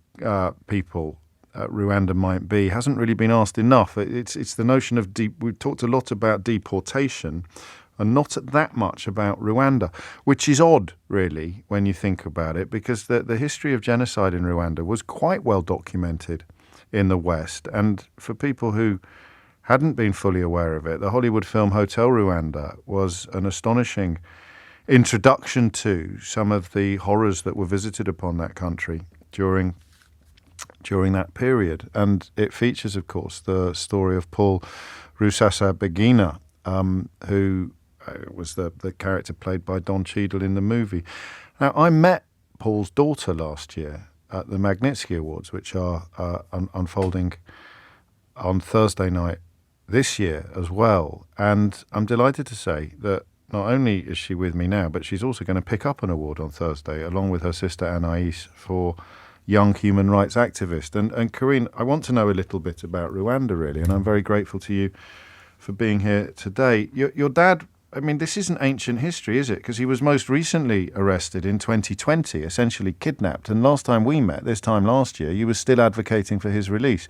A: people Rwanda might be hasn't really been asked enough. It's the notion of we've talked a lot about deportation. and not that much about Rwanda, which is odd, really, when you think about it, because the history of genocide in Rwanda was quite well documented in the West. And for people who hadn't been fully aware of it, the Hollywood film Hotel Rwanda was an astonishing introduction to some of the horrors that were visited upon that country during that period. And it features, of course, the story of Paul Rusesabagina, who was the character played by Don Cheadle in the movie. Now, I met Paul's daughter last year at the Magnitsky Awards, which are unfolding on Thursday night this year as well. And I'm delighted to say that not only is she with me now, but she's also going to pick up an award on Thursday, along with her sister Anais, for young human rights activist. And Corinne, I want to know a little bit about Rwanda, really, and I'm very grateful to you for being here today. Your dad, I mean, this isn't ancient history, is it? Because he was most recently arrested in 2020, essentially kidnapped. And last time we met, this time last year, you were still advocating for his release.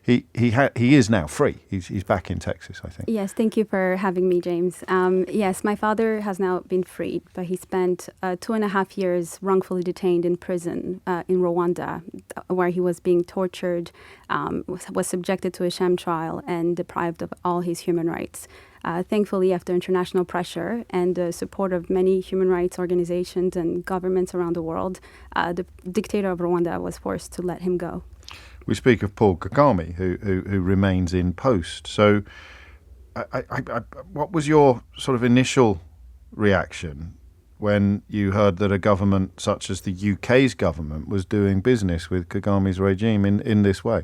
A: He is now free. He's back in Texas, I think.
O: Yes, thank you for having me, James. Yes, my father has now been freed, but he spent 2.5 years wrongfully detained in prison in Rwanda, where he was being tortured, was subjected to a sham trial, and deprived of all his human rights. Thankfully, after international pressure and the support of many human rights organizations and governments around the world, the dictator of Rwanda was forced to let him go.
A: We speak of Paul Kagame, who remains in post. So what was your sort of initial reaction when you heard that a government such as the UK's government was doing business with Kagame's regime in this way?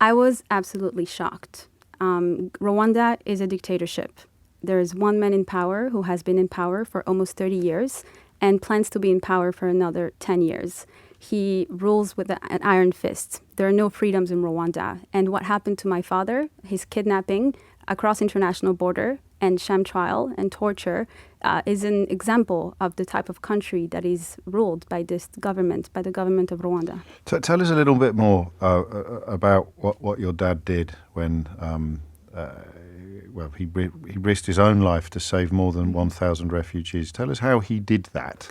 O: I was absolutely shocked. Rwanda is a dictatorship. There is one man in power who has been in power for almost 30 years and plans to be in power for another 10 years. He rules with an iron fist. There are no freedoms in Rwanda. And what happened to my father, his kidnapping across international border and sham trial and torture, is an example of the type of country that is ruled by this government, by the government of Rwanda.
A: Tell us a little bit more about what your dad did when he risked his own life to save more than 1,000 refugees. Tell us how he did that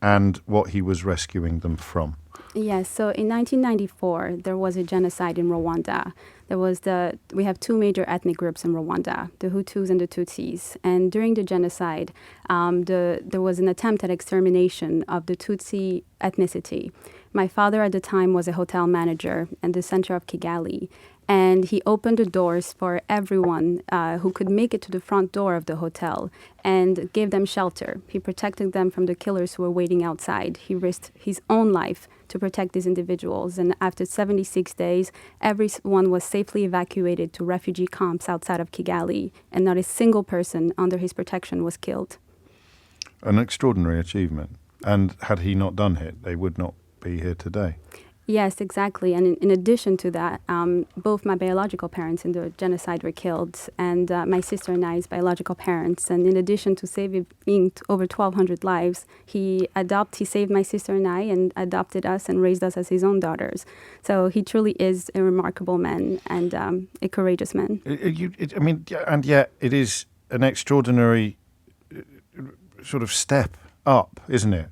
A: and what he was rescuing them from.
O: Yes, so in 1994, there was a genocide in Rwanda. We have two major ethnic groups in Rwanda, the Hutus and the Tutsis. And during the genocide, there was an attempt at extermination of the Tutsi ethnicity. My father at the time was a hotel manager in the center of Kigali. And he opened the doors for everyone who could make it to the front door of the hotel and gave them shelter. He protected them from the killers who were waiting outside. He risked his own life to protect these individuals. And after 76 days, everyone was safely evacuated to refugee camps outside of Kigali, and not a single person under his protection was killed.
A: An extraordinary achievement. And had he not done it, they would not be here today.
O: Yes, exactly. And in addition to that, both my biological parents in the genocide were killed, and my sister and I's biological parents. And in addition to saving over 1,200 lives, he saved my sister and I and adopted us and raised us as his own daughters. So he truly is a remarkable man and a courageous man.
A: And yet it is an extraordinary sort of step up, isn't it?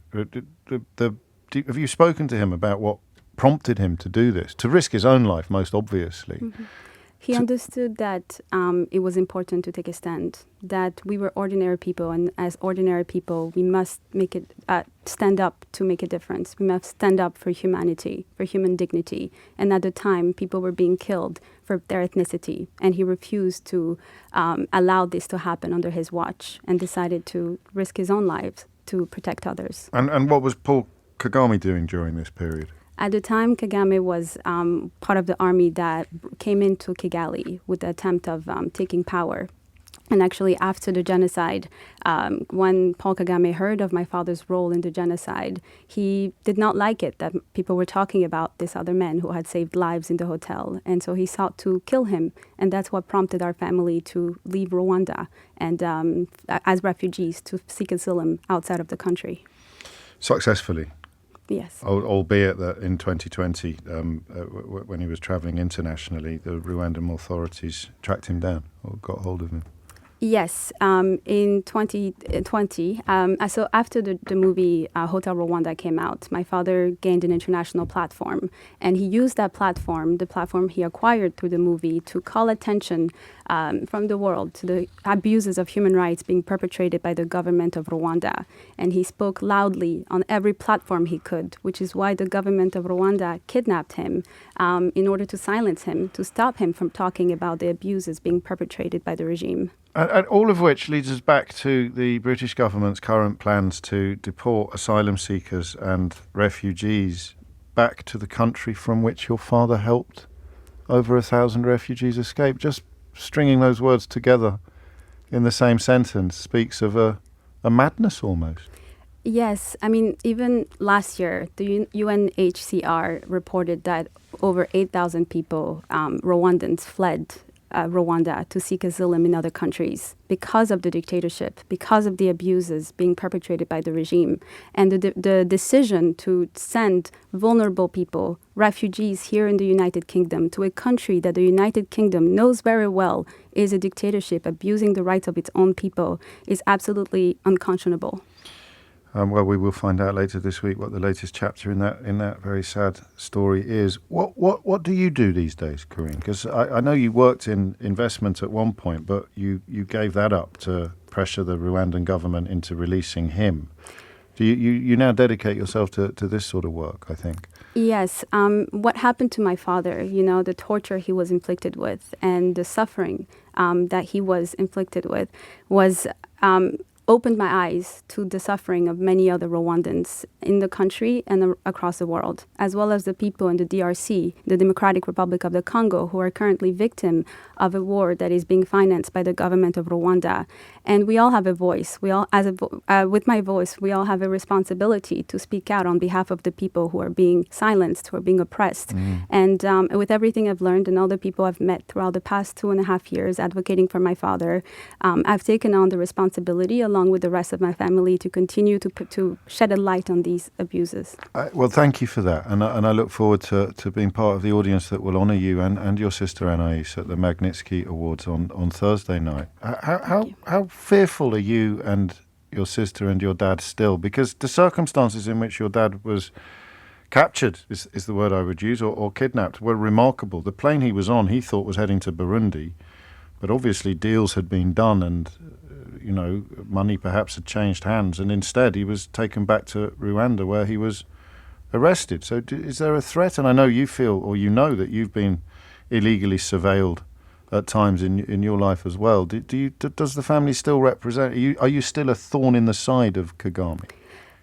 A: Have you spoken to him about what prompted him to do this, to risk his own life, most obviously?
O: Mm-hmm. He understood that it was important to take a stand, that we were ordinary people, and as ordinary people, we must stand up to make a difference. We must stand up for humanity, for human dignity. And at the time, people were being killed for their ethnicity, and he refused to allow this to happen under his watch and decided to risk his own life to protect others.
A: And what was Paul Kagame doing during this period?
O: At the time, Kagame was part of the army that came into Kigali with the attempt of taking power. And actually, after the genocide, when Paul Kagame heard of my father's role in the genocide, he did not like it that people were talking about this other man who had saved lives in the hotel. And so he sought to kill him. And that's what prompted our family to leave Rwanda and as refugees to seek asylum outside of the country.
A: Successfully?
O: Yes.
A: Albeit that in 2020, when he was travelling internationally, the Rwandan authorities tracked him down or got hold of him.
O: Yes, in 2020. So after the movie Hotel Rwanda came out, my father gained an international platform, and he used that platform, the platform he acquired through the movie, to call attention from the world to the abuses of human rights being perpetrated by the government of Rwanda. And he spoke loudly on every platform he could, which is why the government of Rwanda kidnapped him in order to silence him, to stop him from talking about the abuses being perpetrated by the regime.
A: And all of which leads us back to the British government's current plans to deport asylum seekers and refugees back to the country from which your father helped over 1,000 refugees escape. Just stringing those words together in the same sentence speaks of a madness almost.
O: Yes, I mean, even last year, the UNHCR reported that over 8,000 people, Rwandans, fled Rwanda to seek asylum in other countries because of the dictatorship, because of the abuses being perpetrated by the regime. And the decision to send vulnerable people, refugees here in the United Kingdom, to a country that the United Kingdom knows very well is a dictatorship abusing the rights of its own people is absolutely unconscionable.
A: Well, we will find out later this week what the latest chapter in that very sad story is. What do you do these days, Corinne? Because I know you worked in investment at one point, but you gave that up to pressure the Rwandan government into releasing him. Do you now dedicate yourself to this sort of work, I think?
O: Yes. What happened to my father, the torture he was inflicted with and the suffering that he was inflicted with was opened my eyes to the suffering of many other Rwandans in the country and across the world, as well as the people in the DRC, the Democratic Republic of the Congo, who are currently victim of a war that is being financed by the government of Rwanda. And we all have a voice. We all, with my voice, we all have a responsibility to speak out on behalf of the people who are being silenced, who are being oppressed. And with everything I've learned and all the people I've met throughout the past 2.5 years advocating for my father, I've taken on the responsibility, along with the rest of my family, to continue to shed a light on these abuses.
A: Well, thank you for that. And I look forward to being part of the audience that will honour you and your sister Anais at the Magnitsky Awards on Thursday night. How fearful are you and your sister and your dad still? Because the circumstances in which your dad was captured, is the word I would use, or kidnapped, were remarkable. The plane he was on, he thought was heading to Burundi, but obviously deals had been done and money perhaps had changed hands, and instead he was taken back to Rwanda where he was arrested. So is there a threat? And I know you feel, or that you've been illegally surveilled at times in your life as well. Does the family still represent? Are you still a thorn in the side of Kagame?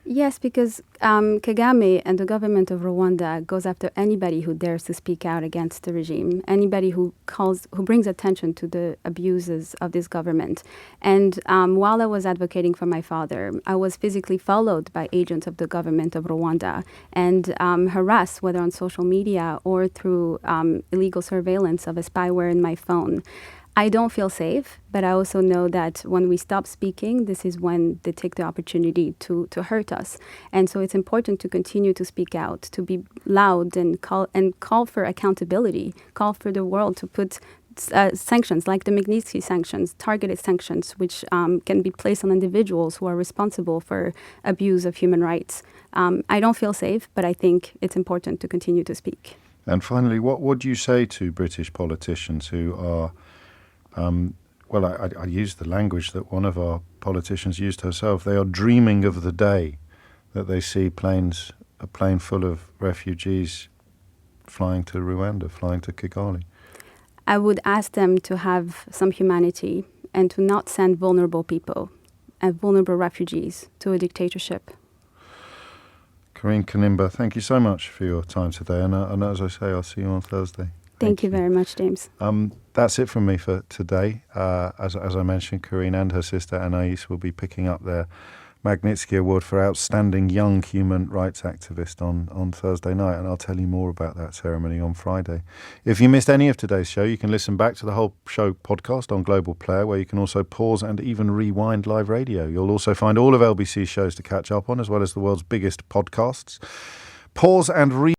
O: Yes, because Kagame and the government of Rwanda goes after anybody who dares to speak out against the regime, anybody who brings attention to the abuses of this government. And while I was advocating for my father, I was physically followed by agents of the government of Rwanda and harassed, whether on social media or through illegal surveillance of a spyware in my phone. I don't feel safe, but I also know that when we stop speaking, this is when they take the opportunity to hurt us. And so it's important to continue to speak out, to be loud and call for accountability, call for the world to put sanctions like the Magnitsky sanctions, targeted sanctions, which can be placed on individuals who are responsible for abuse of human rights. I don't feel safe, but I think it's important to continue to speak.
A: And finally, what would you say to British politicians who are I used the language that one of our politicians used herself. They are dreaming of the day that they see a plane full of refugees flying to Rwanda, flying to Kigali.
O: I would ask them to have some humanity and to not send vulnerable people and vulnerable refugees to a dictatorship.
A: Corinne Kanimba, thank you so much for your time today. And as I say, I'll see you on Thursday.
O: Thank you very much, James.
A: That's it from me for today. As I mentioned, Corinne and her sister Anais will be picking up their Magnitsky Award for Outstanding Young Human Rights Activist on Thursday night, and I'll tell you more about that ceremony on Friday. If you missed any of today's show, you can listen back to the whole show podcast on Global Player, where you can also pause and even rewind live radio. You'll also find all of LBC's shows to catch up on, as well as the world's biggest podcasts. Pause and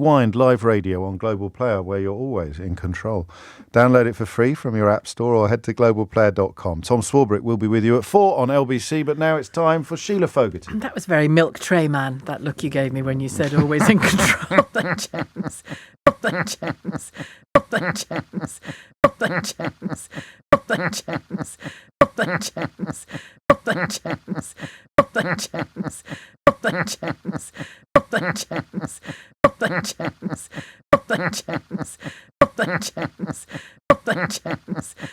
A: Rewind live radio on Global Player, where you're always in control. Download it for free from your app store or head to globalplayer.com. Tom Swarbrick will be with you at 4 on LBC, but now it's time for Sheila Fogarty.
P: That was very Milk Tray Man, that look you gave me when you said always in control. Up the gems, up the gems, up the gems, up the gems, up the gems, up the gems, up the gems, up the gems, up the gems, up the gems, up the gems, up the gems, up the gems, up the gems.